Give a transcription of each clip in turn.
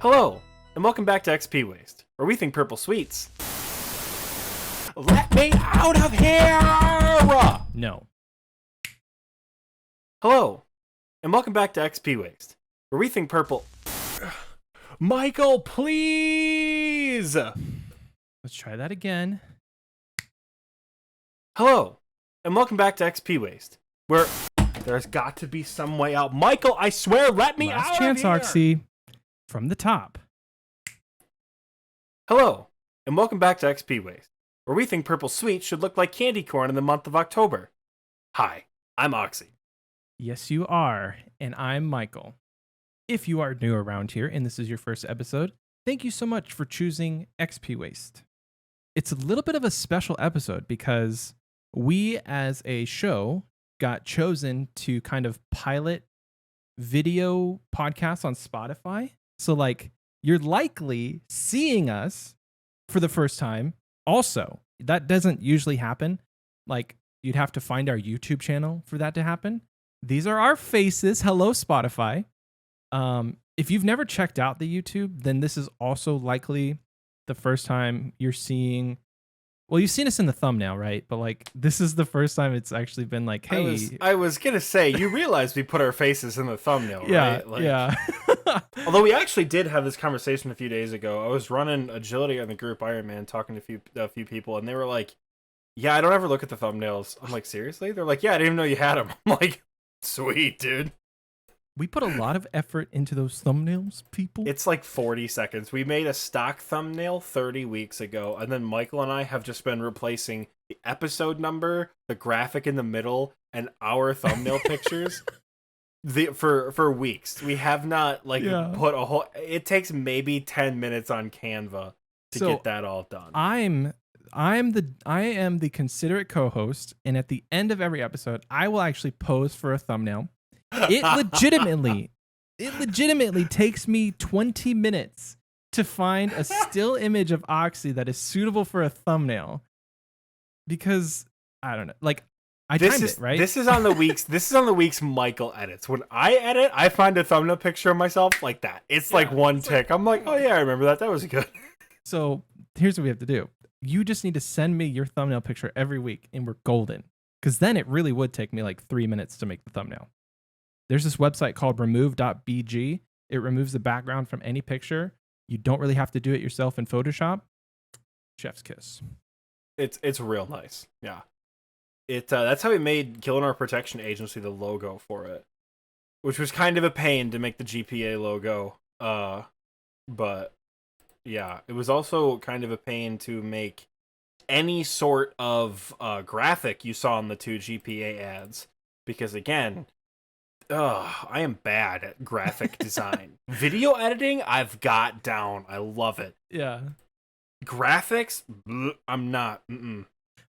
Hello, and welcome back to XP Waste, where we think purple sweets. Let me out of here! No. Hello, and welcome back to XP Waste, where we think purple... Michael, please! Let's try that again. Hello, and welcome back to XP Waste, where there's got to be some way out. Michael, I swear, let me Last out chance, of here! Oxie. From the top. Hello, and welcome back to XP Waste, where we think purple sweets should look like candy corn in the month of October. Hi, I'm Oxie. Yes, you are. And I'm Michael. If you are new around here and this is your first episode, thank you so much for choosing XP Waste. It's a little bit of a special episode because we as a show got chosen to kind of pilot video podcasts on Spotify. So like you're likely seeing us for the first time. Also, that doesn't usually happen. Like you'd have to find our YouTube channel for that to happen. These are our faces. Hello, Spotify. If you've never checked out the YouTube, then this is also likely the first time you're seeing. Well, you've seen us in the thumbnail, right? But like, this is the first time it's actually been like, hey. I was gonna say, you realize we put our faces in the thumbnail, Yeah, right? Like, yeah. although we actually did have this conversation a few days ago. I was running agility on the group Ironman, talking to a few people, and they were like, "Yeah, I don't ever look at the thumbnails." I'm like, "Seriously?" They're like, "Yeah, I didn't even know you had them." I'm like, "Sweet, dude." We put a lot of effort into those thumbnails, people. It's like 40 seconds. We made a stock thumbnail 30 weeks ago, and then Michael and I have just been replacing the episode number, the graphic in the middle, and our thumbnail pictures for weeks. We have not put a whole. It takes maybe 10 minutes on Canva to get that all done. I am the considerate co-host, and at the end of every episode, I will actually pose for a thumbnail. It legitimately takes me 20 minutes to find a still image of Oxie that is suitable for a thumbnail. Because I don't know, like I timed it, right? This is on the weeks Michael edits. When I edit, I find a thumbnail picture of myself like that. It's like one tick. I'm like, oh yeah, I remember that. That was good. So here's what we have to do. You just need to send me your thumbnail picture every week, and we're golden. Because then it really would take me like 3 minutes to make the thumbnail. There's this website called remove.bg. It removes the background from any picture. You don't really have to do it yourself in Photoshop. Chef's kiss. It's real nice. Yeah. That's how we made Killing Protection Agency the logo for it, which was kind of a pain to make the GPA logo. But yeah, it was also kind of a pain to make any sort of graphic you saw in the two GPA ads, because again, I am bad at graphic design. Video editing, I've got down. I love it. Yeah. Graphics, I'm not.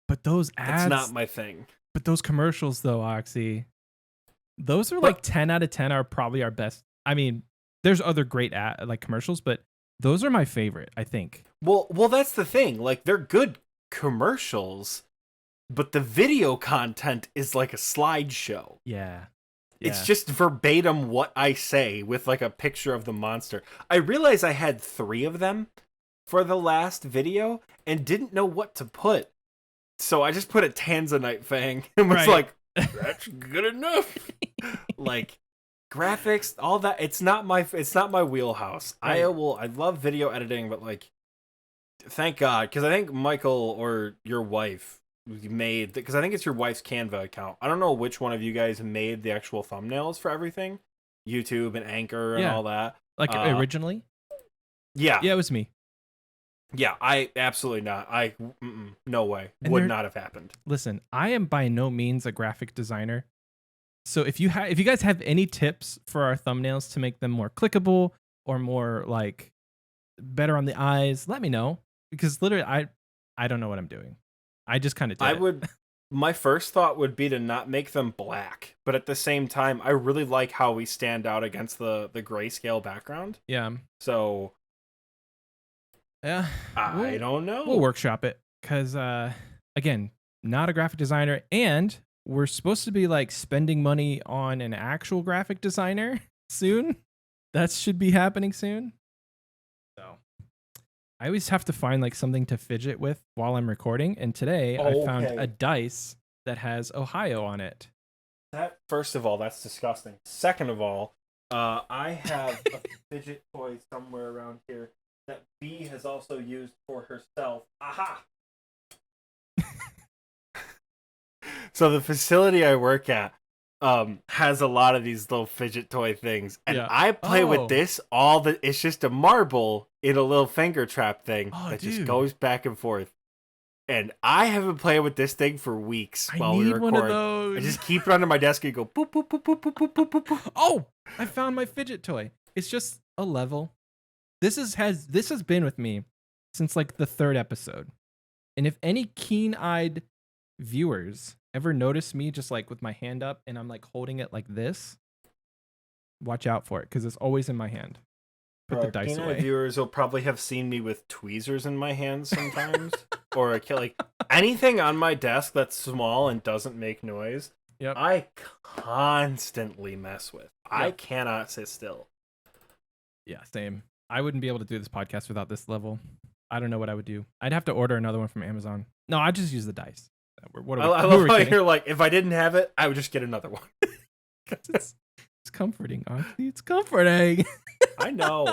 But those ads, it's not my thing. But those commercials, though, Oxie, those are like 10 out of 10 are probably our best. I mean, there's other great commercials, but those are my favorite, I think. Well, that's the thing. Like, they're good commercials, but the video content is like a slideshow. Yeah. It's just verbatim what I say with like a picture of the monster. I realized I had 3 of them for the last video and didn't know what to put. So I just put a Tanzanite fang and was like, that's good enough. Like graphics, all that. It's not my wheelhouse. Right. I love video editing, but like, thank God. Cause I think Michael or your wife made, because I think it's your wife's Canva account. I don't know which one of you guys made the actual thumbnails for everything, YouTube and Anchor and all that. Like originally? Yeah, it was me. Yeah, I absolutely not. No way. And would not have happened. Listen, I am by no means a graphic designer. So if you guys have any tips for our thumbnails to make them more clickable or more like better on the eyes, let me know, because literally I don't know what I'm doing. I just kind of did. My first thought would be to not make them black, but at the same time, I really like how we stand out against the grayscale background. Yeah. So, yeah, I don't know. We'll workshop it because, again, not a graphic designer, and we're supposed to be like spending money on an actual graphic designer soon. That should be happening soon. I always have to find like something to fidget with while I'm recording. And today I found a dice that has Ohio on it. That, first of all, that's disgusting. Second of all, I have a fidget toy somewhere around here that B has also used for herself. Aha! So the facility I work at has a lot of these little fidget toy things, and I play with this it's just a marble in a little finger trap thing that just goes back and forth. And I haven't played with this thing for weeks while we record. One of those. I just keep it under my desk and go boop boop boop boop boop boop boop boop boop. Oh, I found my fidget toy. It's just a level. This has been with me since like the 3rd episode. And if any keen-eyed viewers ever notice me just like with my hand up and I'm like holding it like this, watch out for it because it's always in my hand. Put the dice away. Viewers will probably have seen me with tweezers in my hands sometimes, or like anything on my desk that's small and doesn't make noise. Yep. I constantly mess with. Yep. I cannot sit still. Yeah, same. I wouldn't be able to do this podcast without this level. I don't know what I would do. I'd have to order another one from Amazon. No, I just use the dice. I love how you're like, if I didn't have it, I would just get another one. It's comforting, Oxie. It's comforting. I know.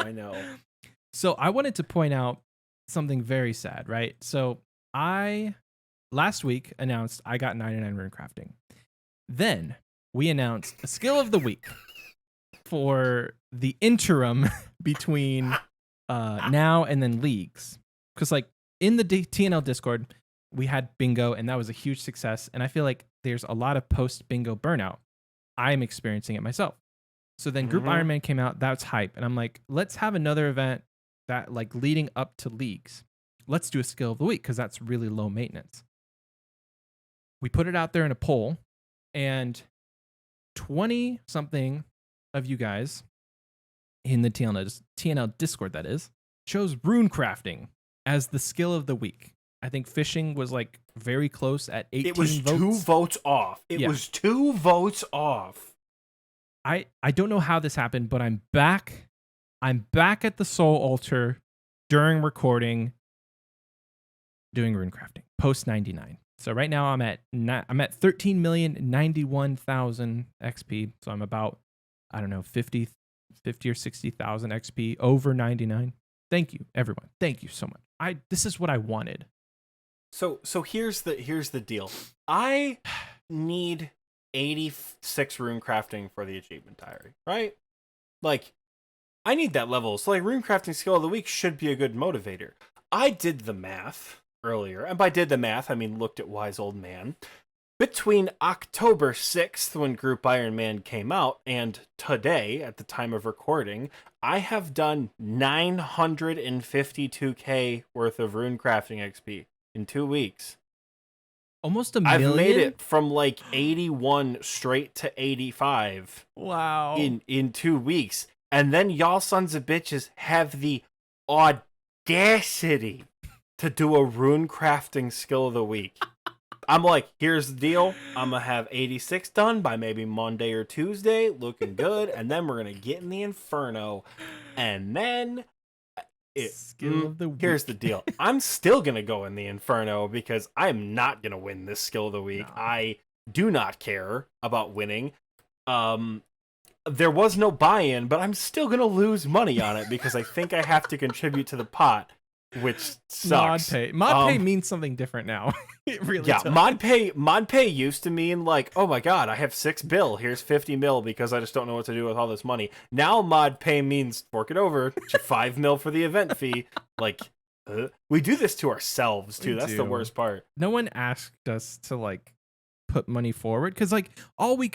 So I wanted to point out something very sad, right? So I last week announced I got 99 rune crafting. Then we announced a skill of the week for the interim between now and then leagues. Because like in the TNL Discord, we had bingo and that was a huge success. And I feel like there's a lot of post bingo burnout. I'm experiencing it myself. So then Group Ironman came out. That's hype. And I'm like, let's have another event that like leading up to leagues. Let's do a skill of the week because that's really low maintenance. We put it out there in a poll and 20 something of you guys in the TNL Discord, that is, chose rune crafting as the skill of the week. I think fishing was like very close at 18 votes. It was 2 votes off. It was 2 votes off. I don't know how this happened, but I'm back. I'm back at the Soul Altar during recording doing rune crafting post 99. So right now I'm at 13,091,000 XP. So I'm about, I don't know, 50 or 60,000 XP over 99. Thank you, everyone. Thank you so much. This is what I wanted. So here's the deal. I need 86 rune crafting for the achievement diary, right? Like, I need that level. So like rune crafting skill of the week should be a good motivator. I did the math earlier, and by did the math, I mean looked at wise old man. Between October 6th, when Group Iron Man came out, and today, at the time of recording, I have done 952k worth of rune crafting XP in 2 weeks. Almost a million? I've made it from like 81 straight to 85. Wow. In 2 weeks. And then y'all sons of bitches have the audacity to do a rune crafting skill of the week. I'm like, here's the deal. I'm going to have 86 done by maybe Monday or Tuesday, looking good. And then we're going to get in the Inferno. And then skill of the week. Here's the deal. I'm still going to go in the Inferno because I'm not going to win this skill of the week. No. I do not care about winning. There was no buy-in, but I'm still going to lose money on it because I think I have to contribute to the pot. Which sucks. Mod pay means something different now. It really does. Mod pay used to mean like, oh my god, I have 6 bill. Here's 50 mil because I just don't know what to do with all this money. Now mod pay means fork it over to 5 mil for the event fee. Like, we do this to ourselves too. That's the worst part. No one asked us to like put money forward because like all we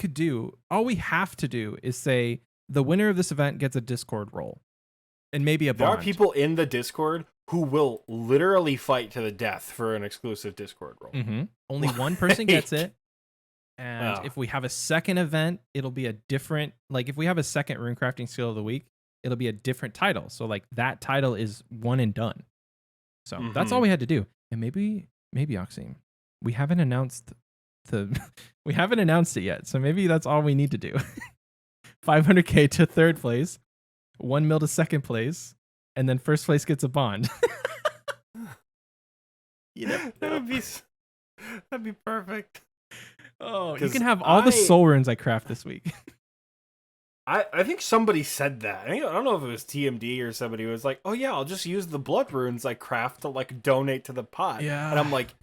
have to do is say the winner of this event gets a Discord role and maybe a bond. There are people in the Discord who will literally fight to the death for an exclusive Discord role. Mm-hmm. Only one person gets it. And if we have a second event, it'll be a different, like if we have a second runecrafting skill of the week, it'll be a different title. So like that title is one and done. So that's all we had to do. And maybe Oxie, we haven't announced we haven't announced it yet. So maybe that's all we need to do. 500k to 3rd place, 1 mil to 2nd place. And then 1st place gets a bond. You never know. That'd be perfect. Oh, you 'Cause can have all the soul runes I craft this week. I think somebody said that. I don't know if it was TMD or somebody who was like, "Oh yeah, I'll just use the blood runes I craft to like donate to the pot." Yeah. And I'm like,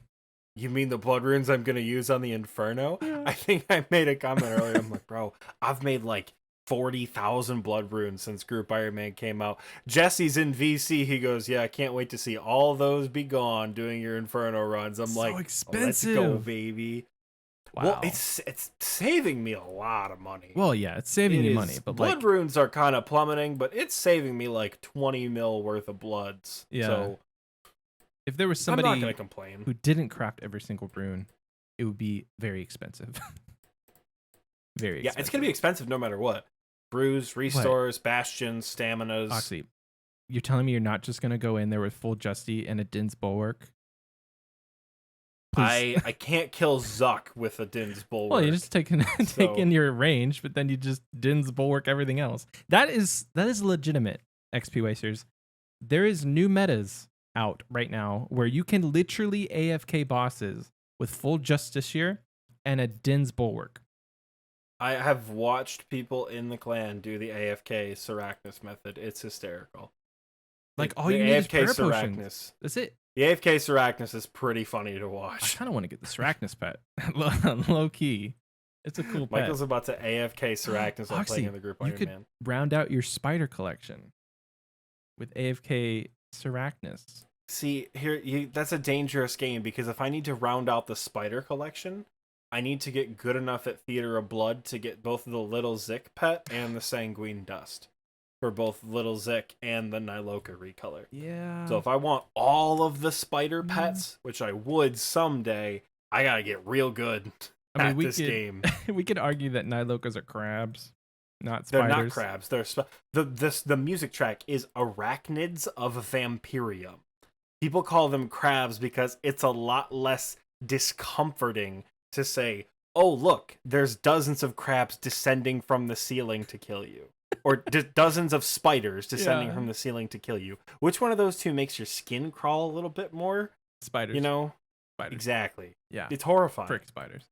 "You mean the blood runes I'm gonna use on the Inferno?" Yeah. I think I made a comment earlier. I'm like, "Bro, I've made like 40,000 blood runes since Group Iron Man came out." Jesse's in VC. He goes, "Yeah, I can't wait to see all those be gone doing your Inferno runs." I'm So like, expensive. "Let's go, baby." Wow. Well, it's saving me a lot of money. Well, yeah, it's saving you money, but blood like runes are kind of plummeting, but it's saving me like 20 mil worth of bloods. Yeah. So if there was I'm not somebody gonna complain. who didn't craft every single rune, it would be very expensive. Very Yeah, expensive. it's gonna be expensive no matter what. Brews, restores, bastions, staminas. Oxie, you're telling me you're not just gonna go in there with full Justy and a Din's Bulwark? Please. I can't kill Zuck with a Din's Bulwark. Well, you just take in your range, but then you just Din's Bulwark everything else. That is legitimate, XP wasters. There is new metas out right now where you can literally AFK bosses with full Justiciar and a Din's Bulwark. I have watched people in the clan do the AFK Sarachnis method. It's hysterical. Like all the you need is AFK prayer Sarachnis. potions. That's it. The AFK Sarachnis is pretty funny to I watch. kind of want to get the Sarachnis pet. Low key. It's a cool pet. Michael's about to AFK Sarachnis while playing in the group you Iron could Man. round out your spider collection with AFK Sarachnis. See, that's a dangerous game because if I need to round out the spider collection, I need to get good enough at Theater of Blood to get both the Little Zik pet and the Sanguine Dust for both Little Zik and the Niloka recolor. Yeah. So if I want all of the spider pets, which I would someday, I gotta get real good at this game. We could argue that Nilokas are crabs, not They're spiders. not crabs. They're the music track is Arachnids of Vampirium. People call them crabs because it's a lot less discomforting to say, "Oh, look, there's dozens of crabs descending from the ceiling to kill you." Or dozens of spiders descending from the ceiling to kill you. Which one of those two makes your skin crawl a little bit more? Spiders. You know? Spiders. Exactly. Yeah. It's horrifying. Frick spiders.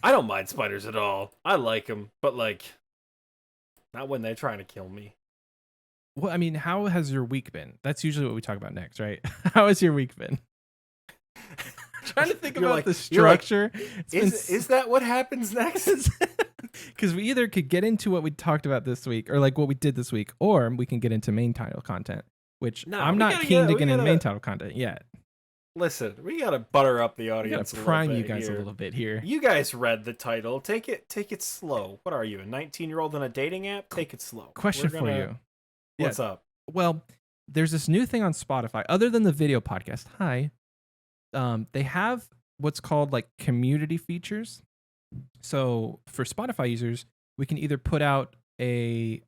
I don't mind spiders at all. I like them, but like, not when they're trying to kill me. Well, I mean, how has your week been? That's usually what we talk about next, right? How has your week been? Trying to think about the structure. Is that what happens next? Because we either could get into what we talked about this week, or like what we did this week, or we can get into main title content, which I'm not keen to get into main title content yet. Listen, we gotta butter up the audience. We gotta prime you guys a little bit here. You guys read the title. Take it slow. What are you, a 19-year-old on a dating app? Take it slow. Question for you. What's up? Well, there's this new thing on Spotify, other than the video podcast. Hi. They have what's called like community features. So for Spotify users, we can either put out a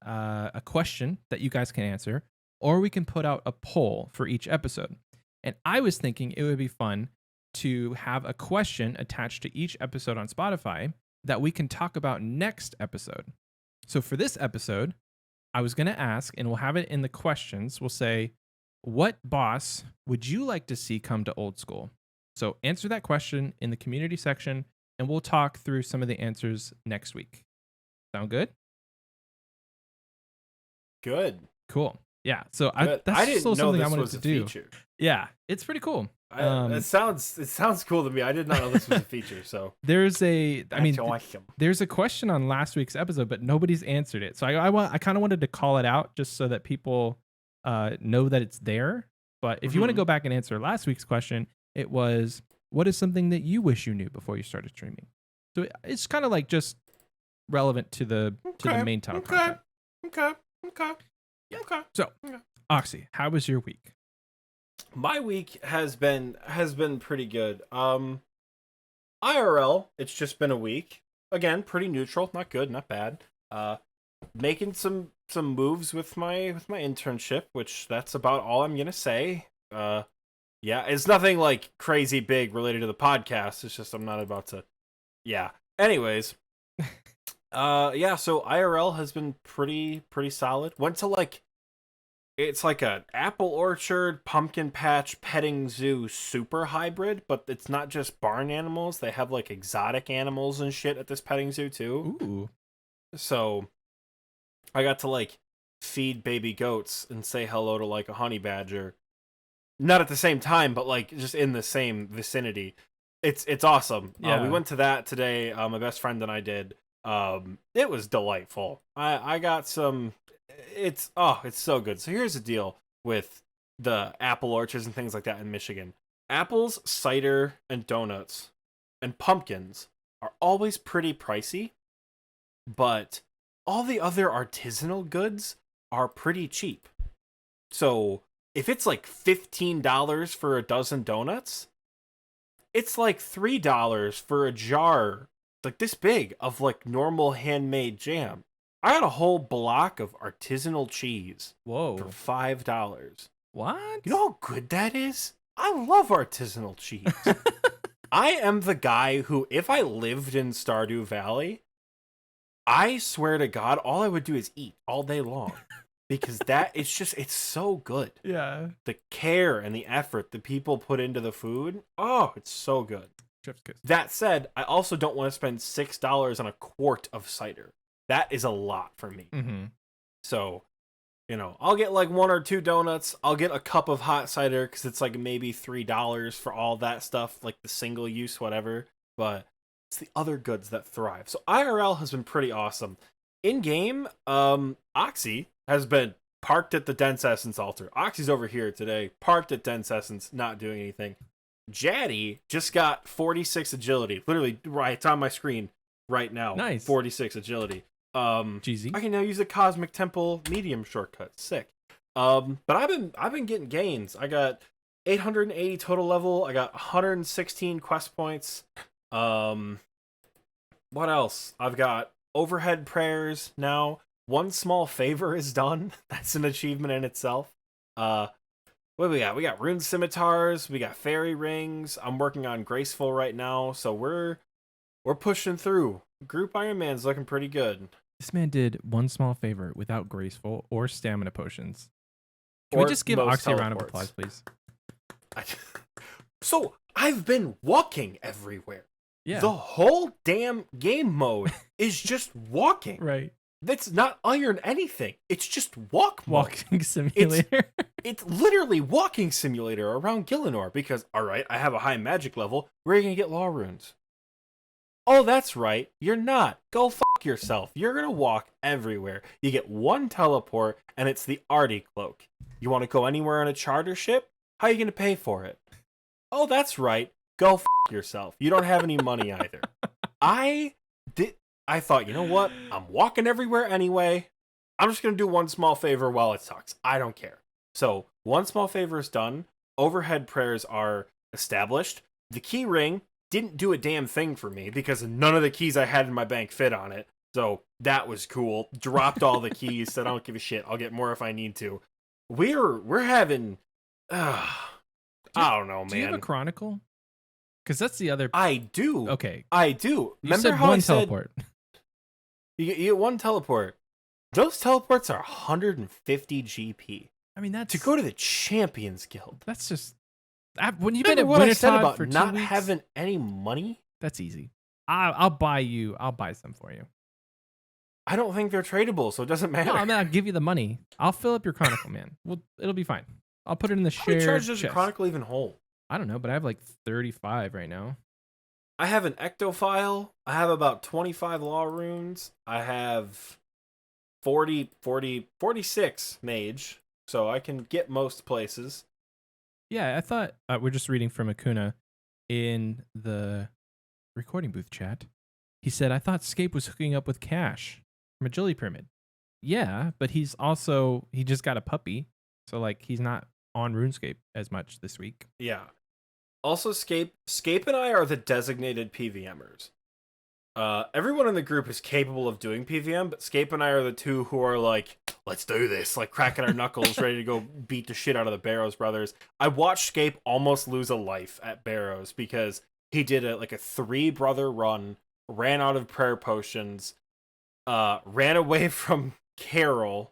question that you guys can answer, or we can put out a poll for each episode. And I was thinking it would be fun to have a question attached to each episode on Spotify that we can talk about next episode. So for this episode, I was going to ask, and we'll have it in the questions, we'll say, what boss would you like to see come to Old School? So answer that question in the community section, and we'll talk through some of the answers next week. Sound good? Good. Cool. Yeah. So I didn't know something this I wanted was to a do. feature. Yeah, it's pretty cool. It sounds cool to me. I did not know this was a feature. So there's there's a question on last week's episode, but nobody's answered it. So I kind of wanted to call it out just so that people know that it's there. But if you want to go back and answer last week's question, it was, what is something that you wish you knew before you started streaming? So it's kind of like just relevant to the main title content. Okay. Yeah. So, Oxie, how was your week? My week has been pretty good. IRL, it's just been a week. Again, pretty neutral, not good, not bad. Making some moves with my internship, which that's about all I'm gonna say. Yeah, it's nothing like crazy big related to the podcast. It's just I'm not about to. Yeah. Anyways, yeah. So IRL has been pretty solid. Went to like It's like a apple orchard, pumpkin patch, petting zoo super hybrid, but it's not just barn animals. They have like exotic animals and shit at this petting zoo too. Ooh. So I got to like feed baby goats and say hello to like a honey badger. Not at the same time, but like just in the same vicinity. It's awesome. Yeah. We went to that today. My best friend and I did. It was delightful. I got some. It's so good. So here's the deal with the apple orchards and things like that in Michigan. Apples, cider, and donuts, and pumpkins are always pretty pricey, but all the other artisanal goods are pretty cheap. So if it's like $15 for a dozen donuts, it's like $3 for a jar like this big of like normal handmade jam. I got a whole block of artisanal cheese Whoa. for $5. What? You know how good that is? I love artisanal cheese. I am the guy who, if I lived in Stardew Valley, I swear to God, all I would do is eat all day long. Because it's so good. Yeah. The care and the effort the people put into the food, oh, it's so good. Chef's kiss. That said, I also don't want to spend $6 on a quart of cider. That is a lot for me. Mm-hmm. So, I'll get like 1 or 2 donuts. I'll get a cup of hot cider because it's like maybe $3 for all that stuff, like the single use, whatever. But it's the other goods that thrive. So IRL has been pretty awesome. In game, Oxie has been parked at the Dense Essence altar. Oxie's over here today, parked at Dense Essence, not doing anything. Jaddy just got 46 agility. Literally, right, it's on my screen right now. Nice. 46 agility. GZ. I can now use the Cosmic Temple medium shortcut. Sick. But I've been getting gains. I got 880 total level. I got 116 quest points. What else? I've got overhead prayers now. One small favor is done. That's an achievement in itself. What do we got? We got rune scimitars. We got fairy rings. I'm working on graceful right now, so we're pushing through. Group Iron Man's looking pretty good. This man did one small favor without graceful or stamina potions. Can we just give Oxie a round of applause, please? So I've been walking everywhere. Yeah. The whole damn game mode is just walking. Right. That's not iron anything. It's just walk mode. Walking simulator. It's literally walking simulator around Gielinor because, all right, I have a high magic level. Where are you going to get law runes? Oh, that's right. You're not. Go fuck yourself. You're going to walk everywhere. You get 1 teleport, and it's the Artie cloak. You want to go anywhere on a charter ship? How are you going to pay for it? Oh, that's right. Go fuck yourself. You don't have any money either. I thought, you know what? I'm walking everywhere anyway. I'm just going to do one small favor while it sucks. I don't care. So, one small favor is done. Overhead prayers are established. The key ring didn't do a damn thing for me because none of the keys I had in my bank fit on it. So, that was cool. Dropped all the keys, said I don't give a shit. I'll get more if I need to. We're having I don't know, man. Do you have a chronicle? Because that's the other. I do. Okay. I do. You Remember said how one I said teleport. You get 1 teleport. Those teleports are 150 GP. I mean, that's to go to the Champions Guild. That's just when you've been Remember at what I said Wintertide about for 2 not weeks, having any money? That's easy. I'll buy you. I'll buy some for you. I don't think they're tradable, so it doesn't matter. No, I mean, I'll give you the money. I'll fill up your chronicle, man. Well, it'll be fine. I'll put it in the How many shared charges does chest. a Chronicle even hold? I don't know, but I have like 35 right now. I have an ectophile. I have about 25 law runes. I have 46 mage, so I can get most places. Yeah, I thought we're just reading from Akuna in the recording booth chat. He said, I thought Scape was hooking up with Cash from Agility Pyramid. Yeah, but he just got a puppy, so like he's not on RuneScape as much this week. Yeah. Also, Scape and I are the designated PVMers. Everyone in the group is capable of doing PVM, but Scape and I are the two who are like, let's do this, like cracking our knuckles, ready to go beat the shit out of the Barrows brothers. I watched Scape almost lose a life at Barrows because he did a 3-brother run, ran out of prayer potions, ran away from Carol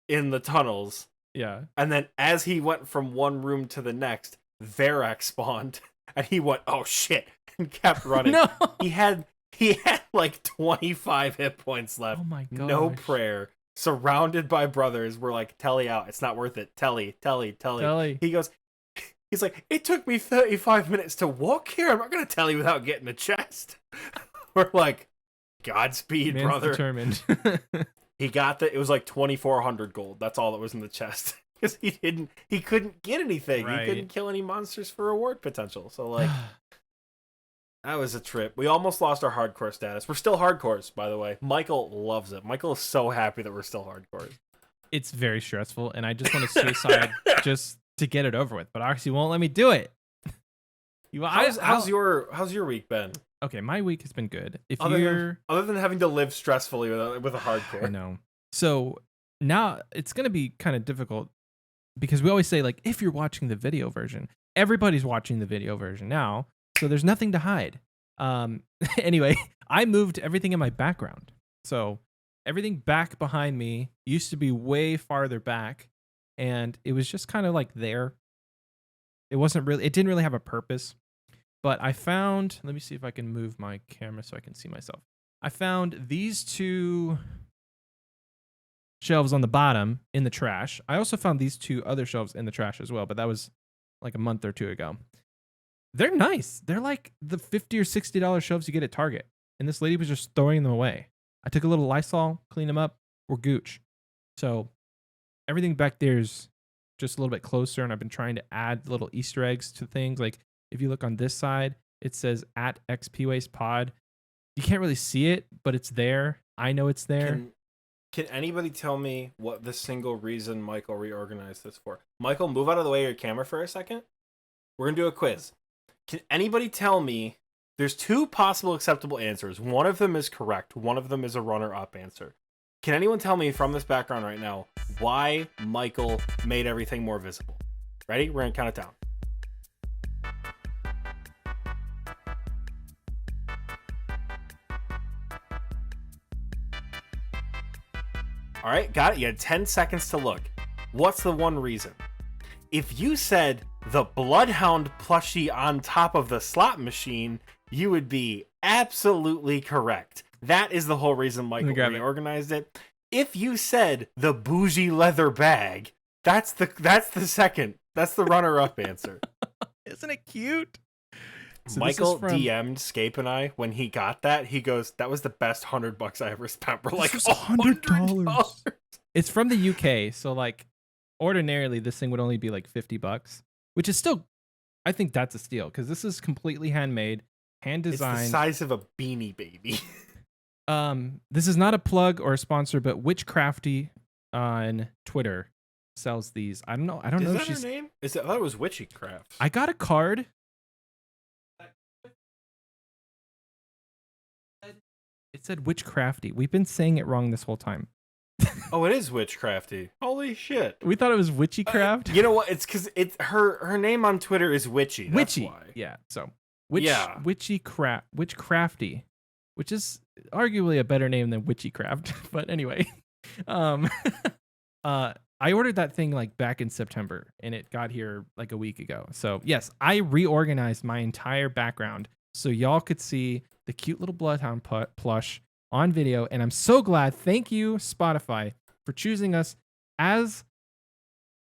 in the tunnels, Yeah. And then as he went from one room to the next, Varrock spawned, and he went, "Oh shit," and kept running. No. He had like 25 hit points left. Oh my gosh. No prayer. Surrounded by brothers. We're like, Telly out. It's not worth it. Telly. Telly. He's like, it took me 35 minutes to walk here. I'm not going to tell you without getting a chest. We're like, Godspeed, Man's brother. determined. He got it was like 2,400 gold. That's all that was in the chest. Because he couldn't get anything. Right. He couldn't kill any monsters for reward potential. So like, that was a trip. We almost lost our hardcore status. We're still hardcores, by the way. Michael loves it. Michael is so happy that we're still hardcores. It's very stressful, and I just want to suicide just to get it over with. But Oxie won't let me do it. How's your week been? Okay, my week has been good. Other than having to live stressfully with a hardcore. I know. So now it's gonna be kind of difficult because we always say like if you're watching the video version, everybody's watching the video version now, so there's nothing to hide. Anyway, I moved everything in my background. So everything back behind me used to be way farther back, and it was just kind of like there. It didn't really have a purpose. But I found, let me see if I can move my camera so I can see myself. I found these two shelves on the bottom in the trash. I also found these two other shelves in the trash as well, but that was like a month or two ago. They're nice. They're like the $50 or $60 shelves you get at Target. And this lady was just throwing them away. I took a little Lysol, cleaned them up, we're gooch. So everything back there is just a little bit closer, and I've been trying to add little Easter eggs to things. Like if you look on this side, it says at XPWastePod. You can't really see it, but it's there. I know it's there. Can anybody tell me what the single reason Michael reorganized this for? Michael, move out of the way of your camera for a second. We're going to do a quiz. Can anybody tell me, there's two possible acceptable answers. One of them is correct. One of them is a runner-up answer. Can anyone tell me from this background right now why Michael made everything more visible? Ready? We're going to count it down. All right, got it. You had 10 seconds to look. What's the one reason? If you said the Bloodhound plushie on top of the slot machine, you would be absolutely correct. That is the whole reason Michael reorganized it. If you said the bougie leather bag, that's the second. That's the runner-up answer. Isn't it cute? So Michael DM'd Scape and I when he got that. He goes, "That was the best $100 I ever spent." We're like, $100. It's from the UK, so like ordinarily this thing would only be like $50, which is still, I think that's a steal because this is completely handmade, hand designed. It's the size of a Beanie Baby. This is not a plug or a sponsor, but Witchcrafty on Twitter sells these. I don't know. I know if she's her name. I thought it was Witchycraft. I got a card. It said Witchcrafty. We've been saying it wrong this whole time. Oh, it is Witchcrafty. Holy shit. We thought it was Witchycraft. You know what? It's because her name on Twitter is Witchy. That's Witchy. Why. Yeah. So Witchcrafty, which is arguably a better name than Witchycraft. But anyway, I ordered that thing like back in September, and it got here like a week ago. So yes, I reorganized my entire background so y'all could see the cute little Bloodhound plush on video, and I'm so glad. Thank you, Spotify, for choosing us as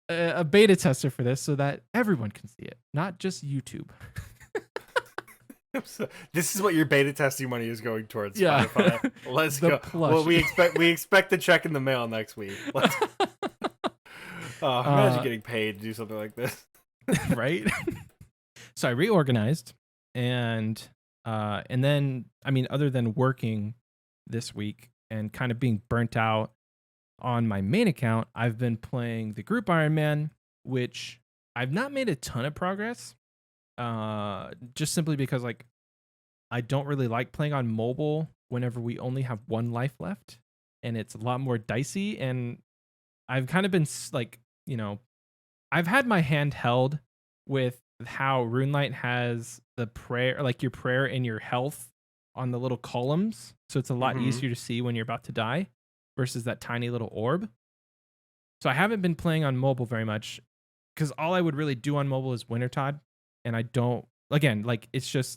a beta tester for this so that everyone can see it, not just YouTube. So, this is what your beta testing money is going towards. Yeah. Spotify. Let's go. Plush. Well, we expect the check in the mail next week. Imagine getting paid to do something like this. Right? So I reorganized, and then, I mean, other than working this week and kind of being burnt out on my main account, I've been playing the group Iron Man, which I've not made a ton of progress. Just simply because like I don't really like playing on mobile whenever we only have one life left, and it's a lot more dicey. And I've kind of been like, I've had my hand held with how RuneLight has the prayer, like your prayer and your health on the little columns. So it's a lot easier to see when you're about to die versus that tiny little orb. So I haven't been playing on mobile very much because all I would really do on mobile is Wintertod, and I don't. Again, like it's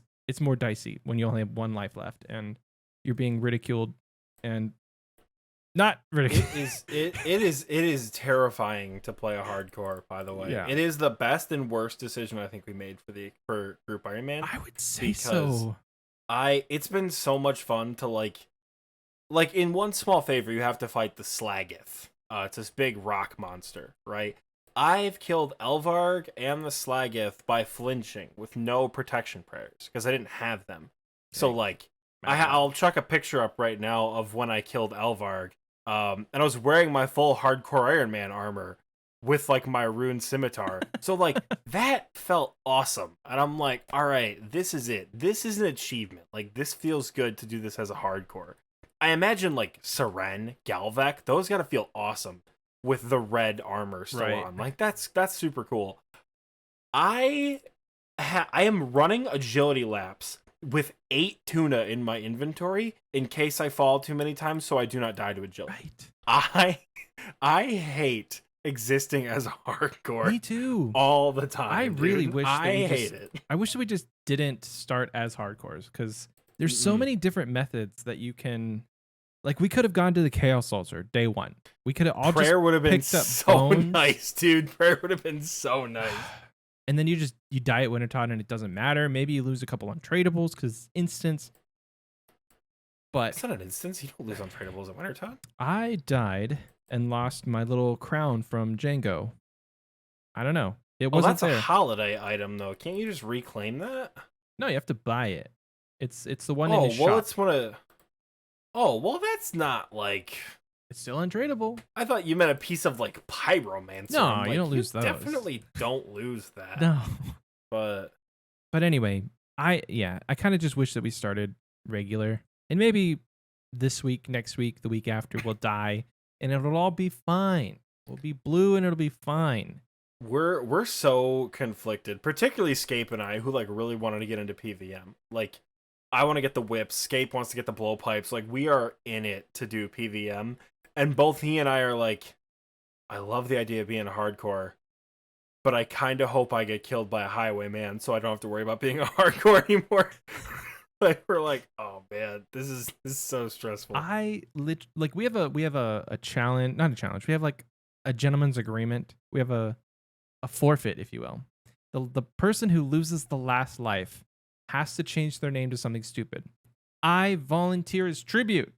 more dicey when you only have one life left and you're being ridiculed and not ridiculed. It is terrifying to play a hardcore. By the way, Yeah. it is the best and worst decision I think we made for Group Iron Man. I would say because so. It's been so much fun to like in one small favor you have to fight the Slagith. It's this big rock monster, right? I've killed Elvarg and the Slagith by flinching with no protection prayers because I didn't have them. So like I'll chuck a picture up right now of when I killed Elvarg. And I was wearing my full hardcore Iron Man armor with like my rune scimitar. So like that felt awesome. And I'm like, all right, this is it. This is an achievement. Like this feels good to do this as a hardcore. I imagine like Seren, Galvek, those gotta feel awesome with the red armor still on. Like that's super cool. I am running agility laps with 8 tuna in my inventory in case I fall too many times so I do not die to agility. Right. I hate existing as a hardcore. Me too. All the time. I really wish I hate it. I wish that we just didn't start as hardcores because there's so many different methods that you can. Like we could have gone to the Chaos Altar day 1. We could have all Prayer would have been picked up so bones. nice, dude. Prayer would have been so nice. And then you die at Wintertod and it doesn't matter. Maybe you lose a couple untradables because instance. But it's not an instance. You don't lose untradables at Wintertod. I died and lost my little crown from Django. I don't know. It wasn't that's there. A holiday item though. Can't you just reclaim that? No, you have to buy it. It's the one in his shop. It's one of. Oh well, that's not like. It's still untradeable. I thought you meant a piece of like pyromancer. No, you don't lose those. Definitely don't lose that. No. But anyway, I kind of just wish that we started regular. And maybe this week, next week, the week after we'll die and it'll all be fine. We'll be blue and it'll be fine. We're so conflicted, particularly Scape and I, who like really wanted to get into PVM. Like I want to get the whips, Scape wants to get the blowpipes. Like we are in it to do PVM. And both he and I are like, I love the idea of being a hardcore, but I kind of hope I get killed by a highwayman so I don't have to worry about being a hardcore anymore. Like we're like, oh man, this is so stressful. We have a challenge, not a challenge. We have like a gentleman's agreement. We have a forfeit, if you will. The person who loses the last life has to change their name to something stupid. I volunteer as tribute.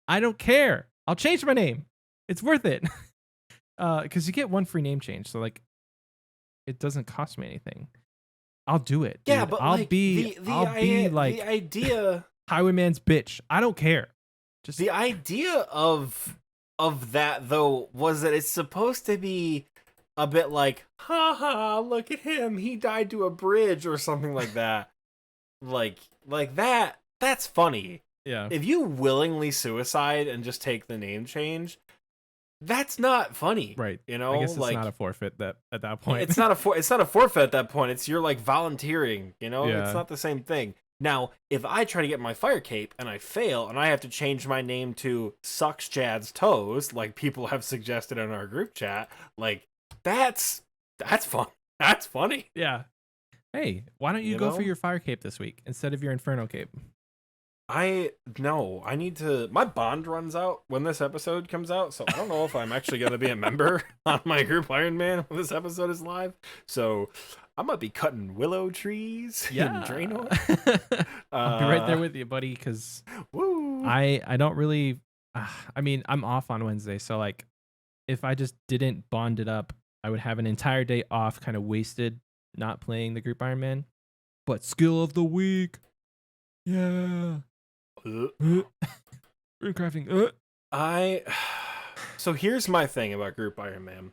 I don't care. I'll change my name. It's worth it. Because you get one free name change, so like it doesn't cost me anything. I'll do it. Yeah, dude. but I'll like, be like the idea Highwayman's bitch. I don't care. Just the idea of that though was that it's supposed to be a bit like, haha, look at him, he died to a bridge or something like that. like that's funny. Yeah. If you willingly suicide and just take the name change, that's not funny. Right. You know, I guess it's like, not a forfeit at that point. It's not a forfeit at that point. It's you're like volunteering, you know? Yeah. It's not the same thing. Now, if I try to get my fire cape and I fail and I have to change my name to Sucks Chad's Toes, like people have suggested in our group chat, like that's fun. That's funny. Yeah. Hey, why don't you go for your fire cape this week instead of your Inferno cape? I need to. My bond runs out when this episode comes out, so I don't know if I'm actually going to be a member on my group Iron Man when this episode is live. So I might be cutting willow trees in Draenor. I'll be right there with you, buddy, because I don't really. I mean, I'm off on Wednesday, so like, if I just didn't bond it up, I would have an entire day off, kind of wasted, not playing the group Iron Man. But skill of the week, yeah. Runecrafting. So here's my thing about Group Iron Man.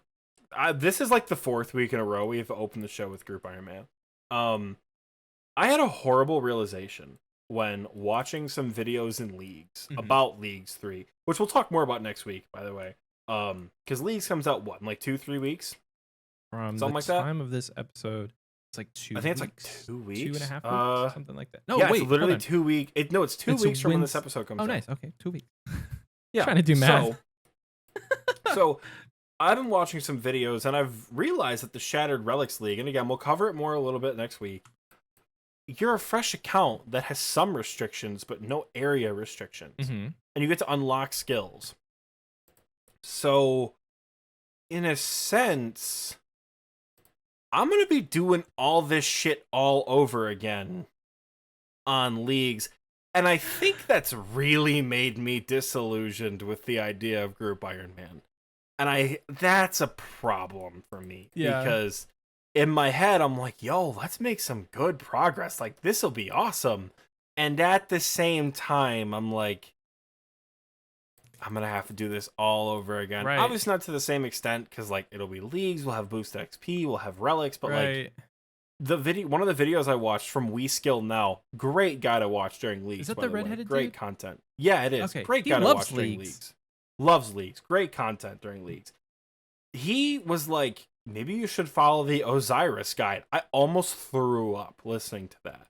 This is like the 4th week in a row we've opened the show with Group Iron Man. I had a horrible realization when watching some videos in Leagues about Leagues 3, which we'll talk more about next week, by the way. Because Leagues comes out in like 2-3 weeks? From something the like that? time of this episode, it's like 2 I think weeks. it's like 2 weeks. 2.5 weeks, something like that. No, yeah, wait, it's literally hold on. 2 weeks. It's 2 weeks from when this episode comes out. Oh, nice. Okay, 2 weeks. Yeah. Trying to do math. So I've been watching some videos and I've realized that the Shattered Relics League, and again, we'll cover it more a little bit next week. You're a fresh account that has some restrictions, but no area restrictions. Mm-hmm. And you get to unlock skills. So, in a sense, I'm going to be doing all this shit all over again on leagues. And I think that's really made me disillusioned with the idea of Group Iron Man. And that's a problem for me. Yeah. Because in my head, I'm like, yo, let's make some good progress. Like, this'll be awesome. And at the same time, I'm like, I'm going to have to do this all over again. Right. Obviously not to the same extent, because, like, it'll be leagues, we'll have boosted XP, we'll have relics, but, like, one of the videos I watched from We Skill Now, great guy to watch during leagues. Is that by the way. redheaded Great dude? content. Yeah, it is. Okay. Great He guy to loves watch during leagues. leagues. Loves leagues. Great content during leagues. He was like, maybe you should follow the OSRS guide. I almost threw up listening to that.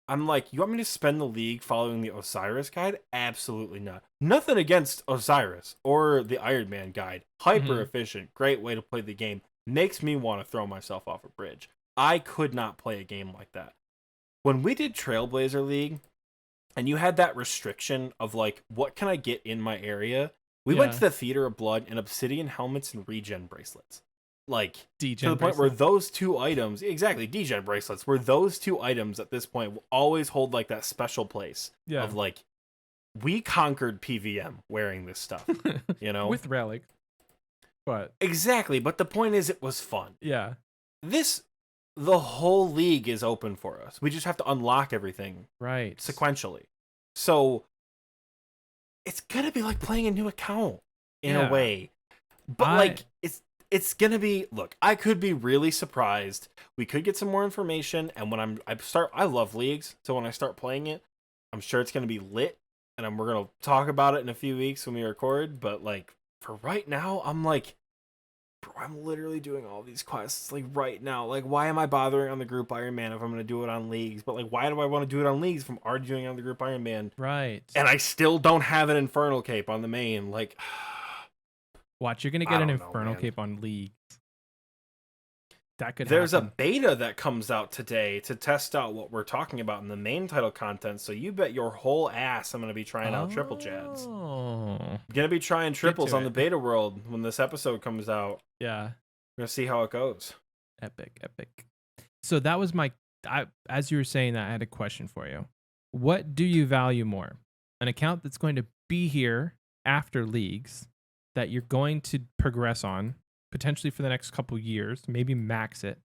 I'm like, you want me to spend the league following the OSRS guide? Absolutely not. Nothing against OSRS or the Iron Man guide. Hyper efficient. Great way to play the game. Makes me want to throw myself off a bridge. I could not play a game like that. When we did Trailblazer League, and you had that restriction of, like, what can I get in my area? We went to the Theater of Blood and Obsidian helmets and regen bracelets. Like, D-gen to the point where those two items, exactly, D-gen bracelets, where those two items at this point will always hold, like, that special place of, like, we conquered PVM wearing this stuff, you know? With Relic. But exactly, but the point is it was fun. Yeah. The whole league is open for us. We just have to unlock everything sequentially. So it's gonna be like playing a new account in a way. But like it's gonna be, look, I could be really surprised. We could get some more information, and when I love leagues, so when I start playing it, I'm sure it's gonna be lit, and we're gonna talk about it in a few weeks when we record. But like for right now, I'm like, bro, I'm literally doing all these quests like right now. Like, why am I bothering on the Group Iron Man if I'm gonna do it on leagues? But like, why do I want to do it on leagues if I'm already doing it on the Group Iron Man? Right. And I still don't have an Infernal Cape on the main. Like, watch, you're gonna get an Infernal Cape on leagues. That could There's happen. a beta that comes out today to test out what we're talking about in the main title content. So you bet your whole ass I'm gonna be trying out triple Chads. I'm gonna be trying triples on the beta world when this episode comes out. Yeah. We're gonna see how it goes. Epic. So that was as you were saying that, I had a question for you. What do you value more? An account that's going to be here after leagues that you're going to progress on, potentially for the next couple years, maybe max it,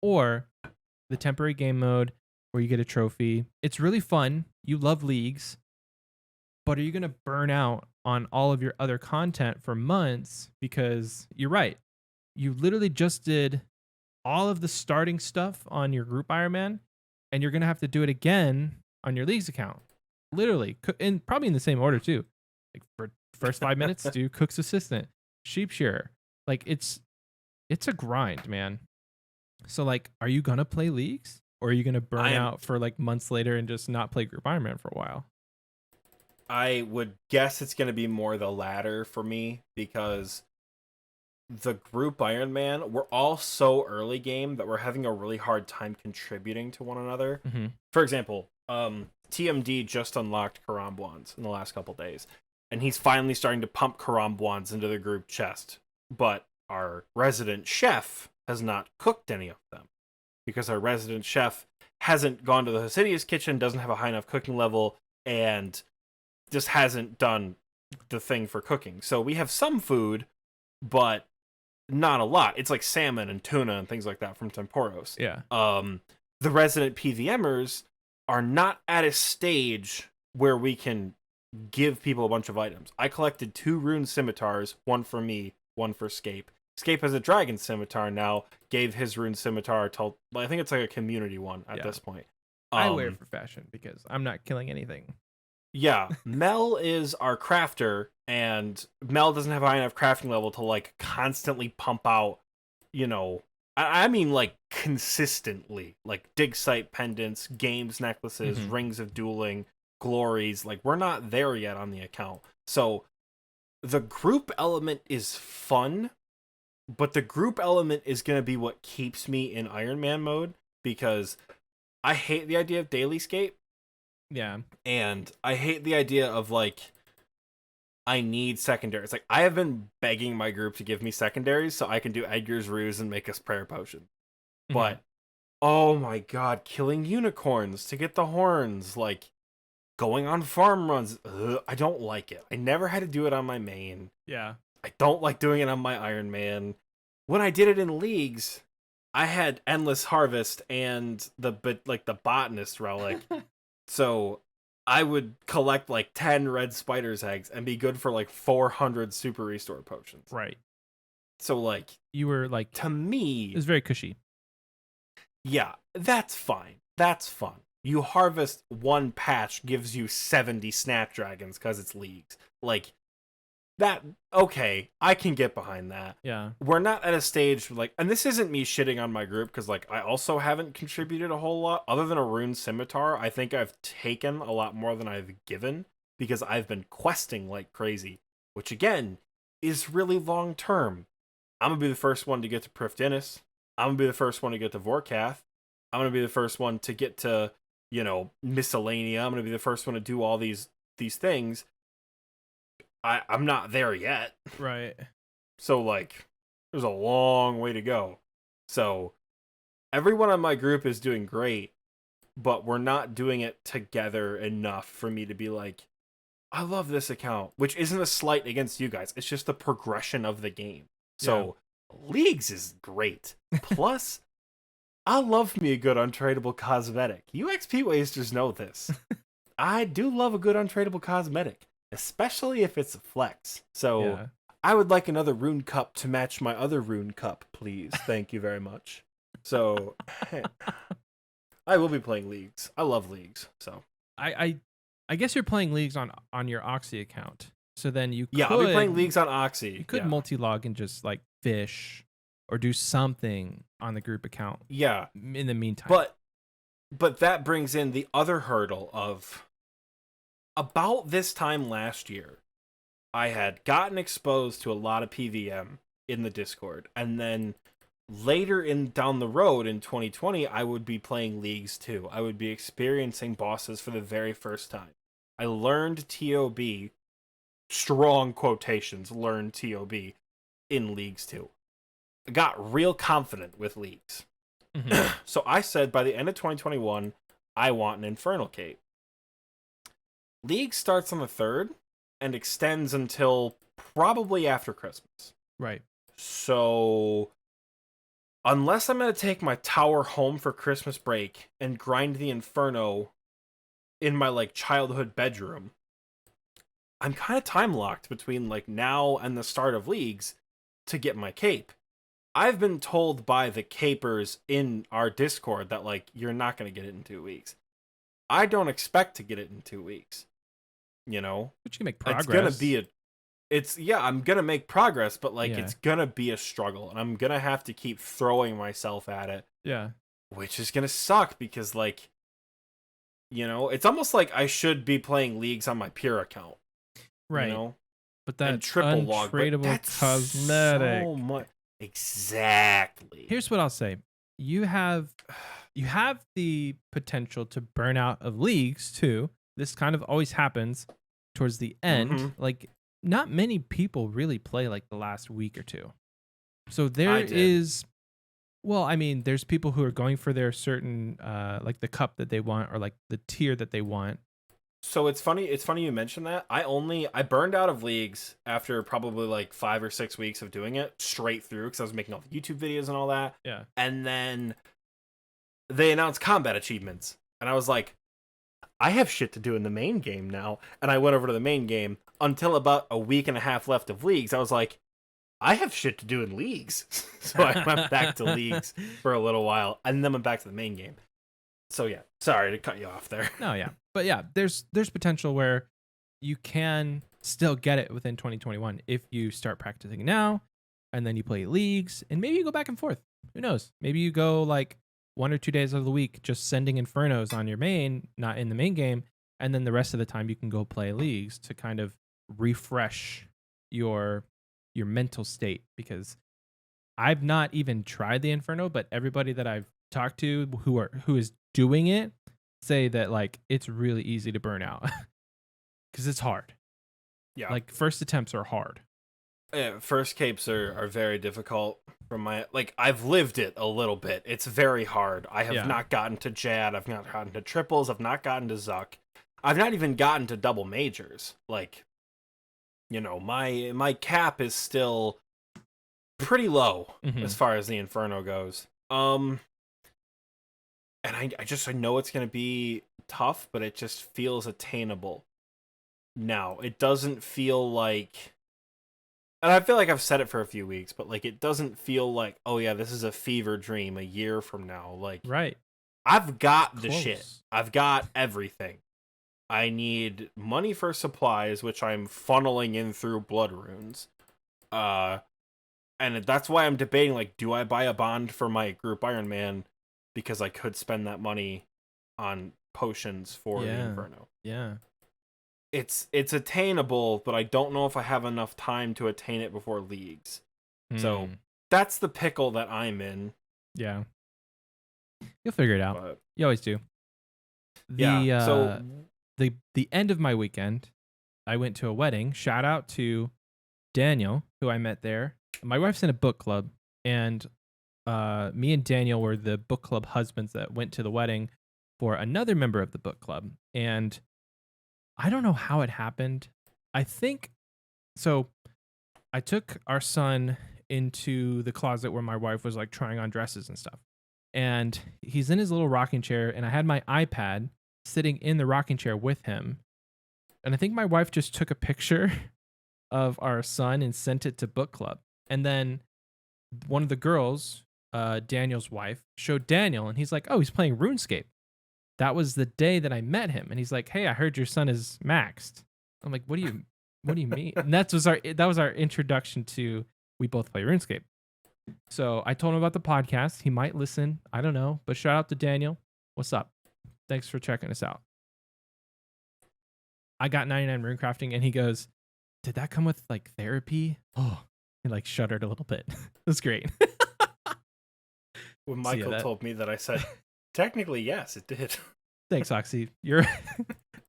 or the temporary game mode where you get a trophy. It's really fun. You love leagues, but are you going to burn out on all of your other content for months? Because you're right. You literally just did all of the starting stuff on your Group Iron Man, and you're going to have to do it again on your leagues account. Literally, and probably in the same order too. Like for first 5 minutes, do Cook's Assistant, Sheep Shearer. Like it's a grind, man. So like, are you gonna play leagues, or are you gonna burn out for like months later and just not play Group Iron Man for a while? I would guess it's gonna be more the latter for me, because the Group Iron Man, we're all so early game that we're having a really hard time contributing to one another. Mm-hmm. For example, TMD just unlocked Karambwans in the last couple days, and he's finally starting to pump Karambwans into the group chest. But our resident chef has not cooked any of them, because our resident chef hasn't gone to the Hasidius kitchen, doesn't have a high enough cooking level, and just hasn't done the thing for cooking. So we have some food, but not a lot. It's like salmon and tuna and things like that from Temporos. Yeah. The resident PVMers are not at a stage where we can give people a bunch of items. I collected 2 rune scimitars, one for me, one for Scape. Scape has a dragon scimitar now, gave his rune scimitar to, I think it's like a community one at this point. I wear it for fashion because I'm not killing anything. Yeah, Mel is our crafter, and Mel doesn't have a high enough crafting level to like constantly pump out, you know, I mean like consistently, like dig site pendants, games necklaces, rings of dueling, glories. Like we're not there yet on the account. So the group element is fun, but the group element is going to be what keeps me in Iron Man mode, because I hate the idea of daily scape. Yeah. And I hate the idea of, like, I need secondaries. Like, I have been begging my group to give me secondaries so I can do Edgar's Ruse and make us prayer potion. But, oh my god, killing unicorns to get the horns, like, going on farm runs, I don't like it. I never had to do it on my main. Yeah. I don't like doing it on my Iron Man. When I did it in leagues, I had Endless Harvest and the botanist relic. So I would collect like 10 red spider's eggs and be good for like 400 super restore potions. Right. So like, You were like, to me, it was very cushy. yeah, that's fine. That's fun. You harvest one patch gives you 70 snapdragons because it's leagues. Like, that, okay, I can get behind that. Yeah. We're not at a stage like, and this isn't me shitting on my group, because like I also haven't contributed a whole lot other than a rune scimitar. I think I've taken a lot more than I've given because I've been questing like crazy, which again is really long term. I'm gonna be the first one to get to Prifdinus. I'm gonna be the first one to get to Vorkath. I'm gonna be the first one to get to, you know, Miscellanea. I'm gonna be the first one to do all these things. I'm not there yet. Right. So, like, there's a long way to go. So, everyone on my group is doing great, but we're not doing it together enough for me to be like, I love this account, which isn't a slight against you guys. It's just the progression of the game. So, Leagues is great. Plus, I love me a good untradeable cosmetic. You XP wasters know this. I do love a good untradeable cosmetic, especially if it's a flex. So, I would like another rune cup to match my other rune cup, please. Thank you very much. So, I will be playing Leagues. I love Leagues. So, I guess you're playing Leagues on your Oxie account. So then you could, I'll be playing Leagues on Oxie. You could multi-log and just like fish or do something on the group account. Yeah. In the meantime. But that brings in the other hurdle of, about this time last year, I had gotten exposed to a lot of PVM in the Discord, and then later down the road in 2020, I would be playing Leagues too. I would be experiencing bosses for the very first time. I learned TOB, strong quotations, learned TOB in Leagues too. I got real confident with Leagues. So I said by the end of 2021, I want an Infernal Cape. League starts on the 3rd and extends until probably after Christmas. Right. So, unless I'm going to take my tower home for Christmas break and grind the Inferno in my, like, childhood bedroom, I'm kind of time locked between, like, now and the start of Leagues to get my cape. I've been told by the capers in our Discord that, like, you're not going to get it in 2 weeks. I don't expect to get it in 2 weeks. You know? But you can make progress. I'm gonna make progress, but like it's gonna be a struggle, and I'm gonna have to keep throwing myself at it. Yeah. Which is gonna suck because, like, you know, it's almost like I should be playing Leagues on my pure account. Right. You know? But that triple log, untradeable cosmetic. So much. Exactly. Here's what I'll say. You have the potential to burn out of Leagues too. This kind of always happens towards the end. Like, not many people really play like the last week or two. So there's people who are going for their certain, like the cup that they want or like the tier that they want. So it's funny you mentioned that. I burned out of Leagues after probably like 5 or 6 weeks of doing it straight through because I was making all the YouTube videos and all that. Yeah. And then they announced combat achievements. And I was like, I have shit to do in the main game now. And I went over to the main game until about a week and a half left of Leagues. I was like, I have shit to do in Leagues. So I went back to Leagues for a little while and then went back to the main game. So yeah, sorry to cut you off there. No, yeah. But yeah, there's potential where you can still get it within 2021 if you start practicing now and then you play Leagues and maybe you go back and forth. Who knows? Maybe you go like 1 or 2 days of the week just sending Infernos on your main, not in the main game, and then the rest of the time you can go play Leagues to kind of refresh your mental state, because I've not even tried the Inferno, but everybody that I've talked to who is doing it say that like it's really easy to burn out because it's hard. Yeah. Like first attempts are hard. Yeah, first capes are very difficult from my like I've lived it a little bit. It's very hard. I have not gotten to Jad, I've not gotten to triples, I've not gotten to Zuck. I've not even gotten to double majors. Like, you know, my cap is still pretty low as far as the Inferno goes. And I know it's gonna be tough, but it just feels attainable. Now, it doesn't feel like, and I feel like I've said it for a few weeks, but like it doesn't feel like, oh yeah, this is a fever dream a year from now. Like, right. I've got the shit. I've got everything. I need money for supplies, which I'm funneling in through blood runes. And that's why I'm debating, like, do I buy a bond for my group Iron Man? Because I could spend that money on potions for the Inferno. Yeah. It's attainable, but I don't know if I have enough time to attain it before leagues. So that's the pickle that I'm in. Yeah. You'll figure it out. But, you always do. The end of my weekend, I went to a wedding. Shout out to Daniel, who I met there. My wife's in a book club, and me and Daniel were the book club husbands that went to the wedding for another member of the book club. And I don't know how it happened. I think so. I took our son into the closet where my wife was like trying on dresses and stuff. And he's in his little rocking chair, and I had my iPad sitting in the rocking chair with him. And I think my wife just took a picture of our son and sent it to book club. And then one of the girls, Daniel's wife, showed Daniel, and he's like, "Oh, he's playing RuneScape." That was the day that I met him, and he's like, "Hey, I heard your son is maxed." I'm like, "What do you mean?" And that was our introduction to we both play RuneScape. So I told him about the podcast. He might listen. I don't know, but shout out to Daniel. What's up? Thanks for checking us out. I got 99 runecrafting, and he goes, "Did that come with like therapy?" Oh, he like shuddered a little bit. It was great. When Michael told me that, I said, technically, yes, it did. Thanks, Oxie. You're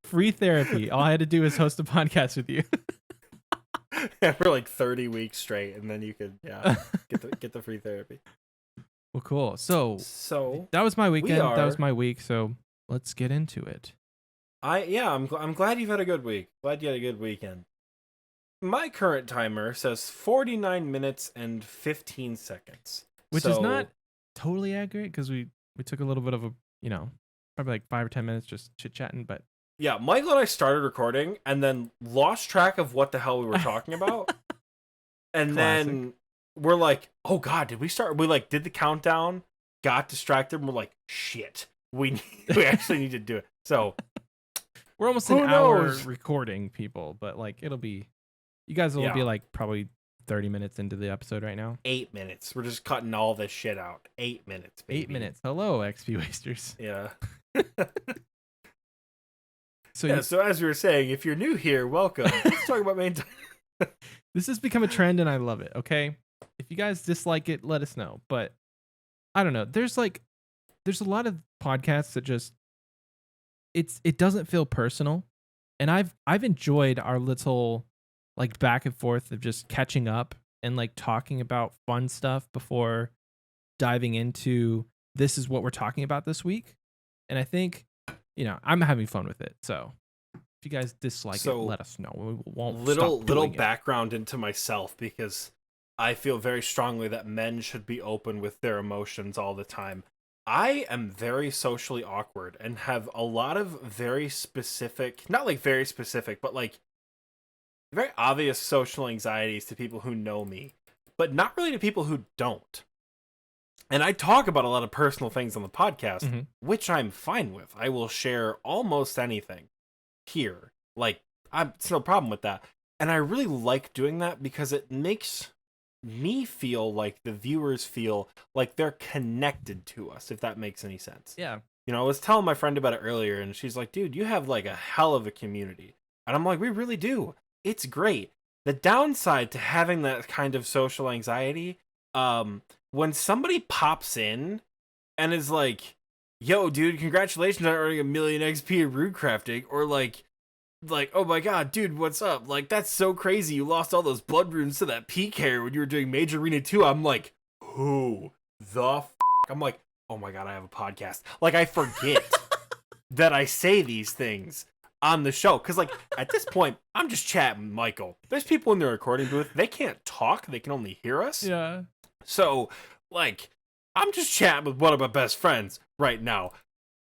free therapy. All I had to do was host a podcast with you. For like 30 weeks straight, and then you could get the free therapy. Well, cool. So that was my weekend. That was my week. So let's get into it. I'm glad you've had a good week. Glad you had a good weekend. My current timer says 49 minutes and 15 seconds. Which is not totally accurate, because we took a little bit of a, probably like 5 or 10 minutes just chit-chatting, but yeah, Michael and I started recording and then lost track of what the hell we were talking about. And then we're like, oh God, did we start? We like did the countdown, got distracted, and we're like, shit, we actually need to do it. So we're almost an hour recording, people, but like you guys will be like probably 30 minutes into the episode right now. 8 minutes. We're just cutting all this shit out. 8 minutes, baby. 8 minutes. Hello, XP Wasters. Yeah. So as we were saying, if you're new here, welcome. Let's talk about main time. This has become a trend, and I love it. Okay, if you guys dislike it, let us know. But I don't know. There's a lot of podcasts that just it doesn't feel personal, and I've enjoyed our little like back and forth of just catching up and like talking about fun stuff before diving into this is what we're talking about this week. And I think I'm having fun with it. So if you guys dislike it, let us know. We won't little background into myself, because I feel very strongly that men should be open with their emotions all the time. I am very socially awkward and have a lot of very specific, not like very specific, but like very obvious social anxieties to people who know me, but not really to people who don't. And I talk about a lot of personal things on the podcast, which I'm fine with. I will share almost anything here. Like, it's no problem with that. And I really like doing that because it makes me feel like the viewers feel like they're connected to us, if that makes any sense. Yeah. I was telling my friend about it earlier, and she's like, dude, you have like a hell of a community. And I'm like, we really do. It's great. the downside to having that kind of social anxiety, when somebody pops in and is like, yo, dude, congratulations on earning 1,000,000 XP in rune crafting, or like, oh my god, dude, what's up? Like, that's so crazy. You lost all those blood runes to that peak hair when you were doing Major Arena 2. I'm like, who the f? I'm like, oh my god, I have a podcast. Like, I forget that I say these things on the show. Because, like, at this point, I'm just chatting Michael. There's people in the recording booth. They can't talk. They can only hear us. Yeah. So, like, I'm just chatting with one of my best friends right now.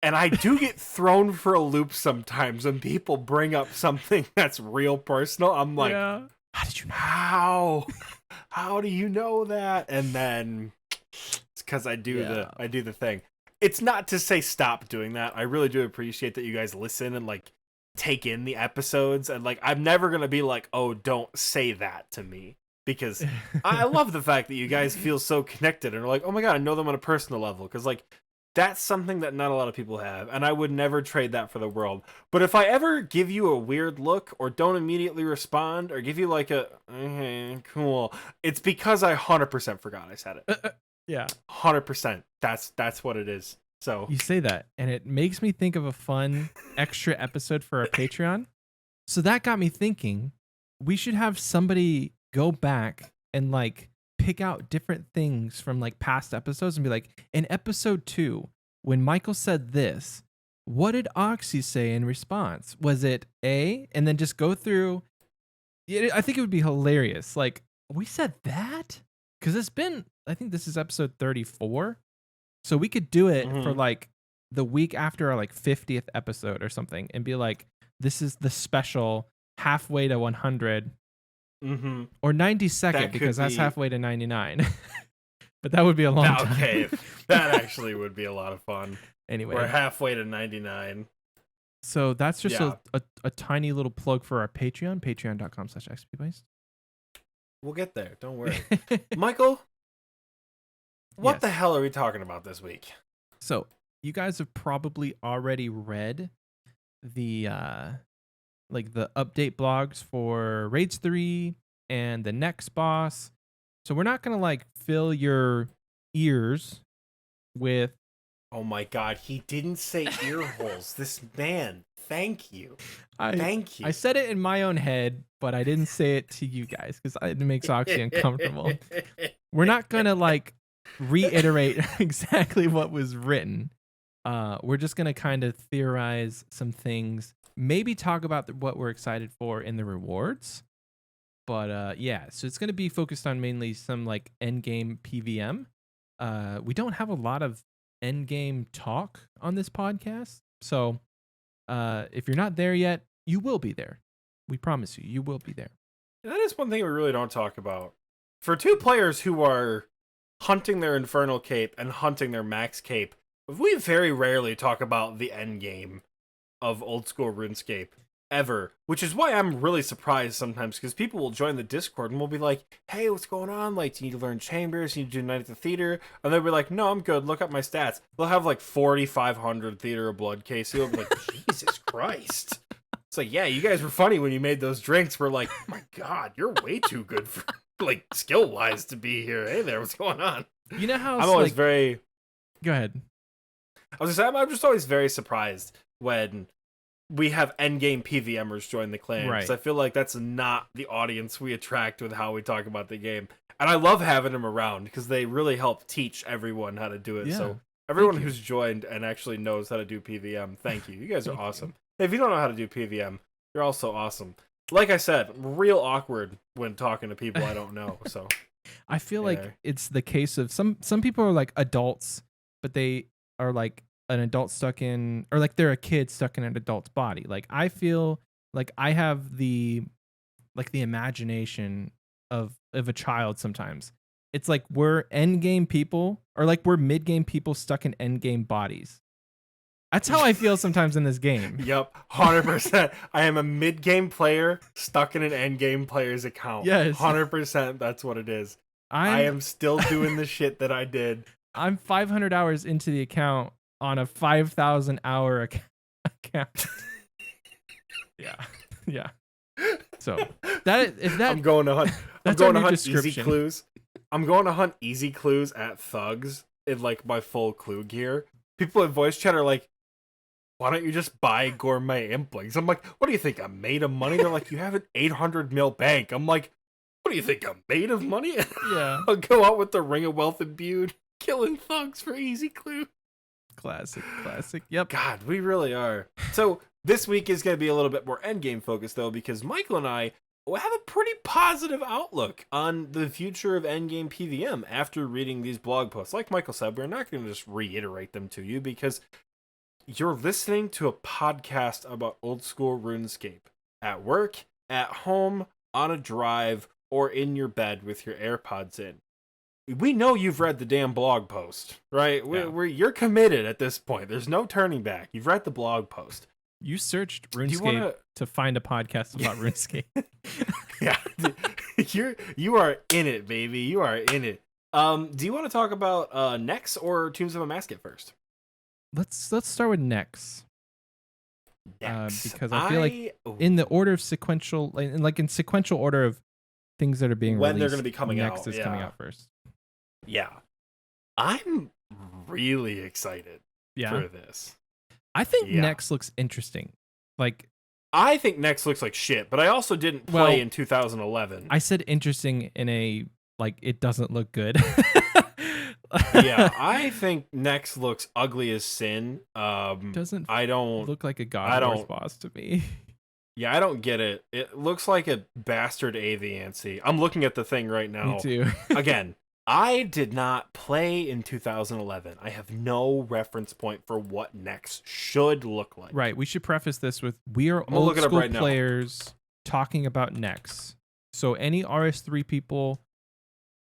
And I do get thrown for a loop sometimes when people bring up something that's real personal. I'm like, how did you know? How do you know that? And then it's because I do the thing. It's not to say stop doing that. I really do appreciate that you guys listen and like take in the episodes. And like, I'm never gonna be like, oh, don't say that to me. Because I love the fact that you guys feel so connected and are like, oh my god, I know them on a personal level. Because like, that's something that not a lot of people have, and I would never trade that for the world. But if I ever give you a weird look, or don't immediately respond, or give you like a, okay, cool, it's because I 100% forgot I said it. Yeah. 100%. That's what it is. So you say that, and it makes me think of a fun extra episode for our Patreon. So that got me thinking, we should have somebody go back and like pick out different things from like past episodes and be like, in episode 2, when Michael said this, what did Oxie say in response? Was it A? And then just go through. I think it would be hilarious. Like, we said that? Because it's been, I think this is episode 34. So we could do it for like the week after our like 50th episode or something and be like, this is the special halfway to 100. Or 92nd, because that's halfway to 99. But that would be a long time. Okay, that actually would be a lot of fun. Anyway, we're halfway to 99. So that's just a tiny little plug for our Patreon, patreon.com/xpwaste. We'll get there. Don't worry. Michael, what the hell are we talking about this week? So you guys have probably already read the like the update blogs for Raids 3 and the NEX boss. So we're not going to like fill your ears with... Oh my god, he didn't say ear holes. This man, thank you. Thank you. I said it in my own head, but I didn't say it to you guys because it makes Oxie uncomfortable. We're not going to like reiterate exactly what was written. We're just going to kind of theorize some things. Maybe talk about what we're excited for in the rewards. But yeah, so it's going to be focused on mainly some like endgame PVM. We don't have a lot of endgame talk on this podcast. So if you're not there yet, you will be there. We promise you, you will be there. That is one thing we really don't talk about. For two players who are hunting their Infernal Cape and hunting their Max Cape, we very rarely talk about the endgame of old school RuneScape ever, which is why I'm really surprised sometimes, because people will join the Discord and we'll be like, hey, what's going on? Like, do you need to learn chambers? You need to do Night at the Theater? And they'll be like, no, I'm good. Look up my stats. They'll have like 4,500 Theater of Blood case. You'll be like, Jesus Christ. It's like, yeah, you guys were funny when you made those drinks. We're like, oh my god, you're way too good for like skill wise to be here. Hey there, what's going on? You know how I'm always like... very... Go ahead. I was just, I'm just always very surprised when we have endgame PVMers join the clan. Right. Because I feel like that's not the audience we attract with how we talk about the game. And I love having them around because they really help teach everyone how to do it. Yeah. So everyone who's joined and actually knows how to do PVM, thank you. You guys are awesome. If you don't know how to do PVM, you're also awesome. Like I said, real awkward when talking to people I don't know. So I feel like it's the case of some people are like adults, but they are like an adult stuck in, or like they're a kid stuck in an adult's body. Like I feel like I have the imagination of a child sometimes. It's like we're endgame people, or like we're mid-game people stuck in endgame bodies. That's how I feel sometimes in this game. Yep, 100%. I am a mid-game player stuck in an end-game player's account. Yes. 100%, that's what it is. I am still doing the shit that I did. I'm 500 hours into the account on a 5,000 hour account. Yeah. So if that I'm going to hunt. I'm that's going our to new hunt easy description. clues. I'm going to hunt easy clues at thugs in like my full clue gear. People in voice chat are like, "Why don't you just buy gourmet implings?" I'm like, "What do you think? I'm made of money?" They're like, "You have an 800 mil bank." I'm like, "What do you think? I'm made of money?" Yeah. I'll go out with the ring of wealth imbued, killing thugs for easy clue. Classic. Yep. God, we really are. So this week is going to be a little bit more endgame focused, though, because Michael and I have a pretty positive outlook on the future of endgame PVM after reading these blog posts. Like Michael said, we're not going to just reiterate them to you because you're listening to a podcast about old school RuneScape at work, at home, on a drive, or in your bed with your AirPods in. We know you've read the damn blog post, right? Yeah. You're committed at this point. There's no turning back. You've read the blog post. You searched RuneScape to find a podcast about RuneScape. Yeah, you are in it, baby. You are in it. Do you want to talk about NEX or Tombs of Amascut first? Let's start with NEX. NEX. Because I feel like in the order of sequential, like in sequential order of things that are being when released, they're going to be coming NEX out, is coming out first. Yeah, I'm really excited for this. I think NEX looks interesting. Like, I think NEX looks like shit, but I also didn't play in 2011. I said interesting in a like it doesn't look good. Yeah, I think NEX looks ugly as sin. Doesn't I don't look like a God Wars boss to me. Yeah, I don't get it. It looks like a bastard Aviancy. I'm looking at the thing right now. Me too. Again, I did not play in 2011. I have no reference point for what NEX should look like. Right. We should preface this with we are old school players talking about NEX. So any RS3 people,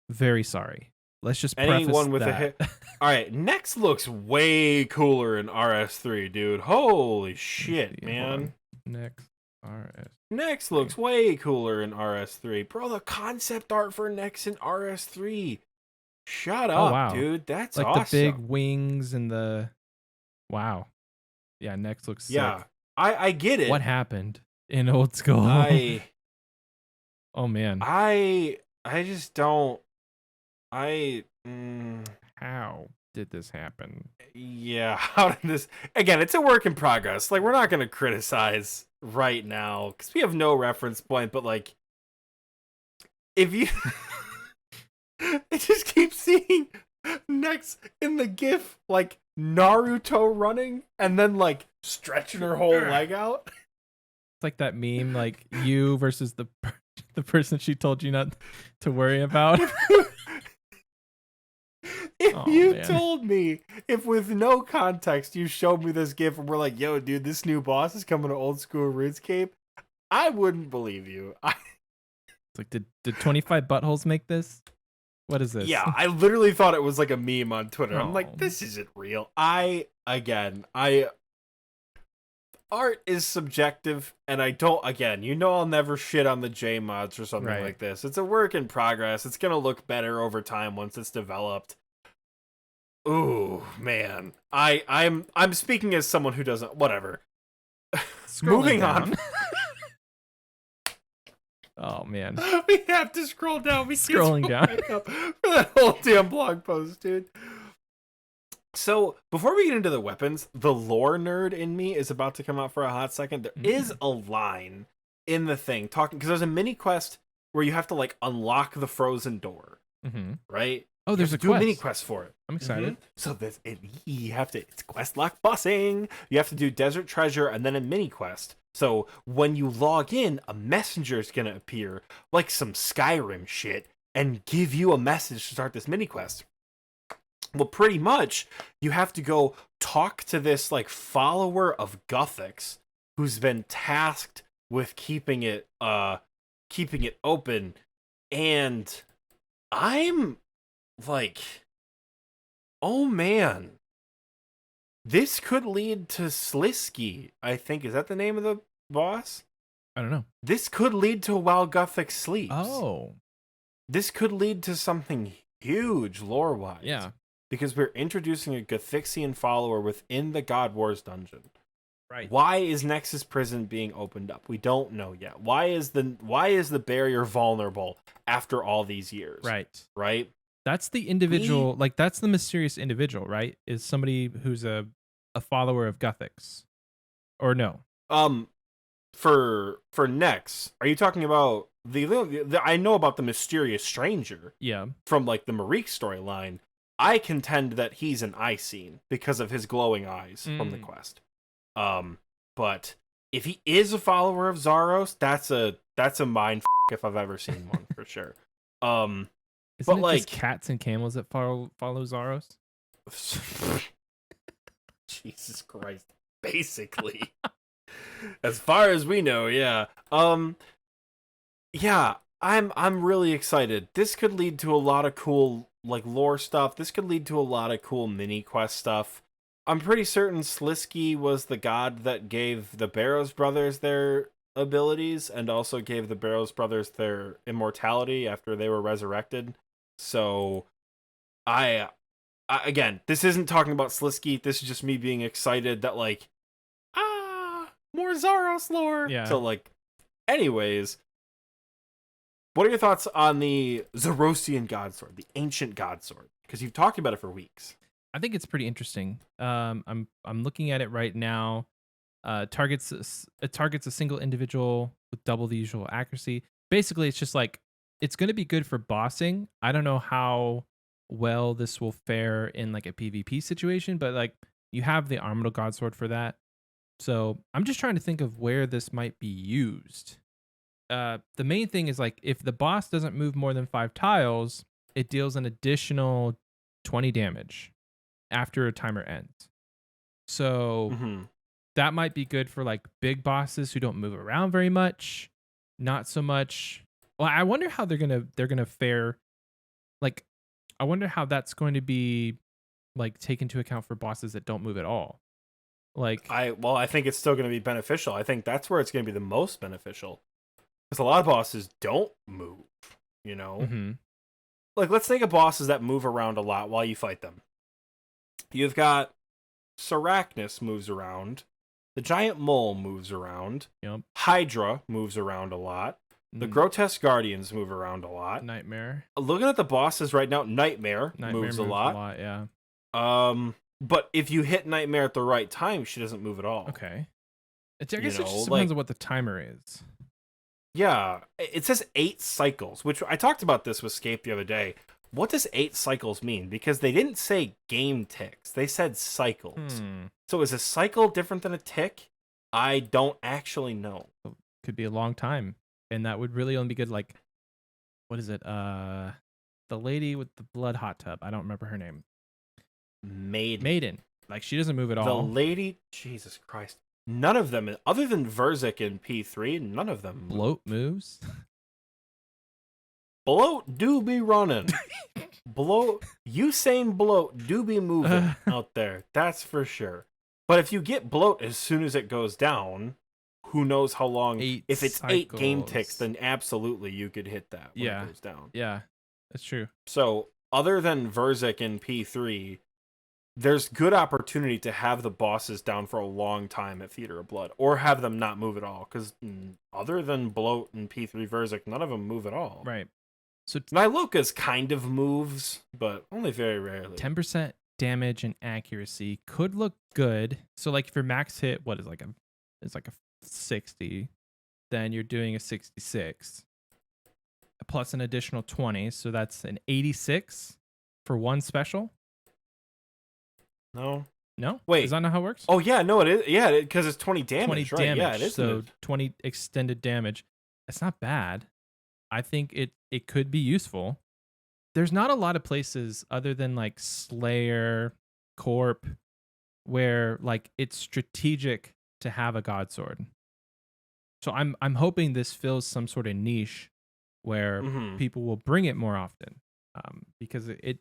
very sorry. Let's just preface anyone with that. a hit. All right, NEX looks way cooler in RS3, dude. Holy shit, man. NEX RS. NEX looks way cooler in RS3. Bro, the concept art for NEX in RS3. Shut up, dude. That's like awesome. The big wings and the wow. Yeah, NEX looks sick. Yeah. I get it. What happened in old school? Oh man. I just don't How did this happen? Yeah, how did this again, it's a work in progress. Like, we're not gonna criticize right now because we have no reference point, but like if you I just keep seeing NEX in the GIF like Naruto running and then like stretching her whole leg out. It's like that meme, like you versus the person she told you not to worry about. If you told me, if with no context you showed me this GIF and we're like, yo, dude, this new boss is coming to old school RuneScape, I wouldn't believe you. It's like, did 25 buttholes make this? What is this? Yeah, I literally thought it was like a meme on Twitter. I'm like, this isn't real. Art is subjective, and I don't, again, I'll never shit on the J mods or something like this. It's a work in progress. It's going to look better over time once it's developed. Ooh, man. I'm speaking as someone who doesn't, whatever. Moving on. Oh, man. We have to scroll down. We Scrolling down. Up for that whole damn blog post, dude. So, before we get into the weapons, the lore nerd in me is about to come out for a hot second. There is a line in the thing talking, because there's a mini quest where you have to, like, unlock the frozen door, right? Oh, there's a mini quest for it. I'm excited. So it's quest lock bussing. You have to do desert treasure and then a mini quest. So when you log in, a messenger is gonna appear like some Skyrim shit and give you a message to start this mini quest. Well, pretty much you have to go talk to this like follower of Guthix who's been tasked with keeping it open, and I'm like, oh man, this could lead to Slisky, I think. Is that the name of the boss? I don't know. This could lead to while Guthix sleeps. Oh. This could lead to something huge lore-wise. Yeah. Because we're introducing a Guthixian follower within the God Wars dungeon. Right. Why is Nexus Prison being opened up? We don't know yet. Why is the barrier vulnerable after all these years? Right. Right? That's the individual, like that's the mysterious individual, right? Is somebody who's a follower of Guthix. Or no? For Nex, are you talking about the I know about the mysterious stranger Yeah. from like the Marique storyline. I contend that he's an Icene because of his glowing eyes from the quest. But if he is a follower of Zaros, that's a mind if I've ever seen one for sure. Isn't but it like just cats and camels that follow Zaros? Jesus Christ. Basically. As far as we know, yeah. Yeah, I'm really excited. This could lead to a lot of cool like lore stuff. This could lead to a lot of cool mini quest stuff. I'm pretty certain Slisky was the god that gave the Barrows brothers their abilities and also gave the Barrows brothers their immortality after they were resurrected. So I again, this isn't talking about Slisky. This is just me being excited that like more Zaros lore. Yeah. So like anyways, what are your thoughts on the Zarosian God Sword, the ancient God Sword? Because you've talked about it for weeks. I think it's pretty interesting. I'm looking at it right now. It targets a single individual with double the usual accuracy. Basically, it's just like it's going to be good for bossing. I don't know how well this will fare in like a PvP situation, but like you have the Armor God Sword for that. So I'm just trying to think of where this might be used. The main thing is like if the boss doesn't move more than 5 tiles, it deals an additional 20 damage after a timer ends. So that might be good for like big bosses who don't move around very much. Not so much. Well, I wonder how they're gonna fare. Like, I wonder how that's going to be like taken into account for bosses that don't move at all. Like, I think it's still going to be beneficial. I think that's where it's going to be the most beneficial because a lot of bosses don't move. You know, like let's think of bosses that move around a lot while you fight them. You've got Sarachnis moves around. The giant mole moves around. Yep. Hydra moves around a lot. The grotesque guardians move around a lot. Nightmare. Looking at the bosses right now, Nightmare moves a lot. Yeah. But if you hit Nightmare at the right time, she doesn't move at all. Okay. I guess it just depends on what the timer is. Yeah, it says 8 cycles, which I talked about this with Scape the other day. What does 8 cycles mean? Because they didn't say game ticks. They said cycles. So is a cycle different than a tick? I don't actually know. Could be a long time. And that would really only be good, like, what is it? The lady with the blood hot tub. I don't remember her name. Maiden. Like, she doesn't move at all. The lady, Jesus Christ. None of them, other than Verzik in P3, none of them move. Bloat moves? Bloat do be running. Usain Bloat do be moving out there. That's for sure. But if you get Bloat as soon as it goes down, who knows how long. If it's cycles. 8 game ticks, then absolutely you could hit that when it goes down. Yeah, that's true. So other than Verzik in P3, there's good opportunity to have the bosses down for a long time at Theater of Blood, or have them not move at all. Because other than Bloat and P3 Verzik, none of them move at all. Right. So Niloka's kind of moves, but only very rarely. 10% damage and accuracy could look good. So like if your max hit, what is like it's like a 60, then you're doing a 66 plus an additional 20, so that's an 86 for one special. No. Wait, is that not how it works? Oh yeah, no, it is. Yeah, because it's 20 damage. 20 damage. Yeah, it is. So 20 extended damage. That's not bad. I think it could be useful. There's not a lot of places other than like Slayer, Corp, where like it's strategic to have a god sword. So I'm hoping this fills some sort of niche where people will bring it more often, because it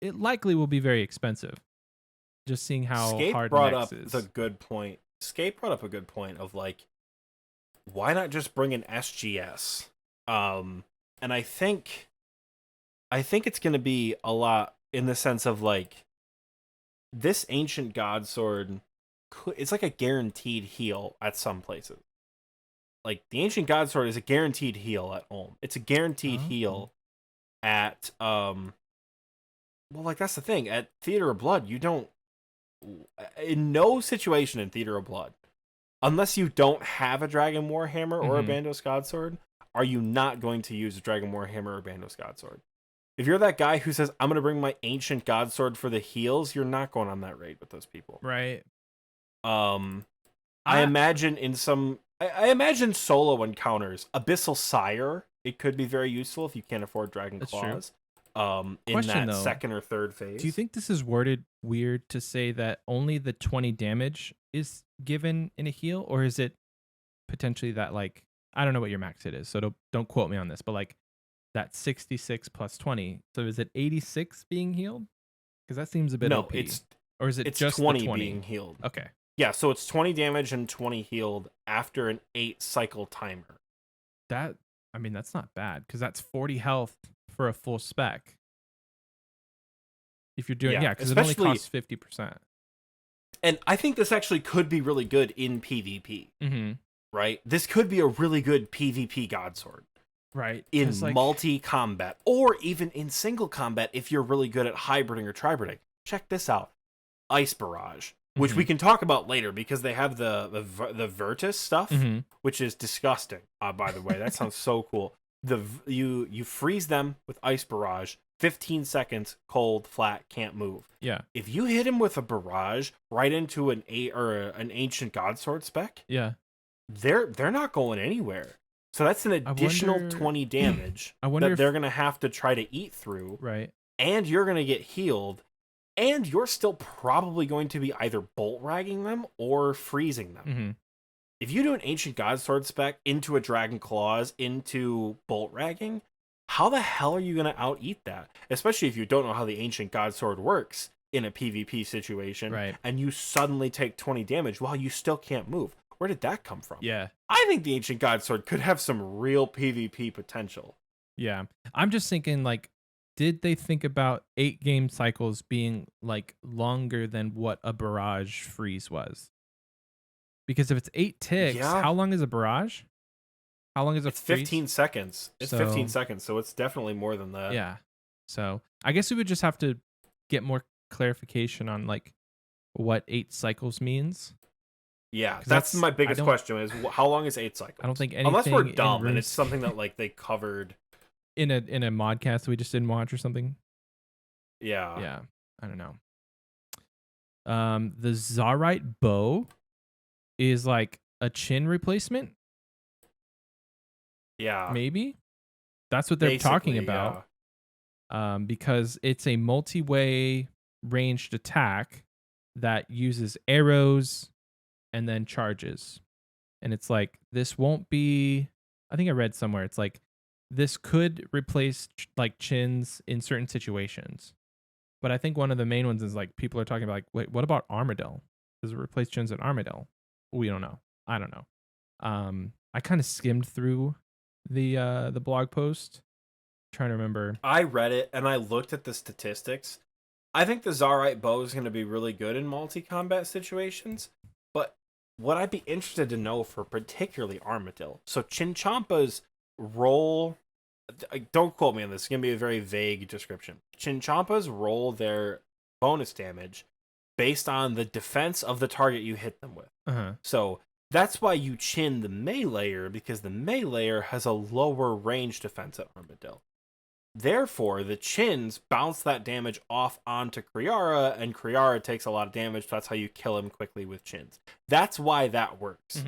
likely will be very expensive. Just seeing how Scape hard brought NEX up is. the good point. Scape brought up a good point of like, why not just bring an SGS? And I think it's going to be a lot in the sense of like this ancient god sword it's like a guaranteed heal at some places. Like the Ancient God Sword is a guaranteed heal at home. It's a guaranteed heal at well, like that's the thing. At Theater of Blood, you don't in no situation in Theater of Blood, unless you don't have a Dragon Warhammer or a Bandos God Sword, are you not going to use a Dragon Warhammer or Bandos God Sword? If you're that guy who says, I'm going to bring my Ancient God Sword for the heals, you're not going on that raid with those people. Right. I imagine I imagine solo encounters, Abyssal Sire, it could be very useful if you can't afford Dragon Claws. In that second or third phase. Do you think this is worded weird to say that only the 20 damage is given in a heal, or is it potentially that, like, I don't know what your max hit is, so don't quote me on this, but like that 66 plus 20, so is it 86 being healed? Because that seems a bit OP. Or is it just 20 the 20 being healed? Okay. Yeah, so it's 20 damage and 20 healed after an 8 cycle timer. That, I mean, that's not bad, because that's 40 health for a full spec. If you're doing, because it only costs 50%. And I think this actually could be really good in PvP. Right? This could be a really good PvP God Sword. Right. In multi-combat, or even in single combat if you're really good at hybriding or tribriding. Check this out. Ice Barrage, which we can talk about later because they have the Vertice stuff, which is disgusting, by the way. That sounds so cool. You freeze them with Ice Barrage, 15 seconds, cold, flat, can't move. Yeah. If you hit him with a Barrage right into an Ancient God Sword spec, they're not going anywhere. So that's an additional 20 damage that they're going to have to try to eat through. Right. And you're going to get healed. And you're still probably going to be either bolt ragging them or freezing them. If you do an Ancient God Sword spec into a Dragon Claws into bolt ragging, how the hell are you going to out-eat that? Especially if you don't know how the Ancient God Sword works in a PvP situation. Right. And you suddenly take 20 damage while you still can't move. Where did that come from? Yeah. I think the Ancient God Sword could have some real PvP potential. Yeah. I'm just thinking, like, did they think about 8 game cycles being, like, longer than what a Barrage freeze was? Because if it's 8 ticks, how long is a Barrage? How long is a freeze? 15 seconds. It's 15 seconds, so it's definitely more than that. Yeah. So I guess we would just have to get more clarification on, like, what 8 cycles means. Yeah, that's my biggest question is how long is 8 cycles? I don't think anything, unless we're dumb and it's something that like they covered in a modcast we just didn't watch or something. Yeah. Yeah. I don't know. The Zarite bow is like a chin replacement. Yeah. Maybe. That's what they're talking about. Yeah. Because it's a multi-way ranged attack that uses arrows and then charges. And it's like, this won't be, I think I read somewhere, it's like, this could replace like chins in certain situations. But I think one of the main ones is like, people are talking about like, wait, what about Armadillo? Does it replace chins at Armadillo? We don't know. I don't know. I kind of skimmed through the blog post, trying to remember. I read it and I looked at the statistics. I think the Zarite bow is going to be really good in multi-combat situations. But what I'd be interested to know for particularly Armadillo. So Chinchampa's roll, don't quote me on this, it's going to be a very vague description. Chinchampa's roll their bonus damage based on the defense of the target you hit them with. So that's why you chin the meleeer, because the meleeer has a lower range defense at Armadillo. Therefore, the chins bounce that damage off onto Kriara, and Kriara takes a lot of damage, so that's how you kill him quickly with chins. That's why that works.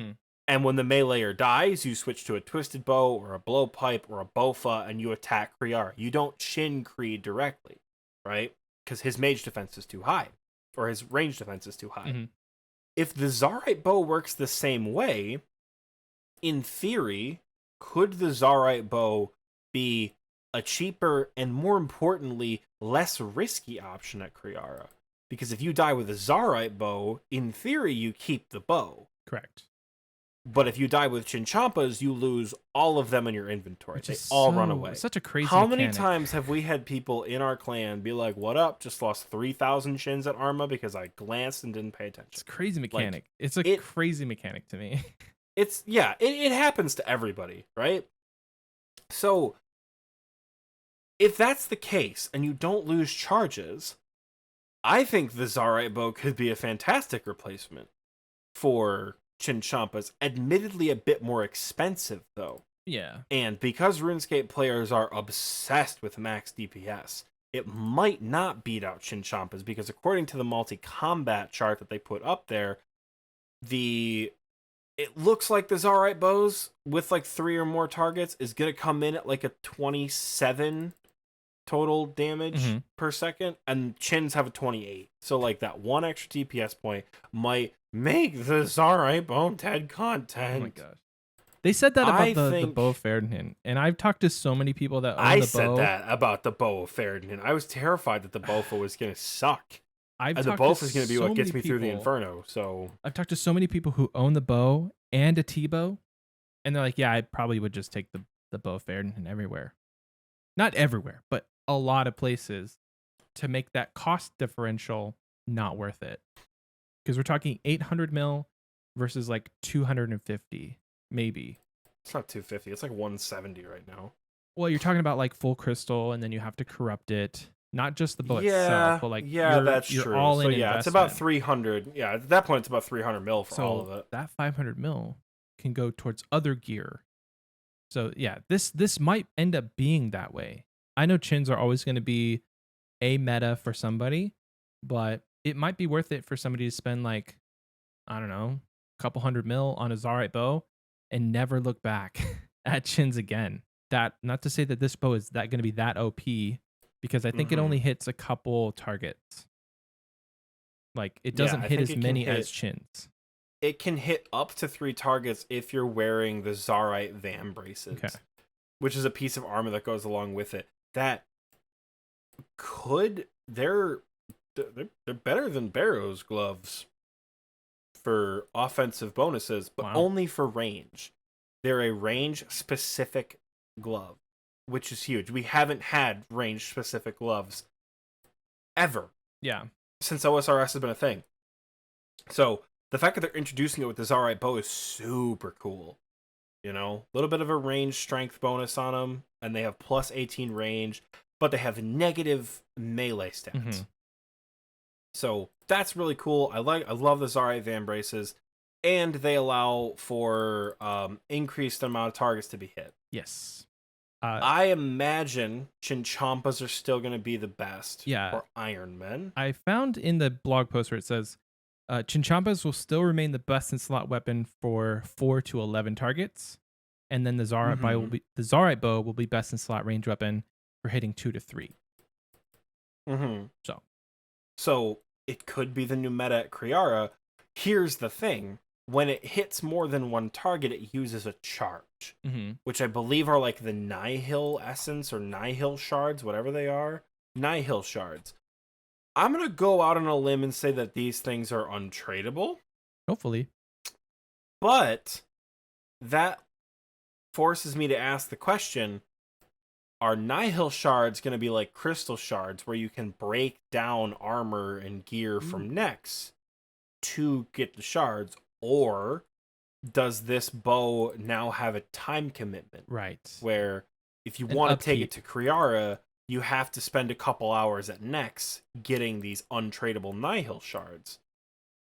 And when the meleeer dies, you switch to a twisted bow, or a blowpipe, or a bofa, and you attack Kriara. You don't chin Kree directly, right? Because his mage defense is too high, or his range defense is too high. If the Zarite bow works the same way, in theory, could the Zarite bow be a cheaper and, more importantly, less risky option at Kriara? Because if you die with a Zarite bow, in theory, you keep the bow. Correct. But if you die with Chinchampas, you lose all of them in your inventory. Which They is all run away. Such a crazy How mechanic. many times have we had people in our clan be like, "What up? Just lost 3,000 chins at Arma because I glanced and didn't pay attention." It's a crazy mechanic. Like, It's a crazy mechanic to me. It happens to everybody, right? So if that's the case and you don't lose charges, I think the Zarite bow could be a fantastic replacement for Chinchampas. Admittedly a bit more expensive though. Yeah. And because RuneScape players are obsessed with max DPS, it might not beat out Chinchampas because according to the multi-combat chart that they put up there, it looks like the Zarite bows with like 3 or more targets is going to come in at like a 27 total damage per second, and Chins have a 28. So like that one extra DPS point might make the Zarite bow dead content. Oh my gosh. They said that about the bow of Ferdinand, and I've talked to so many people that own the bow. I said that about the bow of Ferdinand. I was terrified that the Bofa was going to suck. And the Bofa is going to be what gets me through the Inferno. So I've talked to so many people who own the bow and a T-bow, and they're like, yeah, I probably would just take the bow of Ferdinand everywhere. Not everywhere, but a lot of places to make that cost differential not worth it. Because we're talking 800 mil versus like 250, maybe. It's not 250. It's like 170 right now. Well, you're talking about like full crystal, and then you have to corrupt it. Not just the bow itself, but like that's true. All in investment. It's about 300. Yeah, at that point, it's about 300 mil for all of it. That 500 mil can go towards other gear. So yeah, this might end up being that way. I know chins are always going to be a meta for somebody, but it might be worth it for somebody to spend like, I don't know, a couple hundred mil on a Zarite bow and never look back at chins again. That, not to say that this bow is that going to be that OP, because I think it only hits a couple targets. Like it doesn't hit as many as chins. It can hit up to 3 targets if you're wearing the Zarite Vam braces, which is a piece of armor that goes along with it. That they're better than Barrow's gloves for offensive bonuses, but only for range. They're a range specific glove, which is huge. We haven't had range specific gloves ever. Yeah. Since OSRS has been a thing. So the fact that they're introducing it with the Zarite bow is super cool. You know, a little bit of a range strength bonus on them, and they have plus 18 range, but they have negative melee stats. So that's really cool. I love the Zarite Van braces, and they allow for increased amount of targets to be hit. Yes. I imagine Chinchampas are still going to be the best for Iron Men. I found in the blog post where it says Chinchampas will still remain the best in slot weapon for 4 to 11 targets, and then the Zarite bow will be best in slot range weapon for hitting 2 to 3. So it could be the new meta at Kriara. Here's the thing. When it hits more than one target, it uses a charge, which I believe are like the Nihil Essence or Nihil Shards, whatever they are. Nihil Shards. I'm going to go out on a limb and say that these things are untradeable. Hopefully. But that forces me to ask the question, are Nihil Shards going to be like Crystal Shards where you can break down armor and gear from NEX to get the shards? Or does this bow now have a time commitment? Right. Where if you want to take it to Kriara, you have to spend a couple hours at NEX getting these untradeable Nihil Shards.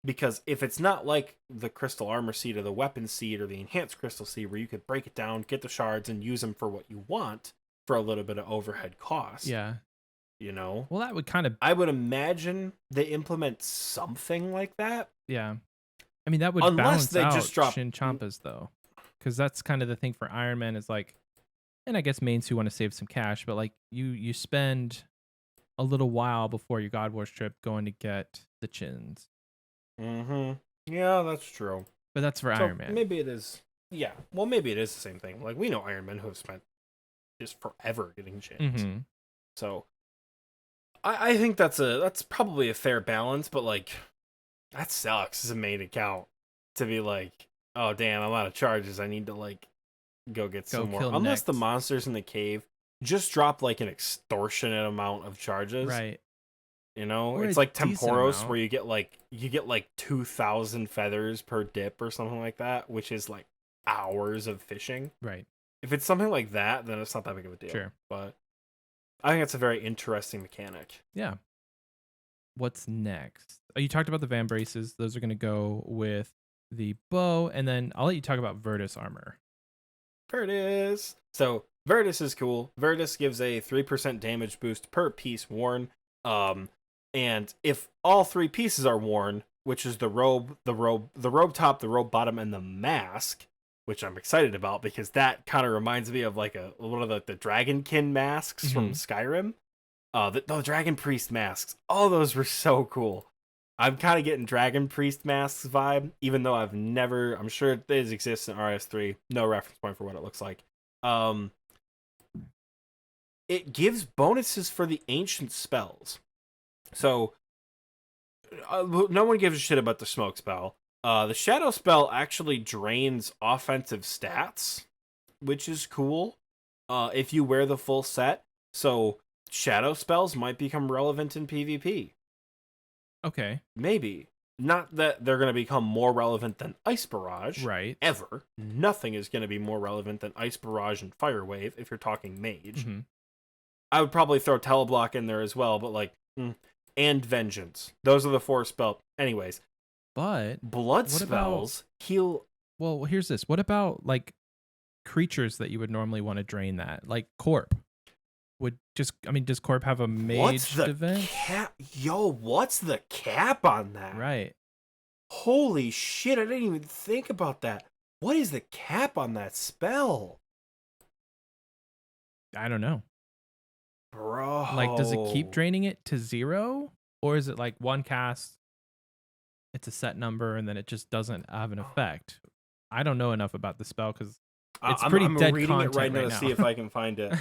Because if it's not like the Crystal Armor Seed or the Weapon Seed or the Enhanced Crystal Seed where you could break it down, get the shards, and use them for what you want for a little bit of overhead cost. Yeah. You know? Well, that would kind of... I would imagine they implement something like that. Yeah. I mean, that would balance out Chinchampas, though. Because that's kind of the thing for Iron Man is like... And I guess mains who want to save some cash, but like you spend a little while before your God Wars trip going to get the chins. Yeah, that's true. But that's for Iron Man. Maybe it is. Yeah. Well, maybe it is the same thing. Like we know Iron Men who have spent just forever getting chins. So I think that's probably a fair balance, but like that sucks as a main account to be like, Oh damn, I'm out of charges. I need to like go get Go some more. kill Unless the NEX. monsters in the cave just drop like an extortionate amount of charges. Right. You know, Or it's a like decent Temporos amount. where you get like 2,000 feathers per dip or something like that, which is like hours of fishing. Right. If it's something like that, then it's not that big of a deal. Sure. But I think it's a very interesting mechanic. Yeah. What's next? Oh, you talked about the Van Braces. Those are going to go with the bow. And then I'll let you talk about Vertice Armor. Vertice. So Vertice is cool. Vertice gives a 3% damage boost per piece worn. And if all 3 pieces are worn, which is the robe top, the robe bottom, and the mask, which I'm excited about because that kind of reminds me of like one of the Dragonkin masks from Skyrim. The Dragon Priest masks. All those were so cool. I'm kind of getting Dragon Priest masks vibe, even though I'm sure it exists in RS3. No reference point for what it looks like. It gives bonuses for the ancient spells. So, no one gives a shit about the smoke spell. The shadow spell actually drains offensive stats, which is cool. If you wear the full set. So, shadow spells might become relevant in PvP. Okay. Maybe. Not that they're going to become more relevant than Ice Barrage. Right. Ever. Nothing is going to be more relevant than Ice Barrage and Fire Wave if you're talking mage. I would probably throw Teleblock in there as well, but like, and Vengeance. Those are the 4 spells. Anyways. But blood spells heal. Well, here's this. What about like creatures that you would normally want to drain that? Like Corp. Does Corp have a mage event? What's the cap on that? Right. Holy shit, I didn't even think about that. What is the cap on that spell? I don't know. Bro. Like, does it keep draining it to 0? Or is it like 1 cast, it's a set number, and then it just doesn't have an effect? I don't know enough about the spell because it's pretty I'm dead reading content it right now to now. see if I can find it.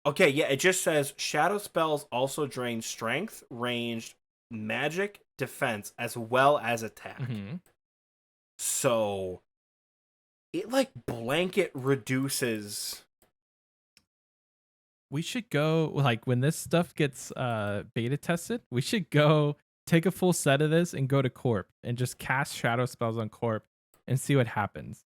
Okay, yeah, it just says shadow spells also drain strength, ranged, magic, defense, as well as attack. So it like blanket reduces. We should go, like, when this stuff gets beta tested, we should go take a full set of this and go to Corp and just cast shadow spells on Corp and see what happens.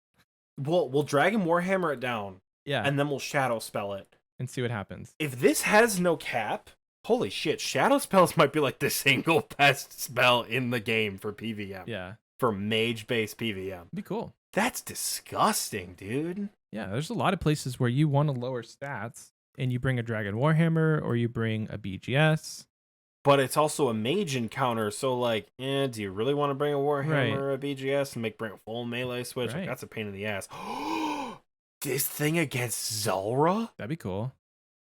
We'll Dragon Warhammer it down. Yeah. And then we'll shadow spell it. And see what happens. If this has no cap, holy shit, shadow spells might be like the single best spell in the game for PVM. Yeah. For mage-based PVM. Be cool. That's disgusting, dude. Yeah, there's a lot of places where you want to lower stats and you bring a Dragon Warhammer or you bring a BGS. But it's also a mage encounter, so like, do you really want to bring a Warhammer or a BGS and bring a full melee switch? Like, that's a pain in the ass. This thing against Zulrah? That'd be cool.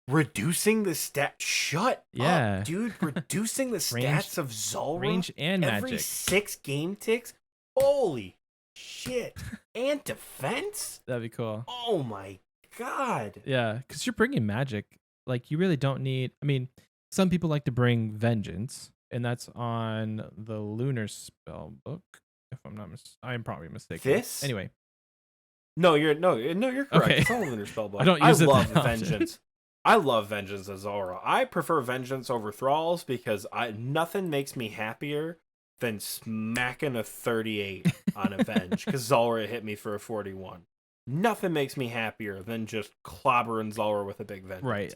Reducing the stat. Shut up, dude. Reducing the stats of Zulrah. Range and every magic. 6 game ticks? Holy shit. And defense? That'd be cool. Oh my god. Yeah, because you're bringing magic. Like, you really don't need. I mean, some people like to bring Vengeance, and that's on the Lunar spell book. If I'm not I am probably mistaken. This? Anyway. No, you're correct. Okay. It's on the Lunar spell book. I don't use it love that often. Vengeance. I love Vengeance as Zulrah. I prefer Vengeance over Thralls because nothing makes me happier than smacking a 38 on Avenge because Zulrah hit me for a 41. Nothing makes me happier than just clobbering Zulrah with a big Vengeance. Right.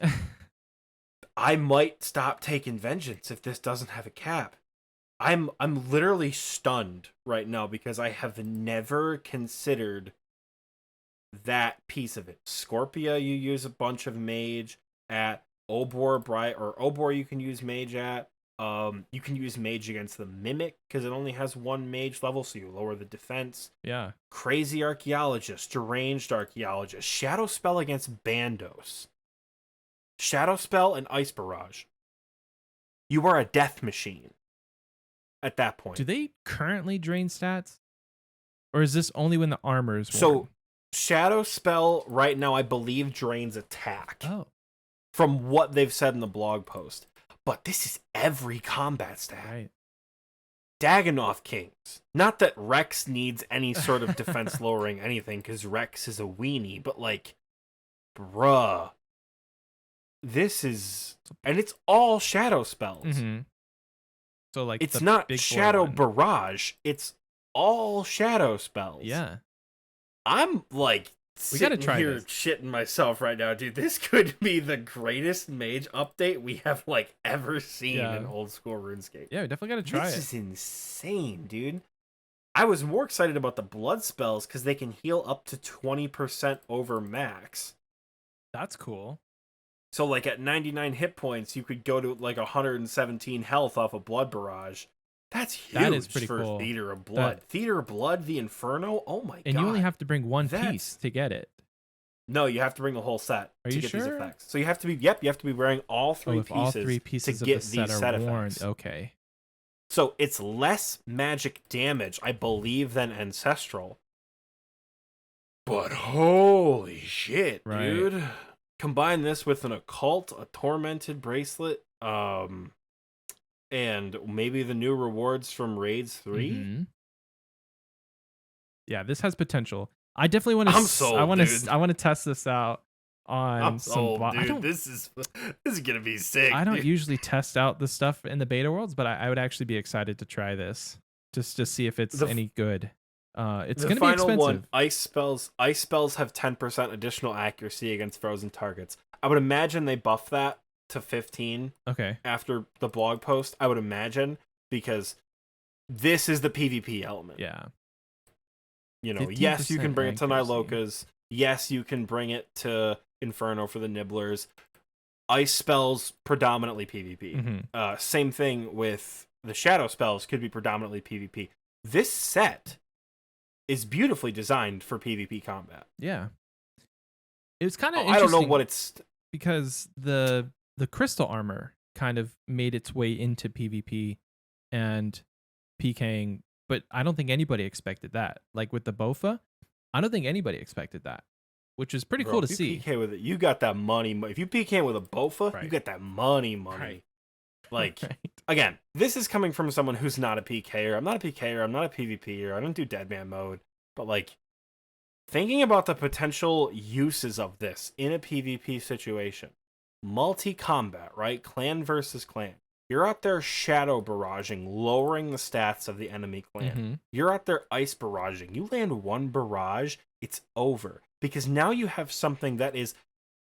I might stop taking Vengeance if this doesn't have a cap. I'm literally stunned right now because I have never considered that piece of it. Scorpia, you use a bunch of mage at. Obor you can use mage at. You can use mage against the Mimic because it only has 1 mage level, so you lower the defense. Yeah. Crazy Archaeologist, Deranged Archaeologist, Shadow Spell against Bandos. Shadow Spell and Ice Barrage. You are a death machine at that point. Do they currently drain stats? Or is this only when the armor is worn? So, Shadow Spell right now, I believe, drains attack. Oh. From what they've said in the blog post. But this is every combat stat. Right. Dagannoth Kings. Not that Rex needs any sort of defense lowering anything, because Rex is a weenie, but like, bruh. This is... And it's all shadow spells. Mm-hmm. So like, it's the not big boy Shadow one. Barrage. It's all shadow spells. Yeah. I'm like We gotta sitting try here this. shitting myself right now, dude. This could be the greatest mage update we have like ever seen in old school RuneScape. Yeah, we definitely gotta try this it. This is insane, dude. I was more excited about the blood spells because they can heal up to 20% over max. That's cool. So like at 99 hit points, you could go to like 117 health off a blood barrage. That's huge. That is pretty for cool. Theater of Blood. Theater of Blood, the Inferno. Oh my god! And you only have to bring one piece to get it. No, you have to bring the whole set to get these effects. So you have to be you have to be wearing all three pieces. All three pieces to of get the set these are set worn. effects. Okay. So it's less magic damage, I believe, than Ancestral. But holy shit, dude! Combine this with an occult, a tormented bracelet, and maybe the new rewards from Raids 3. Mm-hmm. Yeah, this has potential. I definitely want to. I'm sold, I want dude. to. I want to test this out on I'm sold, some. dude. This is gonna be sick. I don't usually test out the stuff in the beta worlds, but I would actually be excited to try this just to see if it's any good. It's gonna be expensive. One, ice spells. Ice spells have 10% additional accuracy against frozen targets. I would imagine they buff that to 15. Okay. After the blog post, I would imagine, because this is the PvP element. Yeah. You know, yes, you can bring it to Nilokas. Yes, you can bring it to Inferno for the Nibblers. Ice spells, predominantly PvP. Mm-hmm. Same thing with the shadow spells, could be predominantly PvP. This set is beautifully designed for PvP combat. Yeah. It was kind of interesting. I don't know what it's... Because the crystal armor kind of made its way into PvP and PKing, but I don't think anybody expected that. Like with the Bofa, I don't think anybody expected that, which is pretty cool to see. PK with it, you got that money. If you PK with a Bofa, you get that money. Right. Like, again, this is coming from someone who's not a PKer. I'm not a PKer. I'm not a PvPer. I don't do Deadman mode. But, like, thinking about the potential uses of this in a PvP situation, multi-combat, right? Clan versus clan. You're out there shadow barraging, lowering the stats of the enemy clan. Mm-hmm. You're out there ice barraging. You land one barrage, it's over. Because now you have something that is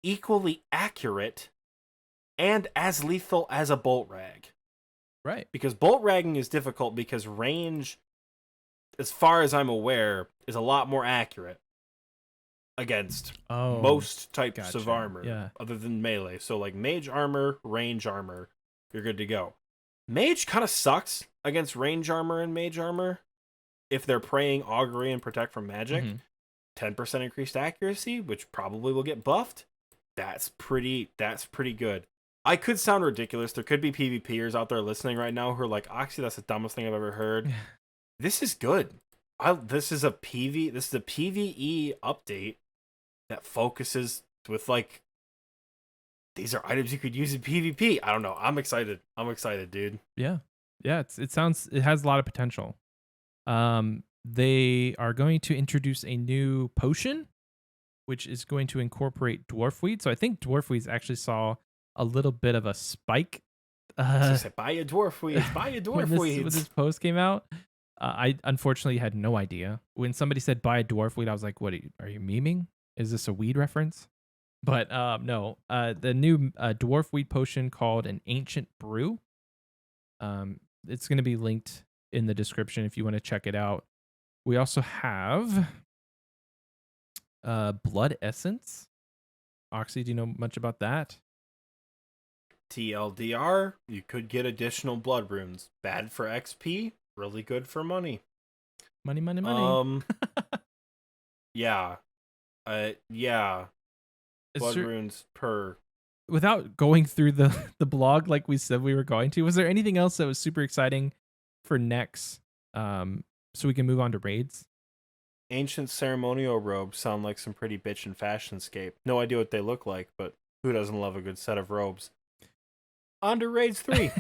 equally accurate and as lethal as a bolt rag. Right. Because bolt ragging is difficult because range, as far as I'm aware, is a lot more accurate against most types of armor other than melee. So like mage armor, range armor, you're good to go. Mage kind of sucks against range armor and mage armor if they're praying augury and protect from magic. 10% increased accuracy, which probably will get buffed. That's pretty good. I could sound ridiculous. There could be PvPers out there listening right now who are like, Oxie, that's the dumbest thing I've ever heard. This is good. This is a PvE update that focuses with, like, these are items you could use in PvP. I don't know. I'm excited. Dude. Yeah. Yeah, it has a lot of potential. They are going to introduce a new potion, which is going to incorporate dwarfweed. So I think dwarfweeds actually saw a little bit of a spike. Buy a dwarfweed. Buy a dwarfweed. When this post came out, I unfortunately had no idea. When somebody said buy a dwarfweed, I was like, "What are you memeing? Is this a weed reference?" But no. The new dwarfweed potion called an Ancient Brew. It's going to be linked in the description if you want to check it out. We also have Blood Essence. Oxie, do you know much about that? TLDR, you could get additional blood runes. Bad for XP, really good for money. Money. Yeah. Yeah. Blood runes per. Without going through the blog like we said we were going to, was there anything else that was super exciting for NEX? So we can move on to raids? Ancient ceremonial robes sound like some pretty bitchin' fashionscape. No idea what they look like, but who doesn't love a good set of robes? On to raids 3.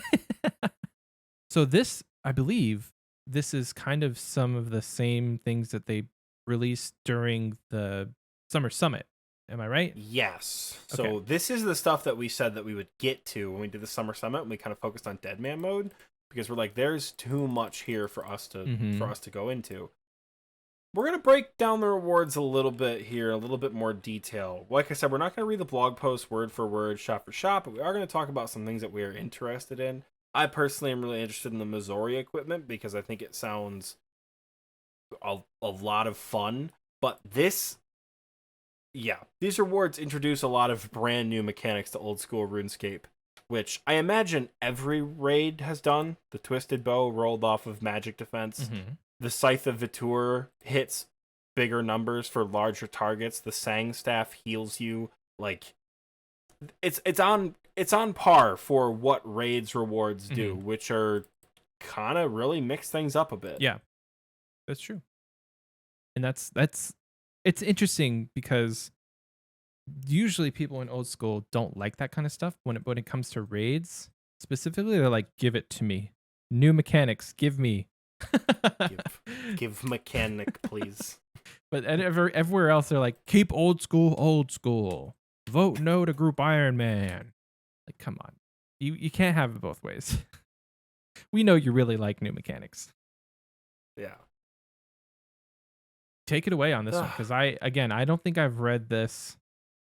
So this, I believe, this is kind of some of the same things that they released during the Summer Summit. Am I right? Yes. Okay. So this is the stuff that we said that we would get to when we did the Summer Summit, and we kind of focused on Deadman mode because we're like, there's too much here for us to go into. We're going to break down the rewards a little bit here, a little bit more detail. Like I said, we're not going to read the blog post word for word, shot for shot, but we are going to talk about some things that we are interested in. I personally am really interested in the Missouri equipment because I think it sounds a lot of fun. But these rewards introduce a lot of brand new mechanics to old school RuneScape, which I imagine every raid has done. The Twisted Bow rolled off of Magic Defense. The Scythe of Vitur hits bigger numbers for larger targets. The Sang Staff heals you. Like, it's on par for what raids rewards do, which are kind of really mix things up a bit. Yeah, that's true. And that's it's interesting because usually people in old school don't like that kind of stuff. When it comes to raids specifically, they're like, give it to me. New mechanics, give me. give mechanic, please. But everywhere else, they're like, keep old school, old school. Vote no to Group Iron Man. Like, come on. You can't have it both ways. We know you really like new mechanics. Yeah. Take it away on this one, because I don't think I've read this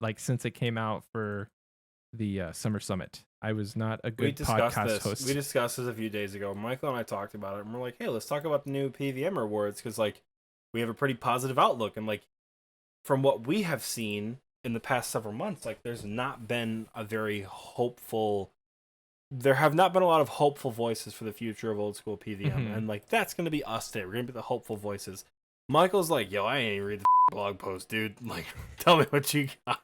like since it came out for the Summer Summit. I was not a good podcast host. We discussed this a few days ago. Michael and I talked about it, and we're like, hey, let's talk about the new PVM rewards, because like we have a pretty positive outlook, and like from what we have seen in the past several months, like there have not been a lot of hopeful voices for the future of old school PVM, and like that's gonna be us today. We're gonna be the hopeful voices. Michael's like, yo, I ain't even read the blog post, dude. Like, tell me what you got.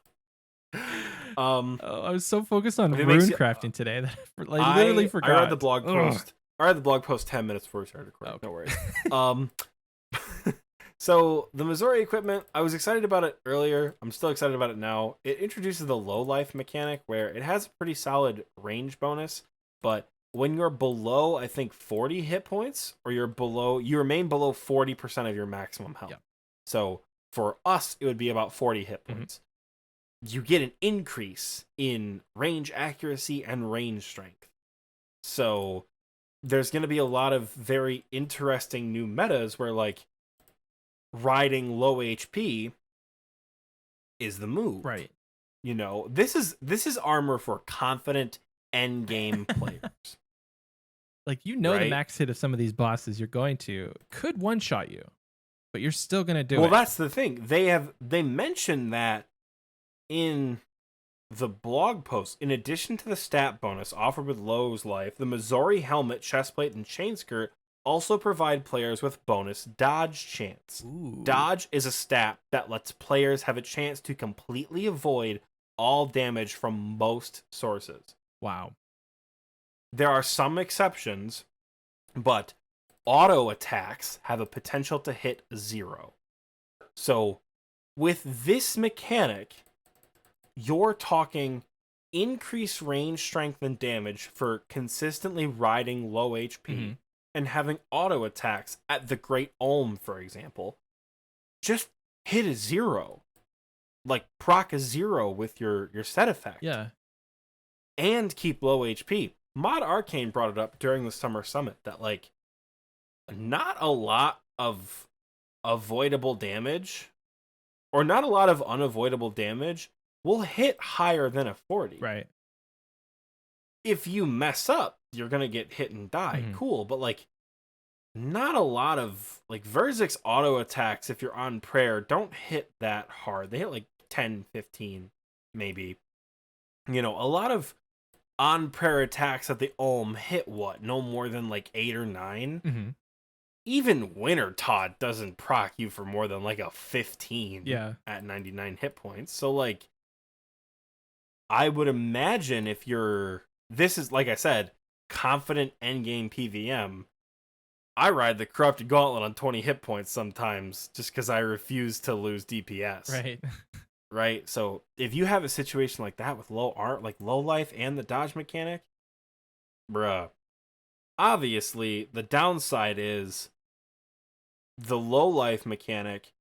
I was so focused on rune crafting today that I literally forgot. I read the blog post. I read the blog post 10 minutes before we started recording. Okay. No worries. So the Missouri equipment, I was excited about it earlier. I'm still excited about it now. It introduces the low life mechanic where it has a pretty solid range bonus, but when you're below, I think 40 hit points, or you remain below 40% of your maximum health. Yep. So for us, it would be about 40 hit points. You get an increase in range accuracy and range strength. So there's going to be a lot of very interesting new metas where like riding low HP is the move. Right. You know, this is armor for confident endgame players. Like, you know, right? The max hit of some of these bosses you're going to could one-shot you, but you're still going to do it. Well, that's the thing. They mentioned that in the blog post. In addition to the stat bonus offered with Low's Life, the Missouri helmet, chestplate, and chain skirt also provide players with bonus dodge chance. Ooh. Dodge is a stat that lets players have a chance to completely avoid all damage from most sources. Wow. There are some exceptions, but auto attacks have a potential to hit 0. So with this mechanic, you're talking increased range, strength, and damage for consistently riding low HP and having auto attacks at the Great Olm, for example. Just hit a 0. Like, proc a 0 with your set effect. Yeah. And keep low HP. Mod Arcane brought it up during the Summer Summit that, like, not a lot of avoidable damage, or not a lot of unavoidable damage, will hit higher than a 40. Right. If you mess up, you're going to get hit and die. Cool. But, like, not a lot of, like, Vertice auto attacks, if you're on prayer, don't hit that hard. They hit, like, 10, 15, maybe. You know, a lot of on prayer attacks at the Olm hit what? No more than, like, 8 or 9? Even Winter Todd doesn't proc you for more than, like, a 15 at 99 hit points. So, like, I would imagine if this is, like I said, confident endgame PVM, I ride the Corrupted Gauntlet on 20 hit points sometimes just because I refuse to lose DPS. Right. Right? So if you have a situation like that with low life and the dodge mechanic, bruh, obviously, the downside is the low life mechanic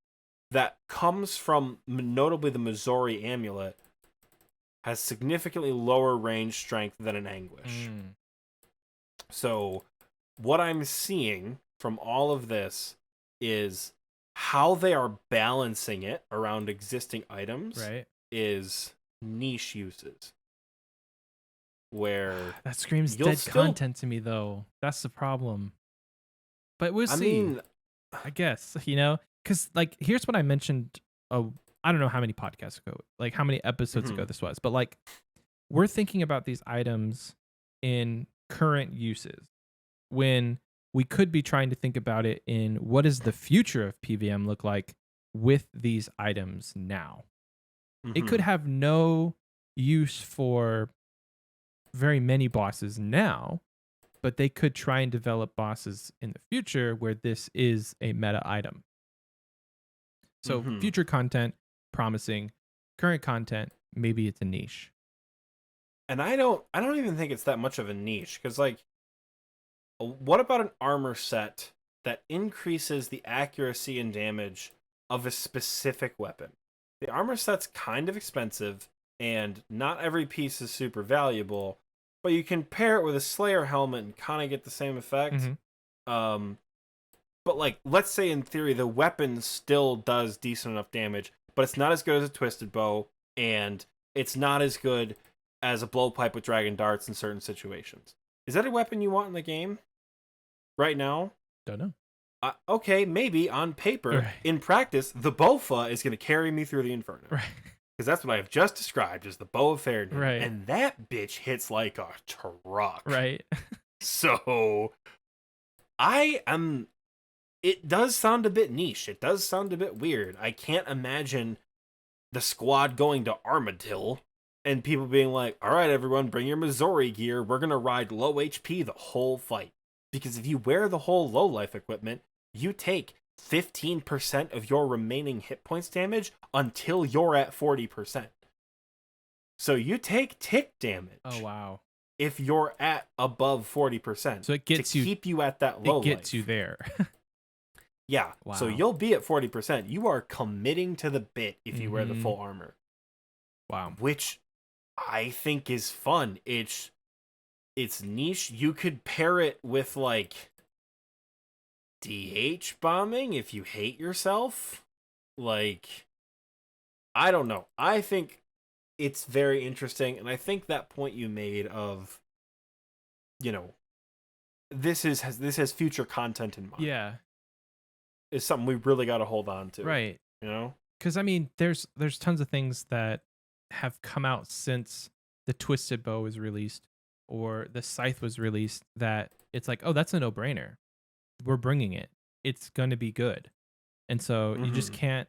that comes from notably the Missouri amulet has significantly lower range strength than an Anguish. So what I'm seeing from all of this is how they are balancing it around existing items is niche uses. Where that screams dead content to me, though. That's the problem. But we'll see. I guess, because like here's what I mentioned. I don't know how many podcasts ago, like how many episodes ago this was, but like we're thinking about these items in current uses when we could be trying to think about it in what does the future of PVM look like with these items now. It could have no use for very many bosses now, but they could try and develop bosses in the future where this is a meta item. So future content, promising. Current content, maybe it's a niche. And I don't even think it's that much of a niche, because like, what about an armor set that increases the accuracy and damage of a specific weapon? The armor set's kind of expensive, and not every piece is super valuable, but you can pair it with a Slayer helmet and kind of get the same effect. But like, let's say in theory the weapon still does decent enough damage, but it's not as good as a twisted bow, and it's not as good as a blowpipe with dragon darts in certain situations. Is that a weapon you want in the game right now? Don't know. Okay, maybe on paper. Right. In practice, the Bofa is going to carry me through the Inferno. Right. Because that's what I have just described as the Bow of Fairness. Right. And that bitch hits like a truck. Right. So, it does sound a bit niche. It does sound a bit weird. I can't imagine the squad going to Armadillo and people being like, all right, everyone, bring your Missouri gear. We're going to ride low HP the whole fight. Because if you wear the whole low life equipment, you take 15% of your remaining hit points damage until you're at 40%. So you take tick damage. Oh, wow. If you're at above 40%. So it gets you, keep you at that low life. It gets you there. Yeah. Wow. So you'll be at 40%. You are committing to the bit if you wear the full armor. Wow. Which I think is fun. It's niche. You could pair it with like DH bombing if you hate yourself. Like, I don't know. I think it's very interesting, and I think that point you made of, this has future content in mind. Yeah. Is something we really got to hold on to. Right. Because I mean, there's tons of things that have come out since the Twisted Bow was released or the Scythe was released that it's like, oh, that's a no-brainer. We're bringing it. It's going to be good. And so you just can't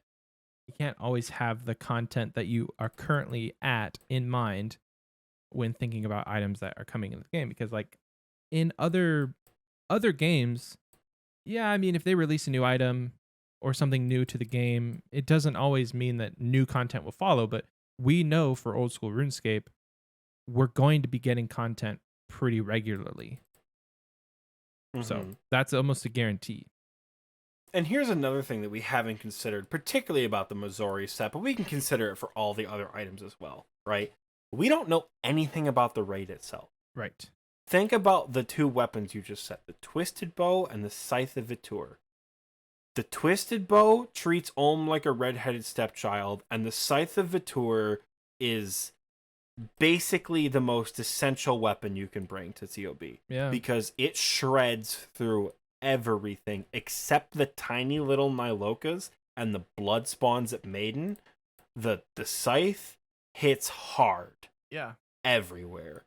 always have the content that you are currently at in mind when thinking about items that are coming in the game, because like in other games, yeah, I mean, if they release a new item or something new to the game, it doesn't always mean that new content will follow, but we know for old school RuneScape, we're going to be getting content pretty regularly. So that's almost a guarantee. And here's another thing that we haven't considered, particularly about the Missouri set, but we can consider it for all the other items as well, right? We don't know anything about the raid itself. Right. Think about the two weapons you just said, the Twisted Bow and the Scythe of Vitur. The Twisted Bow treats Olm like a redheaded stepchild, and the Scythe of Vitur is basically the most essential weapon you can bring to COB. Yeah. Because it shreds through everything except the tiny little Nilokas and the blood spawns at Maiden. The Scythe hits hard. Yeah. Everywhere.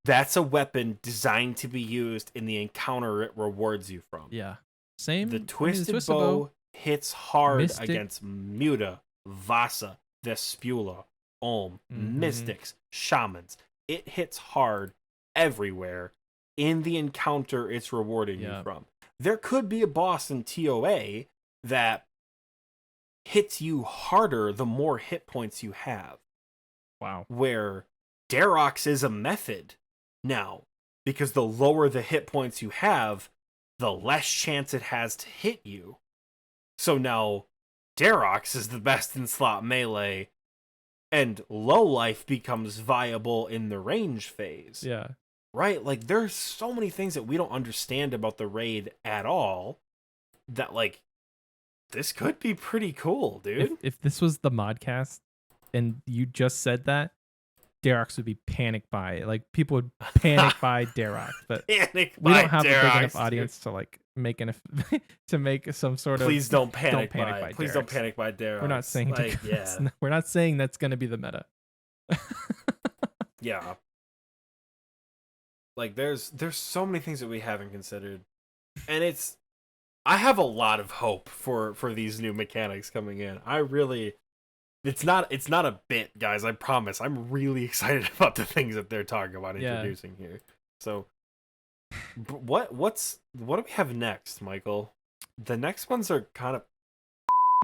That's a weapon designed to be used in the encounter it rewards you from. Yeah. Same. The Twisted Bow hits hard Mystic. Against Muta, Vasa, Vespula, Olm, Mystics, Shamans. It hits hard everywhere in the encounter it's rewarding you from. There could be a boss in TOA that hits you harder the more hit points you have. Wow. Where Darox is a method. Now, because the lower the hit points you have, the less chance it has to hit you. So now Darox is the best in slot melee, and low life becomes viable in the range phase. Yeah. Right? Like, there's so many things that we don't understand about the raid at all that, like, this could be pretty cool, dude. If this was the modcast and you just said that, Darox would be panicked by it. Like, people would panic by Darox, but Panic we by don't have a big Darox, enough dude. audience to like make to make some sort of. Please don't panic, by Please Darox. don't panic by Darox. We're not saying like, yeah. We're not saying that's going to be the meta. Yeah. Like, there's so many things that we haven't considered, and I have a lot of hope for these new mechanics coming in. I really, it's not a bit, guys. I promise. I'm really excited about the things that they're talking about introducing here. So, what do we have next, Michael? The next ones are kind of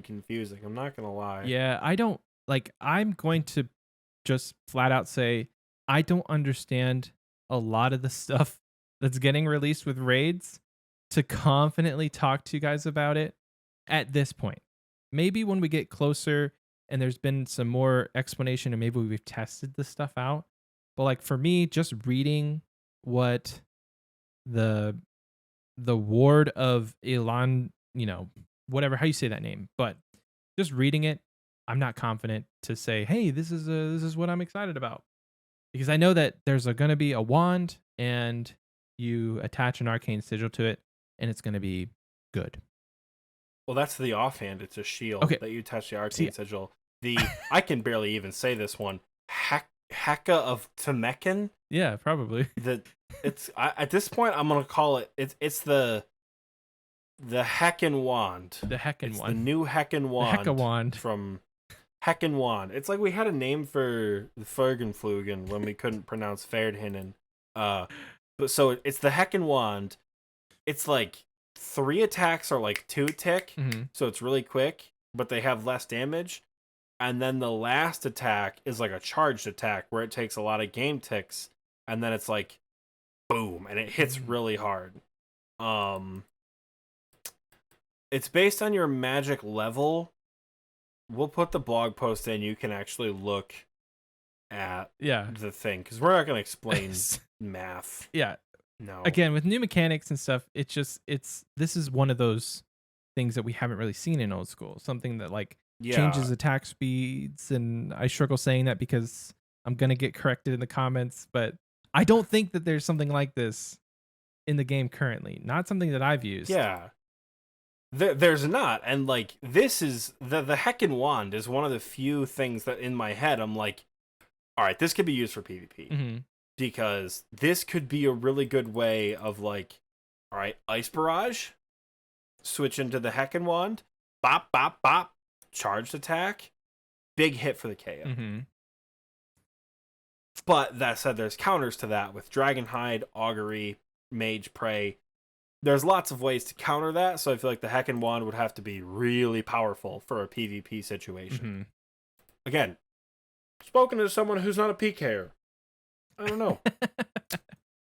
confusing. I'm not gonna lie. Yeah, I don't like. I'm going to just flat out say I don't understand a lot of the stuff that's getting released with raids to confidently talk to you guys about it at this point. Maybe when we get closer and there's been some more explanation and maybe we've tested this stuff out. But like for me, just reading what the ward of Elan, whatever, how you say that name, but just reading it, I'm not confident to say, hey, this is what I'm excited about. Because I know that there's going to be a wand and you attach an arcane sigil to it and it's going to be good. Well, that's the offhand. It's a shield that you attach the arcane sigil. I can barely even say this one. Heka of Temekin. Yeah, probably. At this point, I'm gonna call it. It's the Heckin wand. The Heckin wand. The new Heckin wand. The Hecka wand from Heckin wand. It's like we had a name for the Fergenflugen when we couldn't pronounce Ferdhinen. But so it's the Heckin wand. It's like 3 attacks are like 2 tick, so it's really quick, but they have less damage. And then the last attack is like a charged attack where it takes a lot of game ticks, and then it's like boom, and it hits really hard. It's based on your magic level. We'll put the blog post in. You can actually look at the thing, because we're not going to explain math. Yeah. No. Again, with new mechanics and stuff, this is one of those things that we haven't really seen in old school. Something that like changes attack speeds, and I struggle saying that because I'm going to get corrected in the comments, but I don't think that there's something like this in the game currently. Not something that I've used. Yeah. There's not, and like this is the Heckin wand is one of the few things that in my head I'm like, all right, this could be used for PvP because this could be a really good way of like, all right, Ice Barrage, switch into the Heckin wand, bop bop bop, charged attack, big hit for the KO. But that said, there's counters to that with Dragonhide, Augury, Mage Prey. There's lots of ways to counter that, so I feel like the Heckin wand would have to be really powerful for a PvP situation. Again, spoken as someone who's not a PKer, I don't know.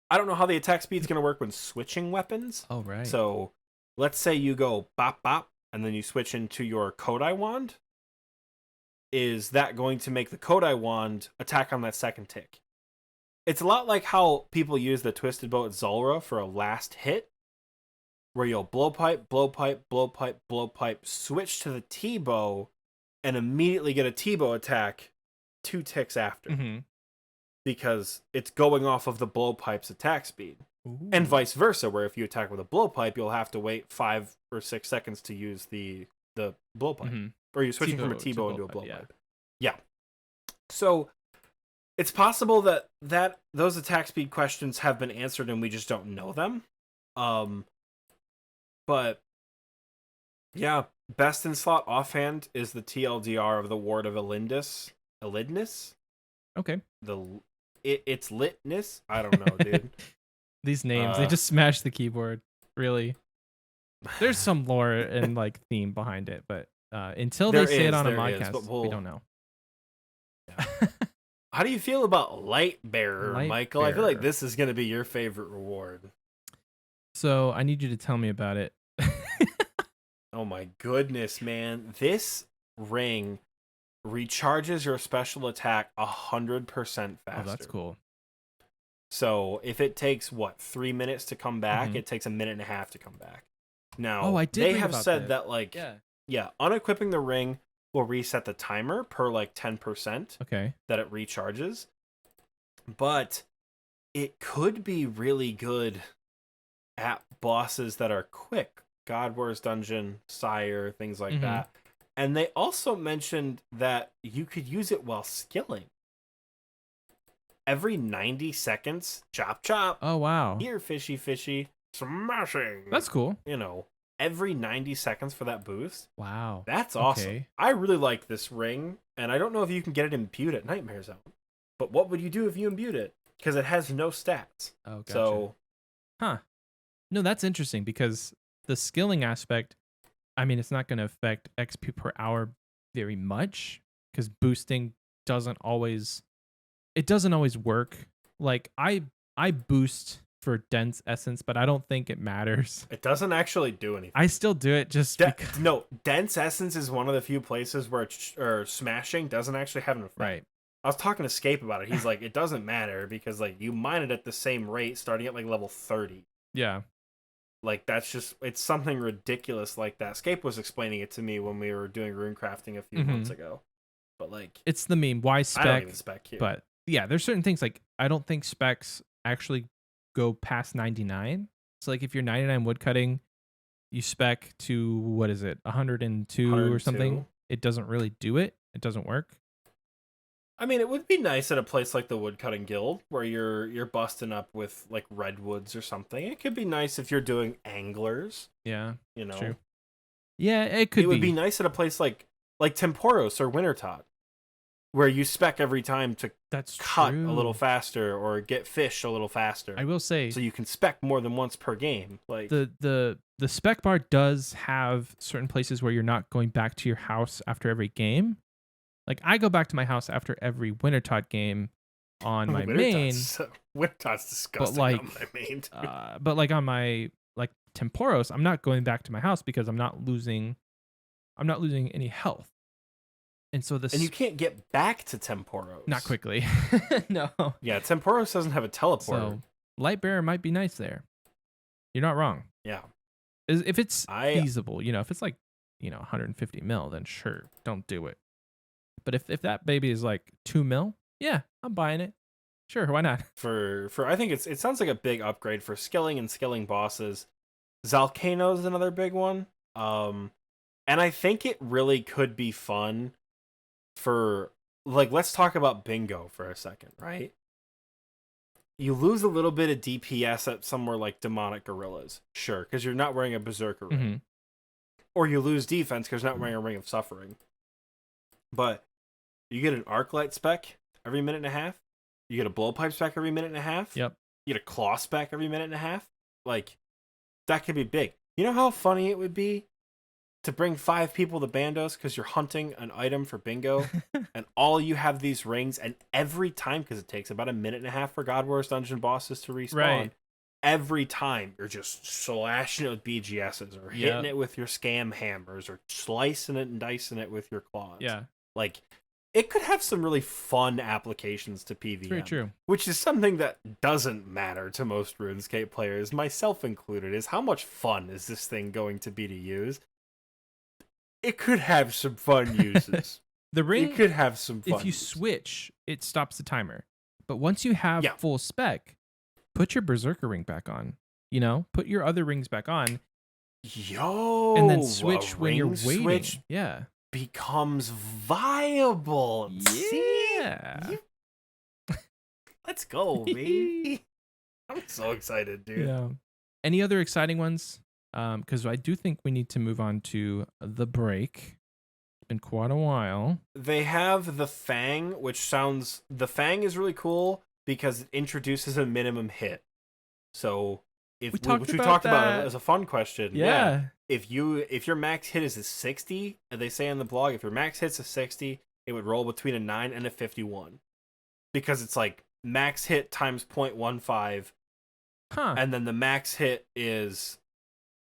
I don't know how the attack speed's going to work when switching weapons. Oh, right. So let's say you go bop bop, and then you switch into your Kodai wand. Is that going to make the Kodai wand attack on that second tick? It's a lot like how people use the Twisted Bow at Zulrah for a last hit, where you'll blowpipe, blowpipe, blowpipe, blowpipe, switch to the T-bow, and immediately get a T-bow attack 2 ticks after. Because it's going off of the blowpipe's attack speed. Ooh. And vice versa, where if you attack with a blowpipe, you'll have to wait 5 or 6 seconds to use the blowpipe. Or you're switching from a T-bow into a blowpipe. Yeah. So it's possible that those attack speed questions have been answered and we just don't know them. But yeah, best in slot offhand is the TLDR of the Ward of Elidnus. Okay. It's litness. I don't know, dude. These names, they just smash the keyboard. Really. There's some lore and like theme behind it, but until they say it on a podcast, we don't know. Yeah. How do you feel about Light Bearer, Michael? I feel like this is going to be your favorite reward. So I need you to tell me about it. Oh my goodness, man. This ring recharges your special attack 100% faster. Oh, that's cool. So if it takes, 3 minutes to come back, it takes a minute and a half to come back. Now, I did they read have about said that, like, unequipping the ring will reset the timer per like 10% that it recharges. But it could be really good at bosses that are quick. God Wars Dungeon, Sire, things like that. And they also mentioned that you could use it while skilling. Every 90 seconds, chop, chop. Oh, wow. Here, fishy, fishy, smashing. That's cool. You know, every 90 seconds for that boost. Wow. That's awesome. I really like this ring, and I don't know if you can get it imbued at Nightmare Zone. But what would you do if you imbued it? Because it has no stats. Oh, gotcha. So, no, that's interesting because the skilling aspect, I mean, it's not going to affect XP per hour very much because boosting doesn't always work. Like I boost for dense essence, but I don't think it matters. It doesn't actually do anything. I still do it just because. No, dense essence is one of the few places where smashing doesn't actually have an effect. Right. I was talking to Scape about it. He's like, it doesn't matter because like you mine it at the same rate starting at like level 30. Yeah. Like that's just, it's something ridiculous like that. Scape was explaining it to me when we were doing rune crafting a few months ago. But like, it's the meme. Why spec? I don't even spec here. But yeah, there's certain things like I don't think specs actually go past 99. So like if you're 99 woodcutting, you spec to 102 or something. It doesn't really do it. It doesn't work. I mean, it would be nice at a place like the Woodcutting Guild where you're busting up with like redwoods or something. It could be nice if you're doing anglers. Yeah, you know. True. Yeah, it could. It would be nice at a place like Temporos or Wintertot, where you spec every time to cut a little faster or get fish a little faster. I will say, so you can spec more than once per game. Like the spec bar does have certain places where you're not going back to your house after every game. Like I go back to my house after every Wintertot game on my main. Wintertot's disgusting but like, on my main. But like on my Temporos, I'm not going back to my house because I'm not losing any health. And so and you can't get back to Temporos. Not quickly. No. Yeah, Temporos doesn't have a teleporter. So Lightbearer might be nice there. You're not wrong. Yeah. If it's feasible, if it's like, 150 mil, then sure, don't do it. But if that baby is like 2 mil, yeah, I'm buying it. Sure, why not? For I think it sounds like a big upgrade for skilling and skilling bosses. Zalcano's another big one. And I think it really could be fun for like, let's talk about bingo for a second, right? You lose a little bit of DPS at somewhere like Demonic Gorillas, sure, because you're not wearing a Berserker ring. Or you lose defense because you're not wearing a Ring of Suffering. But you get an Arclight spec every minute and a half. You get a Blowpipe spec every minute and a half. Yep. You get a Claw spec every minute and a half. Like, that could be big. You know how funny it would be to bring 5 people to Bandos because you're hunting an item for bingo and all you have these rings, and every time, because it takes about a minute and a half for God Wars Dungeon bosses to respawn, right. Every time you're just slashing it with BGSs or hitting it with your scam hammers or slicing it and dicing it with your claws. Yeah. Like, it could have some really fun applications to PvM. Very true. Which is something that doesn't matter to most RuneScape players, myself included, is how much fun is this thing going to be to use? It could have some fun uses. The ring, it could have some fun if you uses. switch, it stops the timer. But once you have full spec, put your Berserker ring back on. Put your other rings back on. And then switch when you're waiting. Yeah. Becomes viable. Yeah. Let's go, baby. I'm so excited, dude. Yeah. Any other exciting ones? Because I do think we need to move on to the break. It's been quite a while. They have the Fang, the Fang is really cool because it introduces a minimum hit. So which we talked about as a fun question. Yeah. If your max hit is a 60, and they say on the blog, if your max hit's a 60, it would roll between a 9 and a 51. because it's like max hit times 0.15, and then the max hit is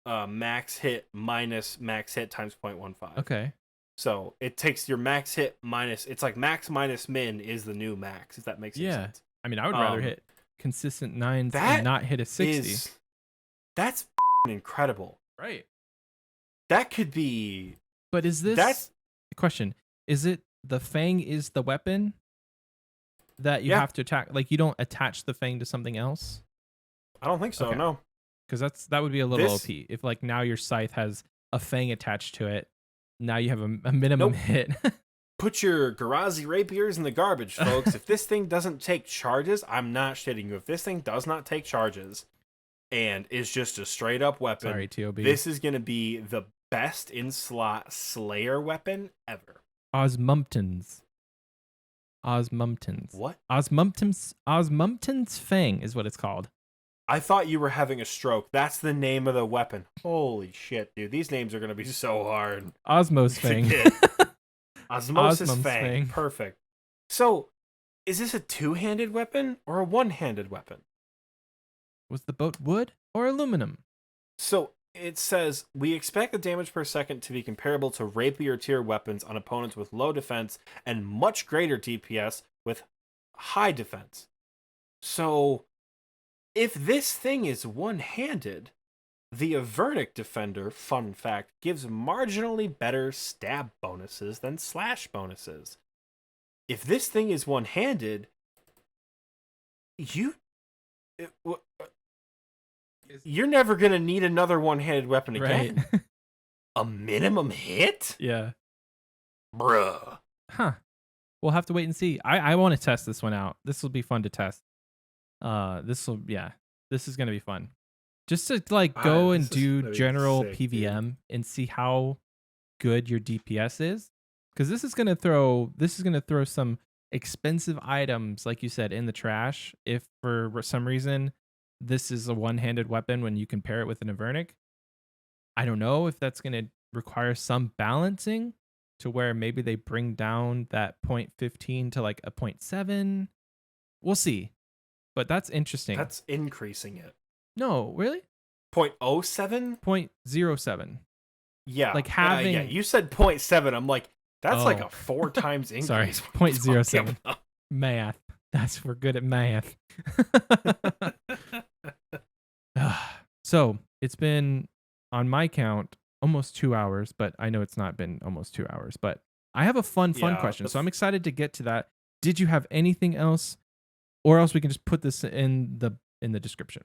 max hit minus max hit times 0.15. Okay. So it takes your max hit minus, it's like max minus min is the new max, if that makes any sense. I mean, I would rather hit consistent 9s and not hit a 60. That's incredible. Right. That could be... But is this... That's the question. Is it the Fang is the weapon that you have to attack? Like, you don't attach the Fang to something else? I don't think so, no. Because that would be a little OP. If, like, now your Scythe has a Fang attached to it, now you have a minimum hit. Put your Garazi rapiers in the garbage, folks. If this thing doesn't take charges, I'm not shitting you. If this thing does not take charges and is just a straight up weapon, sorry, TOB. This is going to be the best in slot Slayer weapon ever. Osmumptons. What? Osmumpton's Fang is what it's called. I thought you were having a stroke. That's the name of the weapon. Holy shit, dude. These names are going to be so hard. Osmos Fang. Osmosis Fang. Perfect. So, is this a two-handed weapon or a one-handed weapon? Was the boat wood or aluminum? So, it says, we expect the damage per second to be comparable to rapier tier weapons on opponents with low defense and much greater DPS with high defense. So, if this thing is one-handed, the Avertic Defender, fun fact, gives marginally better stab bonuses than slash bonuses. If this thing is one-handed, you're never going to need another one-handed weapon again. Right. A minimum hit? Yeah. Bruh. Huh. We'll have to wait and see. I want to test this one out. This will be fun to test. This is going to be fun. Just to like go and do general sick, PVM dude. and see how good your DPS is, because this is gonna throw some expensive items, like you said, in the trash. If for some reason this is a one-handed weapon when you compare it with an Avernic, I don't know if that's gonna require some balancing to where maybe they bring down that 0.15 to like a 0.7. We'll see, but that's interesting. That's increasing it. No, really? 0.07? 0.07. Yeah. Like having... yeah, you said 0.7. I'm like, that's like a 4 times increase. Sorry, 0.07. Math. We're good at math. So, it's been, on my count, almost 2 hours, but I know it's not been almost 2 hours. But I have a fun question, so I'm excited to get to that. Did you have anything else? Or else we can just put this in the description.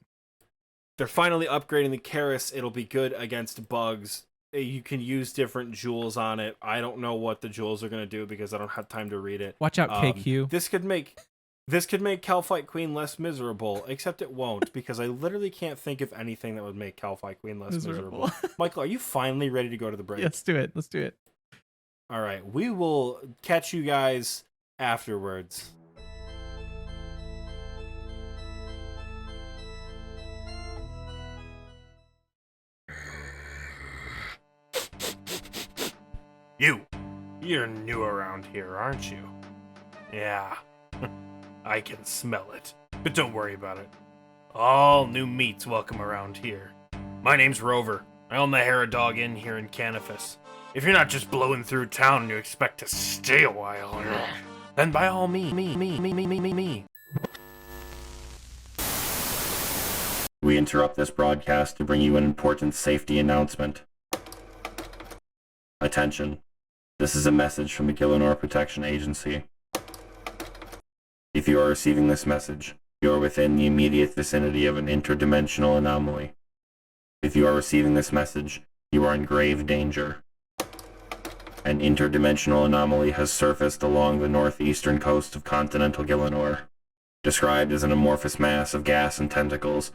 They're finally upgrading the Karis. It'll be good against bugs. You can use different jewels on it. I don't know what the jewels are going to do because I don't have time to read it. Watch out, KQ. This could make Calfight Queen less miserable, except it won't, because I literally can't think of anything that would make Calfight Queen less miserable. Michael, are you finally ready to go to the break? Let's do it. All right. We will catch you guys afterwards. You're new around here, aren't you? Yeah, I can smell it, but don't worry about it. All new meats welcome around here. My name's Rover. I own the Hera Dog Inn here in Canifus. If you're not just blowing through town and you expect to stay a while, then by all means, me. We interrupt this broadcast to bring you an important safety announcement. Attention. This is a message from the Gillinor Protection Agency. If you are receiving this message, you are within the immediate vicinity of an interdimensional anomaly. If you are receiving this message, you are in grave danger. An interdimensional anomaly has surfaced along the northeastern coast of continental Gillinor. Described as an amorphous mass of gas and tentacles,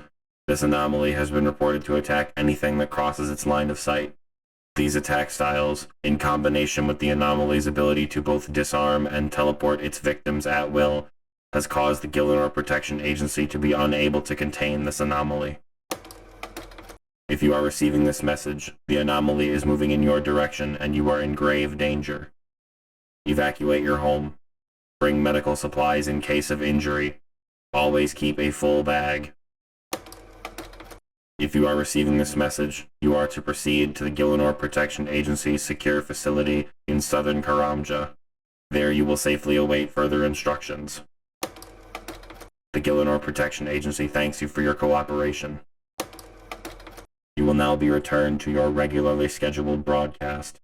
this anomaly has been reported to attack anything that crosses its line of sight. These attack styles, in combination with the anomaly's ability to both disarm and teleport its victims at will, has caused the Gillinor Protection Agency to be unable to contain this anomaly. If you are receiving this message, the anomaly is moving in your direction and you are in grave danger. Evacuate your home. Bring medical supplies in case of injury. Always keep a full bag. If you are receiving this message, you are to proceed to the Gillinor Protection Agency's secure facility in southern Karamja. There you will safely await further instructions. The Gillinor Protection Agency thanks you for your cooperation. You will now be returned to your regularly scheduled broadcast.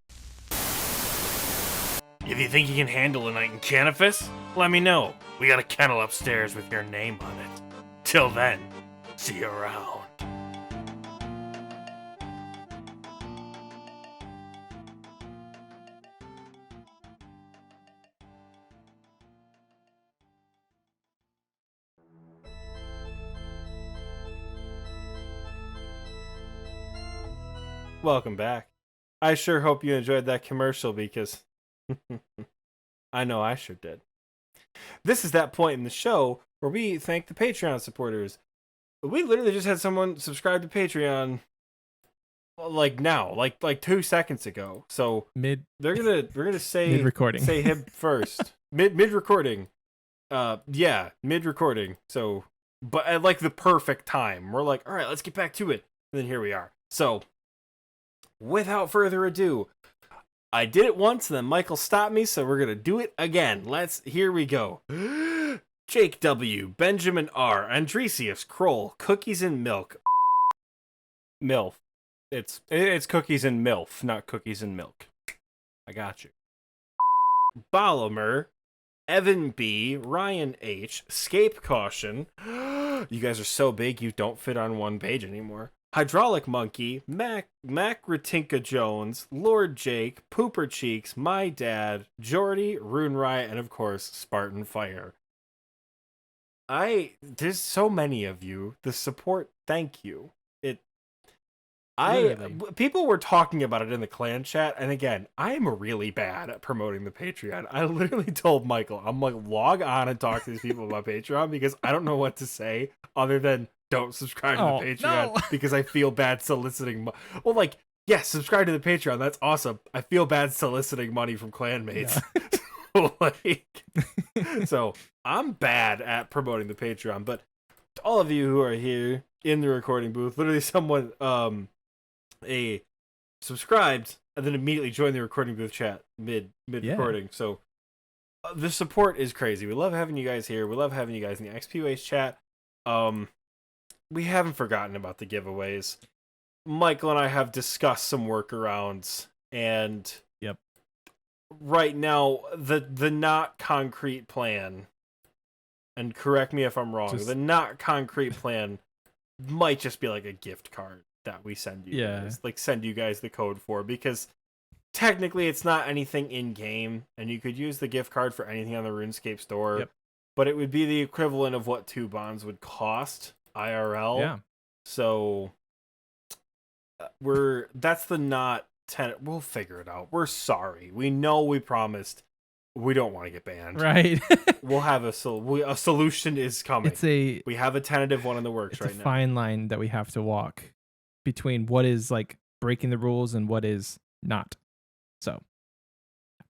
If you think you can handle a night in Canifis, let me know. We got a kennel upstairs with your name on it. Till then, see you around. Welcome back. I sure hope you enjoyed that commercial because I know I sure did. This is that point in the show where we thank the Patreon supporters. We literally just had someone subscribe to Patreon like now, like 2 seconds ago. So we're gonna say mid recording. Say him first. mid recording. Yeah, mid recording. So but at like the perfect time. We're like, all right, let's get back to it. And then here we are. So without further ado, I did it once and then Michael stopped me, so we're going to do it again. Here we go. Jake W, Benjamin R, Andresius, Kroll, Cookies and Milk. MILF. It's Cookies and MILF, not Cookies and Milk. I got you. Bolomer, Evan B, Ryan H, Scape Caution. You guys are so big you don't fit on one page anymore. Hydraulic Monkey, Mac Ratinka Jones, Lord Jake, Pooper Cheeks, My Dad, Jordy, Rune Riot, and of course, Spartan Fire. There's so many of you. The support, thank you. People were talking about it in the clan chat, and again, I am really bad at promoting the Patreon. I literally told Michael, I'm like, log on and talk to these people about Patreon because I don't know what to say other than don't subscribe to the Patreon because I feel bad soliciting well, like, yes, subscribe to the Patreon, that's awesome. I feel bad soliciting money from clanmates. Yeah. So I'm bad at promoting the Patreon, but to all of you who are here in the recording booth, literally someone subscribed and then immediately joined the recording booth chat mid recording. So the support is crazy. We love having you guys here. We love having you guys in the XP Waste chat. We haven't forgotten about the giveaways. Michael and I have discussed some workarounds, and right now the not concrete plan, and correct me if I'm wrong, the not concrete plan might just be like a gift card that we send you guys, like send you guys the code for, because technically it's not anything in game and you could use the gift card for anything on the RuneScape store, but it would be the equivalent of what 2 bonds would cost IRL. So that's the not 10. We'll figure it out. We're sorry. We know we promised. We don't want to get banned. Right. We'll have a solution is coming. We have a tentative one in the works right now. It's a fine line that we have to walk between what is like breaking the rules and what is not. So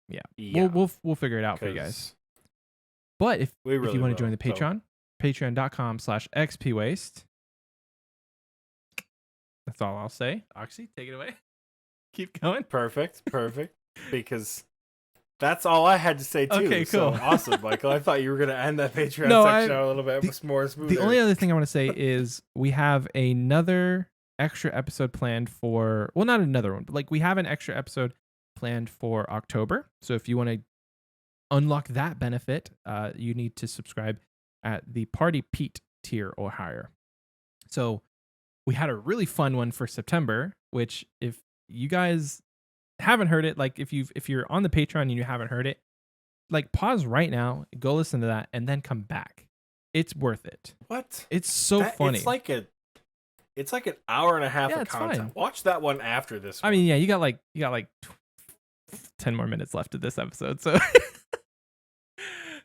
we'll figure it out for you guys. But if you want to join the Patreon, patreon.com/xpwaste. That's all I'll say. Oxie, take it away. Keep going. Perfect. Because that's all I had to say too. Okay, cool. So, awesome, Michael. I thought you were going to end that Patreon section out a little bit more smoothly. The only other thing I want to say is we have another extra episode planned for, well, not another one, but like we have an extra episode planned for October. So if you want to unlock that benefit, you need to subscribe at the Party Pete tier or higher. So we had a really fun one for September, which if you guys haven't heard it, like if you're on the Patreon and you haven't heard it, like pause right now, go listen to that, and then come back. It's worth it. What? It's so funny. It's like an hour and a half of content. Fine. Watch that one after this one. I mean, yeah, you got like 10 more minutes left of this episode, so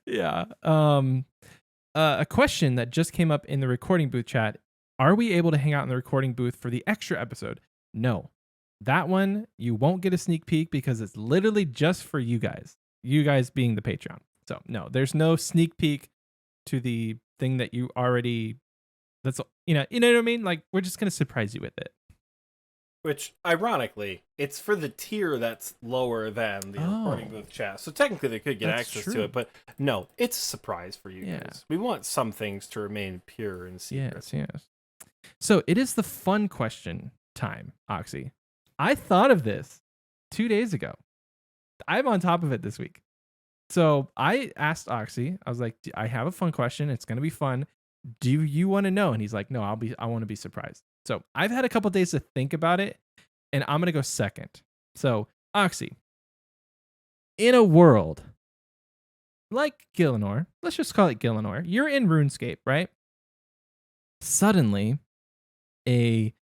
yeah. A question that just came up in the recording booth chat: are we able to hang out in the recording booth for the extra episode? No. That one, you won't get a sneak peek because it's literally just for you guys being the Patreon. So no, there's no sneak peek to the thing that you already. That's you know what I mean. Like we're just gonna surprise you with it. Which, ironically, it's for the tier that's lower than the recording booth chat. So technically they could get access to it, but no, it's a surprise for you guys. We want some things to remain pure and secret. Yes. So it is the fun question time, Oxie. I thought of this 2 days ago. I'm on top of it this week. So I asked Oxie, I was like, I have a fun question. It's going to be fun. Do you want to know? And he's like, no, I want to be surprised. So I've had a couple days to think about it, and I'm going to go second. So Oxie, in a world like Gielinor, let's just call it Gielinor. You're in RuneScape, right? Suddenly, a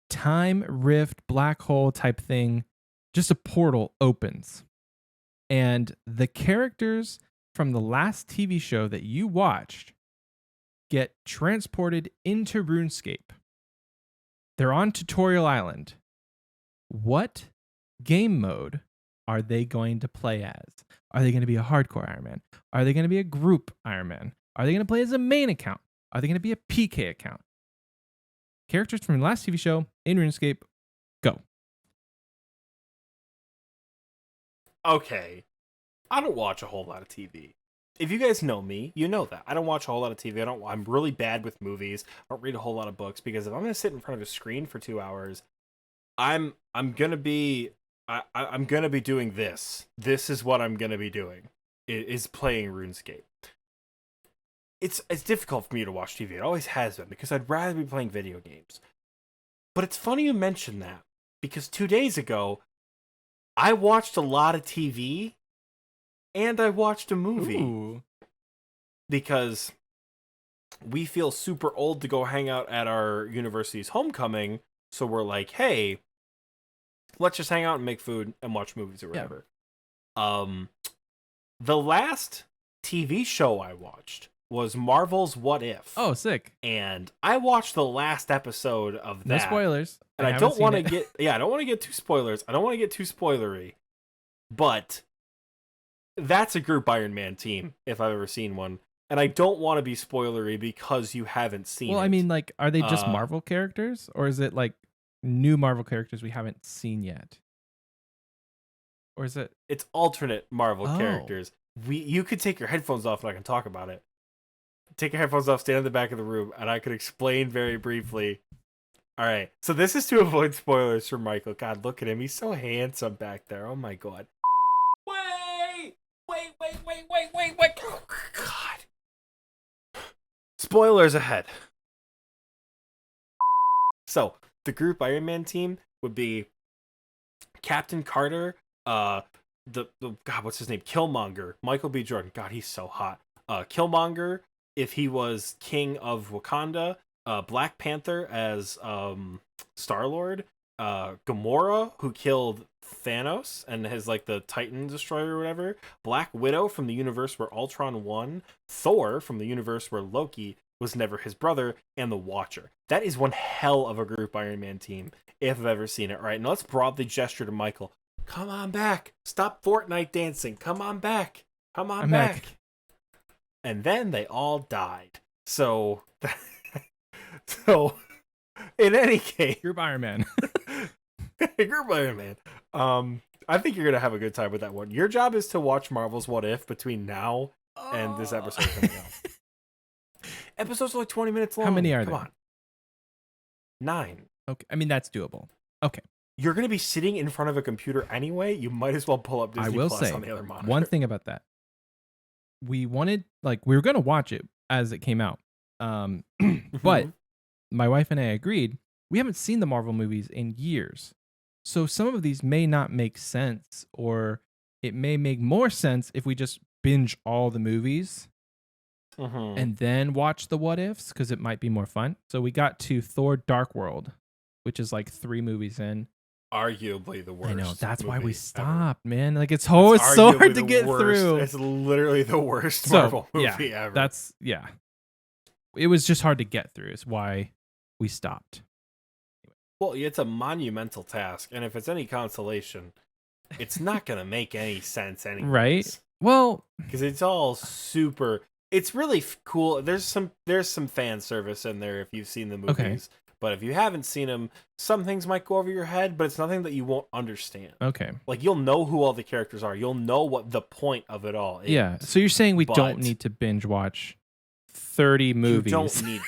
time rift black hole type thing, just a portal opens. And the characters from the last TV show that you watched get transported into RuneScape. They're on Tutorial Island. What game mode are they going to play as? Are they going to be a hardcore Iron Man? Are they going to be a group Iron Man? Are they going to play as a main account? Are they going to be a PK account? Characters from the last TV show in RuneScape, go. Okay. I don't watch a whole lot of TV. If you guys know me, you know that. I don't watch a whole lot of TV. I'm really bad with movies. I don't read a whole lot of books because if I'm going to sit in front of a screen for 2 hours, I'm going to be I'm going to be doing this. This is what I'm going to be doing. Is playing RuneScape. It's difficult for me to watch TV. It always has been because I'd rather be playing video games. But it's funny you mention that because 2 days ago I watched a lot of TV and I watched a movie. Ooh. Because we feel super old to go hang out at our university's homecoming. So we're like, hey, let's just hang out and make food and watch movies or whatever. Yeah. The last TV show I watched was Marvel's What If. Oh, sick. And I watched the last episode of that. No spoilers. And I don't want to get I don't want to get too spoilers. I don't want to get too spoilery. But that's a group Iron Man team, if I've ever seen one. And I don't want to be spoilery because you haven't seen it. Well, I mean, like, are they just Marvel characters? Or is it, like, new Marvel characters we haven't seen yet? Or is it... It's alternate Marvel characters. You could take your headphones off and I can talk about it. Take your headphones off, stand in the back of the room, and I could explain very briefly. All right. So this is to avoid spoilers for Michael. God, look at him. He's so handsome back there. Oh, my God. Wait. Oh, God. Spoilers ahead. So, the group Iron Man team would be Captain Carter, God, what's his name? Killmonger, Michael B. Jordan. God, he's so hot. Killmonger, if he was king of Wakanda, Black Panther as Star-Lord, Gamora, who killed Thanos and has like the Titan Destroyer or whatever, Black Widow from the universe where Ultron won, Thor from the universe where Loki was never his brother, and the Watcher. That is one hell of a group Iron Man team, if I've ever seen it. All right, now let's broadly gesture to Michael. Come on back. Stop Fortnite dancing. Come on back. Come on back. And then they all died. So, in any case, Group Iron Man. Group Iron Man. I think you're gonna have a good time with that one. Your job is to watch Marvel's What If between now and this episode coming out. Episodes are like 20 minutes long. How many are Come there? on. 9. Okay, I mean that's doable. Okay. You're gonna be sitting in front of a computer anyway. You might as well pull up Disney Plus on the other monitor. One thing about that. We were gonna watch it as it came out. But my wife and I agreed we haven't seen the Marvel movies in years. So some of these may not make sense, or it may make more sense if we just binge all the movies and then watch the what ifs, because it might be more fun. So we got to Thor Dark World, which is like 3 movies in. Arguably the worst. I know, that's why we stopped, ever. Man. Like it's so hard to get through. It's literally the worst Marvel movie ever. It was just hard to get through. Is why we stopped. Well, it's a monumental task, and if it's any consolation, it's not going to make any sense anyways. Right? Well, because it's all super. It's really cool. There's some fan service in there if you've seen the movies. Okay. But if you haven't seen them, some things might go over your head, but it's nothing that you won't understand. okay. Like, you'll know who all the characters are. You'll know what the point of it all is. Yeah. So you're saying we but don't need to binge watch 30 movies? You don't need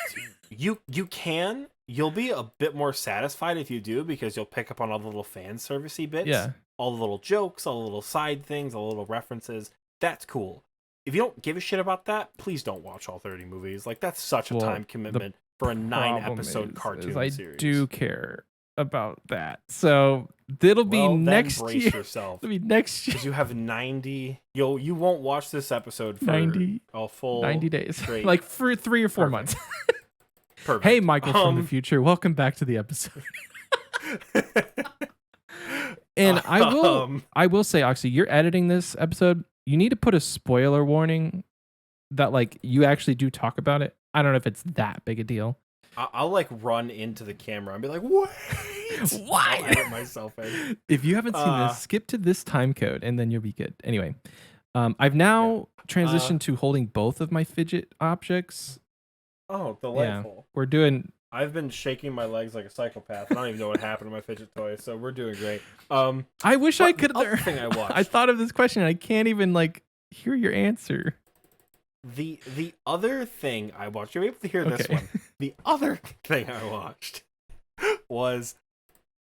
to. You can. You'll be a bit more satisfied if you do, because you'll pick up on all the little fan servicey bits. Yeah. All the little jokes, all the little side things, all the little references. That's cool. If you don't give a shit about that, please don't watch all 30 movies. Like, that's such a time commitment for a 9-episode cartoon I series. do care about that. So it'll be next then brace year. yourself. It'll be next year. Because you have 90. You won't watch this episode for 90 a full 90 days. straight. Like for 3 or 4 months. Perfect. Hey, Michael from the future. Welcome back to the episode. And I will say, Oxie, you're editing this episode. You need to put a spoiler warning that like you actually do talk about it. I don't know if it's that big a deal. I'll like run into the camera and be like, "Wait, why?" I'll edit myself in. If you haven't seen this, skip to this time code and then you'll be good. Anyway, I've now transitioned to holding both of my fidget objects. Oh, delightful! Yeah, we're doing. I've been shaking my legs like a psychopath. I don't even know what happened to my fidget toy, so we're doing great. I wish I could. The other thing I watched. I thought of this question. And I can't even like hear your answer. The other thing I watched. You're able to hear this one. The other thing I watched was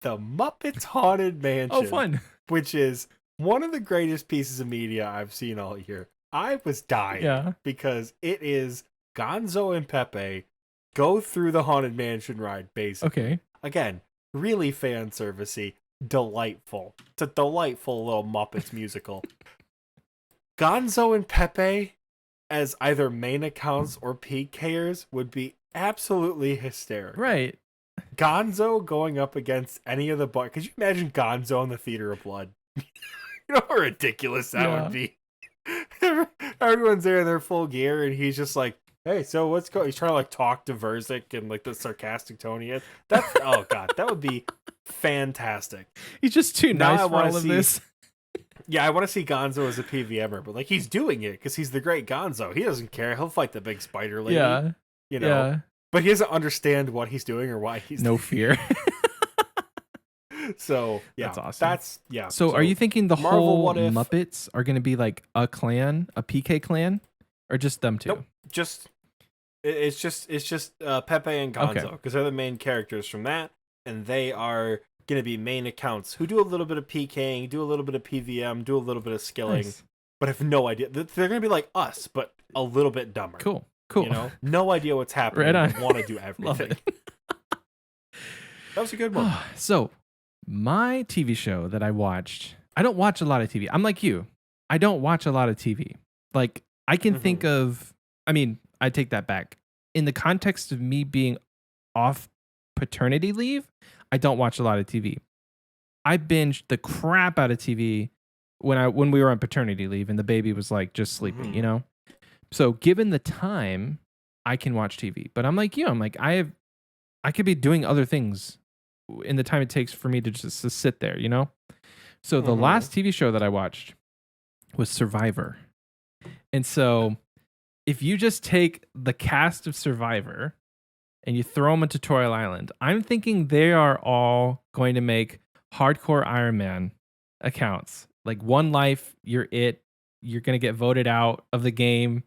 the Muppets Haunted Mansion. Oh, fun! Which is one of the greatest pieces of media I've seen all year. I was dying because it is Gonzo and Pepe go through the Haunted Mansion ride, basically. Okay. Again, really fan servicey, delightful. It's a delightful little Muppets musical. Gonzo and Pepe as either main accounts or PKers would be absolutely hysterical. Right. Gonzo going up against any of the could you imagine Gonzo in the Theater of Blood? You know how ridiculous that would be. Everyone's there in their full gear and he's just like, hey, so what's going? He's trying to like talk to Verzik and like the sarcastic tone he has. That's oh god, that would be fantastic. He's just too nice for all of this. Yeah, I want to see Gonzo as a PVMer, but like he's doing it because he's the great Gonzo. He doesn't care. He'll fight the big spider lady. Yeah, you know. Yeah. But he doesn't understand what he's doing or why he's no fear. So yeah, that's awesome. That's yeah. So are you thinking the Marvel, whole Muppets are going to be like a clan, a PK clan, or just them two? Nope. It's just Pepe and Gonzo because they're the main characters from that, and they are going to be main accounts who do a little bit of PKing, do a little bit of PVM, do a little bit of skilling, but have no idea. They're going to be like us, but a little bit dumber. Cool. You know, no idea what's happening. Right on. Want to do everything. That was a good one. So, my TV show that I watched, I don't watch a lot of TV. I'm like you. I don't watch a lot of TV. Like, I can think of, I mean, I take that back. In the context of me being off paternity leave, I don't watch a lot of TV. I binged the crap out of TV when we were on paternity leave and the baby was like just sleeping, you know? So given the time, I can watch TV. But I'm like you. I'm like, I could be doing other things in the time it takes for me to just to sit there, you know? So the last TV show that I watched was Survivor. And so if you just take the cast of Survivor and you throw them on Tutorial Island, I'm thinking they are all going to make hardcore Iron Man accounts. Like one life, you're it. You're going to get voted out of the game.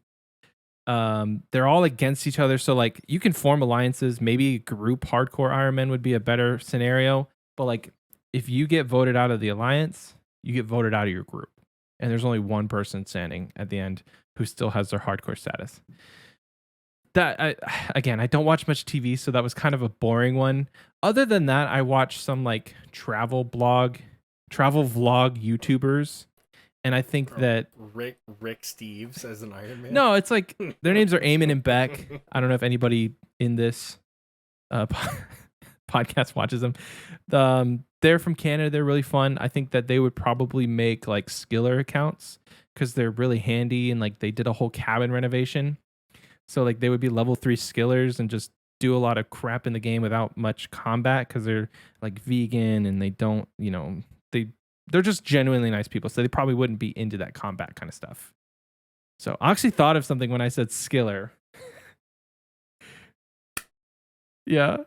They're all against each other. So like you can form alliances. Maybe group hardcore Iron Man would be a better scenario. But like if you get voted out of the alliance, you get voted out of your group. And there's only one person standing at the end who still has their hardcore status. I don't watch much TV, so that was kind of a boring one. Other than that, I watched some like travel vlog YouTubers, and I think that Rick Steves as an Iron Man. No, it's like their names are Eamon and Beck. I don't know if anybody in this podcast watches them. They're from Canada. They're really fun. I think that they would probably make like skiller accounts because they're really handy and like they did a whole cabin renovation. So like they would be level 3 skillers and just do a lot of crap in the game without much combat because they're like vegan and they don't, you know, they they're just genuinely nice people, so they probably wouldn't be into that combat kind of stuff. So I actually thought of something when I said Skiller. Yeah.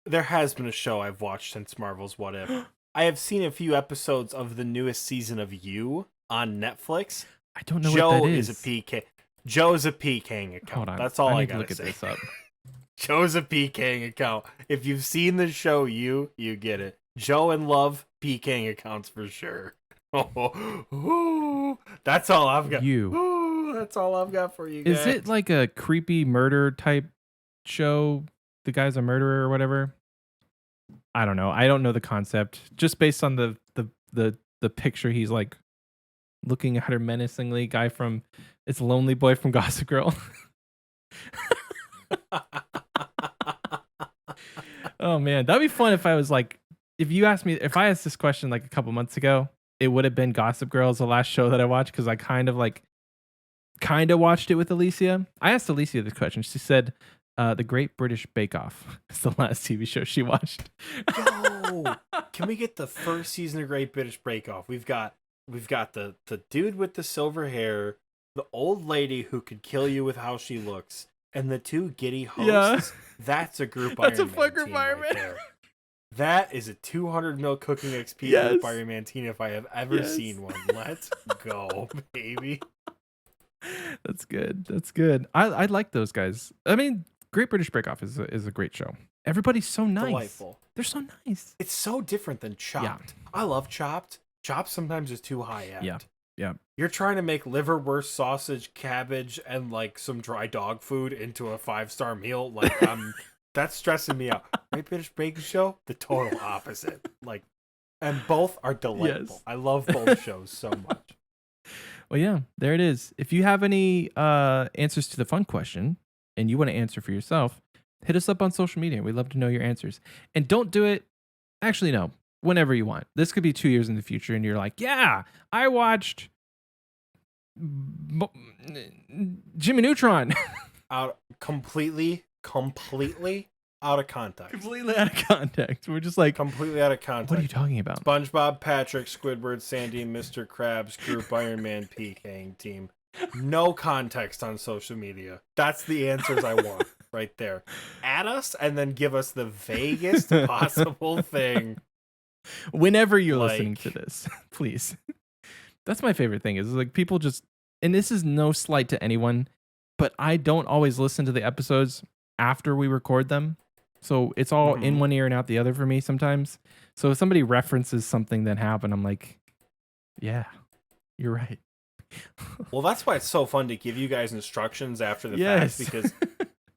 There has been a show I've watched since Marvel's What If. I have seen a few episodes of the newest season of You on Netflix. I don't know Joe what that is. is a PK. Joe's a PKing account. Hold on. That's all I need to gotta look at say. this up. Joe's a PKing account. If you've seen the show You get it. Joe and Love, PKing accounts for sure. Oh, that's all I've got. That's all I've got for you guys. Is it like a creepy murder type show? The guy's a murderer or whatever? I don't know. I don't know the concept. Just based on the picture, he's like looking at her menacingly. Guy from it's Lonely Boy from Gossip Girl. Oh man, that'd be fun if I was like, if I asked this question like a couple months ago, it would have been Gossip Girl as the last show that I watched because I kind of watched it with Alicia. I asked Alicia this question. She said, "The Great British Bake Off" is the last TV show she watched. Yo, can we get the first season of Great British Bake Off? We've got the dude with the silver hair, the old lady who could kill you with how she looks, and the two giddy hosts. Yeah. That's a group. That's Iron a Man fun group team Iron right Man. there. That is a 200 mil cooking XP Yes. group Iron Man team if I have ever Yes. seen one. Let's go, baby. That's good. That's good. I like those guys. I mean, Great British Bake Off is a great show. Everybody's so nice. Delightful. They're so nice. It's so different than Chopped. I love Chopped. Chopped sometimes is too high end. Yeah. Yeah. You're trying to make liverwurst, sausage, cabbage, and like some dry dog food into a 5-star meal. Like that's stressing me out. Great British Baking Show, the total opposite. Like, and both are delightful. Yes. I love both shows so much. Well, yeah, there it is. If you have any answers to the fun question and you want to answer for yourself, hit us up on social media. We'd love to know your answers. And don't do it. Actually, no. Whenever you want. This could be 2 years in the future, and you're like, yeah, I watched Jimmy Neutron. Completely out of context. Completely out of context. We're just like, Completely out of context. what are you talking about? SpongeBob, Patrick, Squidward, Sandy, Mr. Krabs, Group Iron Man, PKing team. No context on social media. That's the answers I want right there. Add us and then give us the vaguest possible thing. Whenever you're listening to this, please. That's my favorite thing is like people just, and this is no slight to anyone, but I don't always listen to the episodes after we record them. So it's all in one ear and out the other for me sometimes. So if somebody references something that happened, I'm like, yeah, you're right. Well, that's why it's so fun to give you guys instructions after the Yes. fact, because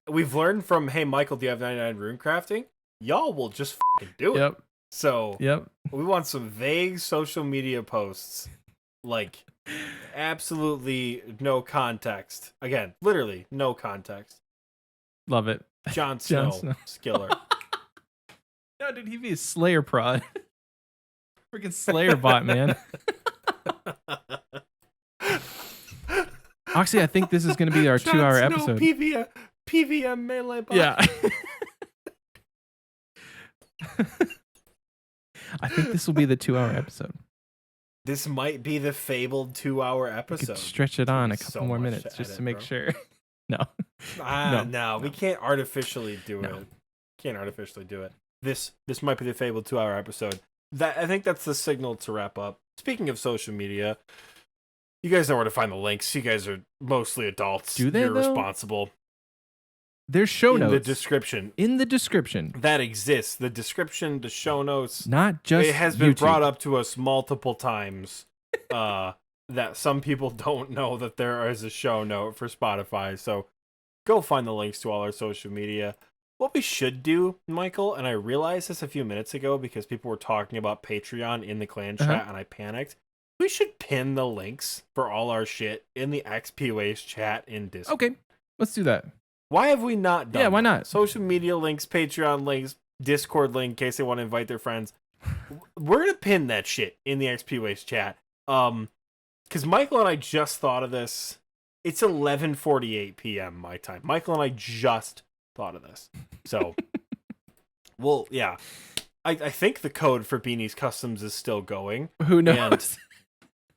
we've learned from, hey, Michael, do you have 99 rune crafting? Y'all will just fucking do it. Yep. So Yep. we want some vague social media posts. Like, absolutely no context. Again, literally no context. Love it. Jon Snow, Skiller. No, dude, he'd be a Slayer prod. Freaking Slayer bot, man. Oxie, I think this is going to be our Jon 2-hour Snow, episode. PVM melee bot. Yeah. I think this will be the 2-hour episode. This might be the fabled 2-hour We episode. could stretch it on a So couple more much minutes to just edit, to make bro. sure. No. No, we can't artificially do No. it. Can't artificially do it. This might be the fabled 2-hour episode. I think that's the signal to wrap up. Speaking of social media, you guys know where to find the links. You guys are mostly adults. Do they, You're though? responsible. There's show In notes. the description. In the description. That exists. The description, the show notes. Not just It has been YouTube. brought up to us multiple times that some people don't know that there is a show note for Spotify. So go find the links to all our social media. What we should do, Michael, and I realized this a few minutes ago because people were talking about Patreon in the clan chat and I panicked. We should pin the links for all our shit in the XP Waste chat in Discord. Okay, let's do that. Why have we not done Yeah, why that? not? Social media links, Patreon links, Discord link in case they want to invite their friends. We're going to pin that shit in the XP Waste chat. Because Michael and I just thought of this. It's 11:48 p.m. my time. Michael and I just thought of this. So, well, yeah. I think the code for Beanie's Customs is still going. Who knows?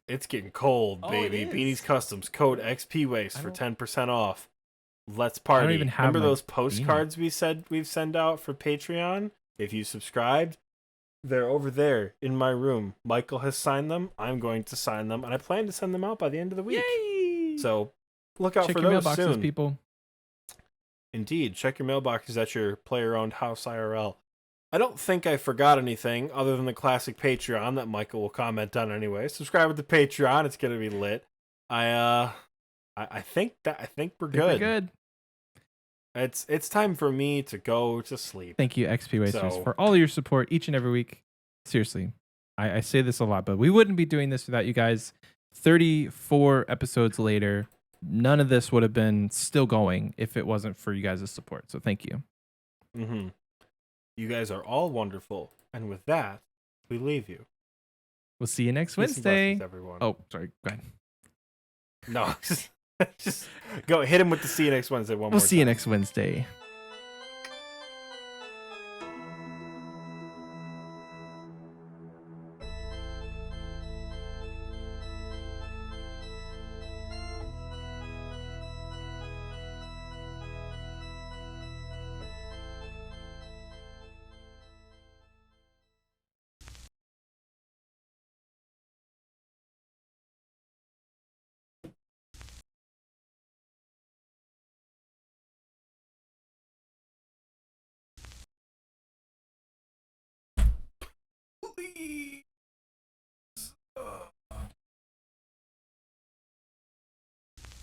It's getting cold, Oh, baby. it is. Beanie's Customs, code XP Waste for 10% off. Let's party. even have Remember my those postcards we said we've sent out for Patreon? If you subscribed, they're over there in my room. Michael has signed them. I'm going to sign them, and I plan to send them out by the end of the week. Yay! So look out Check for your those mailboxes, soon. people. Indeed, check your mailboxes at your player-owned house IRL. I don't think I forgot anything other than the classic Patreon that Michael will comment on anyway. Subscribe to the Patreon; it's gonna be lit. I think we're good. We're good. It's time for me to go to sleep. Thank you, XP Wasters, So- for all your support each and every week. Seriously, I say this a lot, but we wouldn't be doing this without you guys. 34 episodes later, none of this would have been still going if it wasn't for you guys' support. So thank you. Mm-hmm. You guys are all wonderful, and with that, we leave you. We'll see you next Peace and Wednesday. blessings, everyone. Oh, sorry. Go ahead. No, just go hit him with the see you next Wednesday one more We'll see you time. next Wednesday.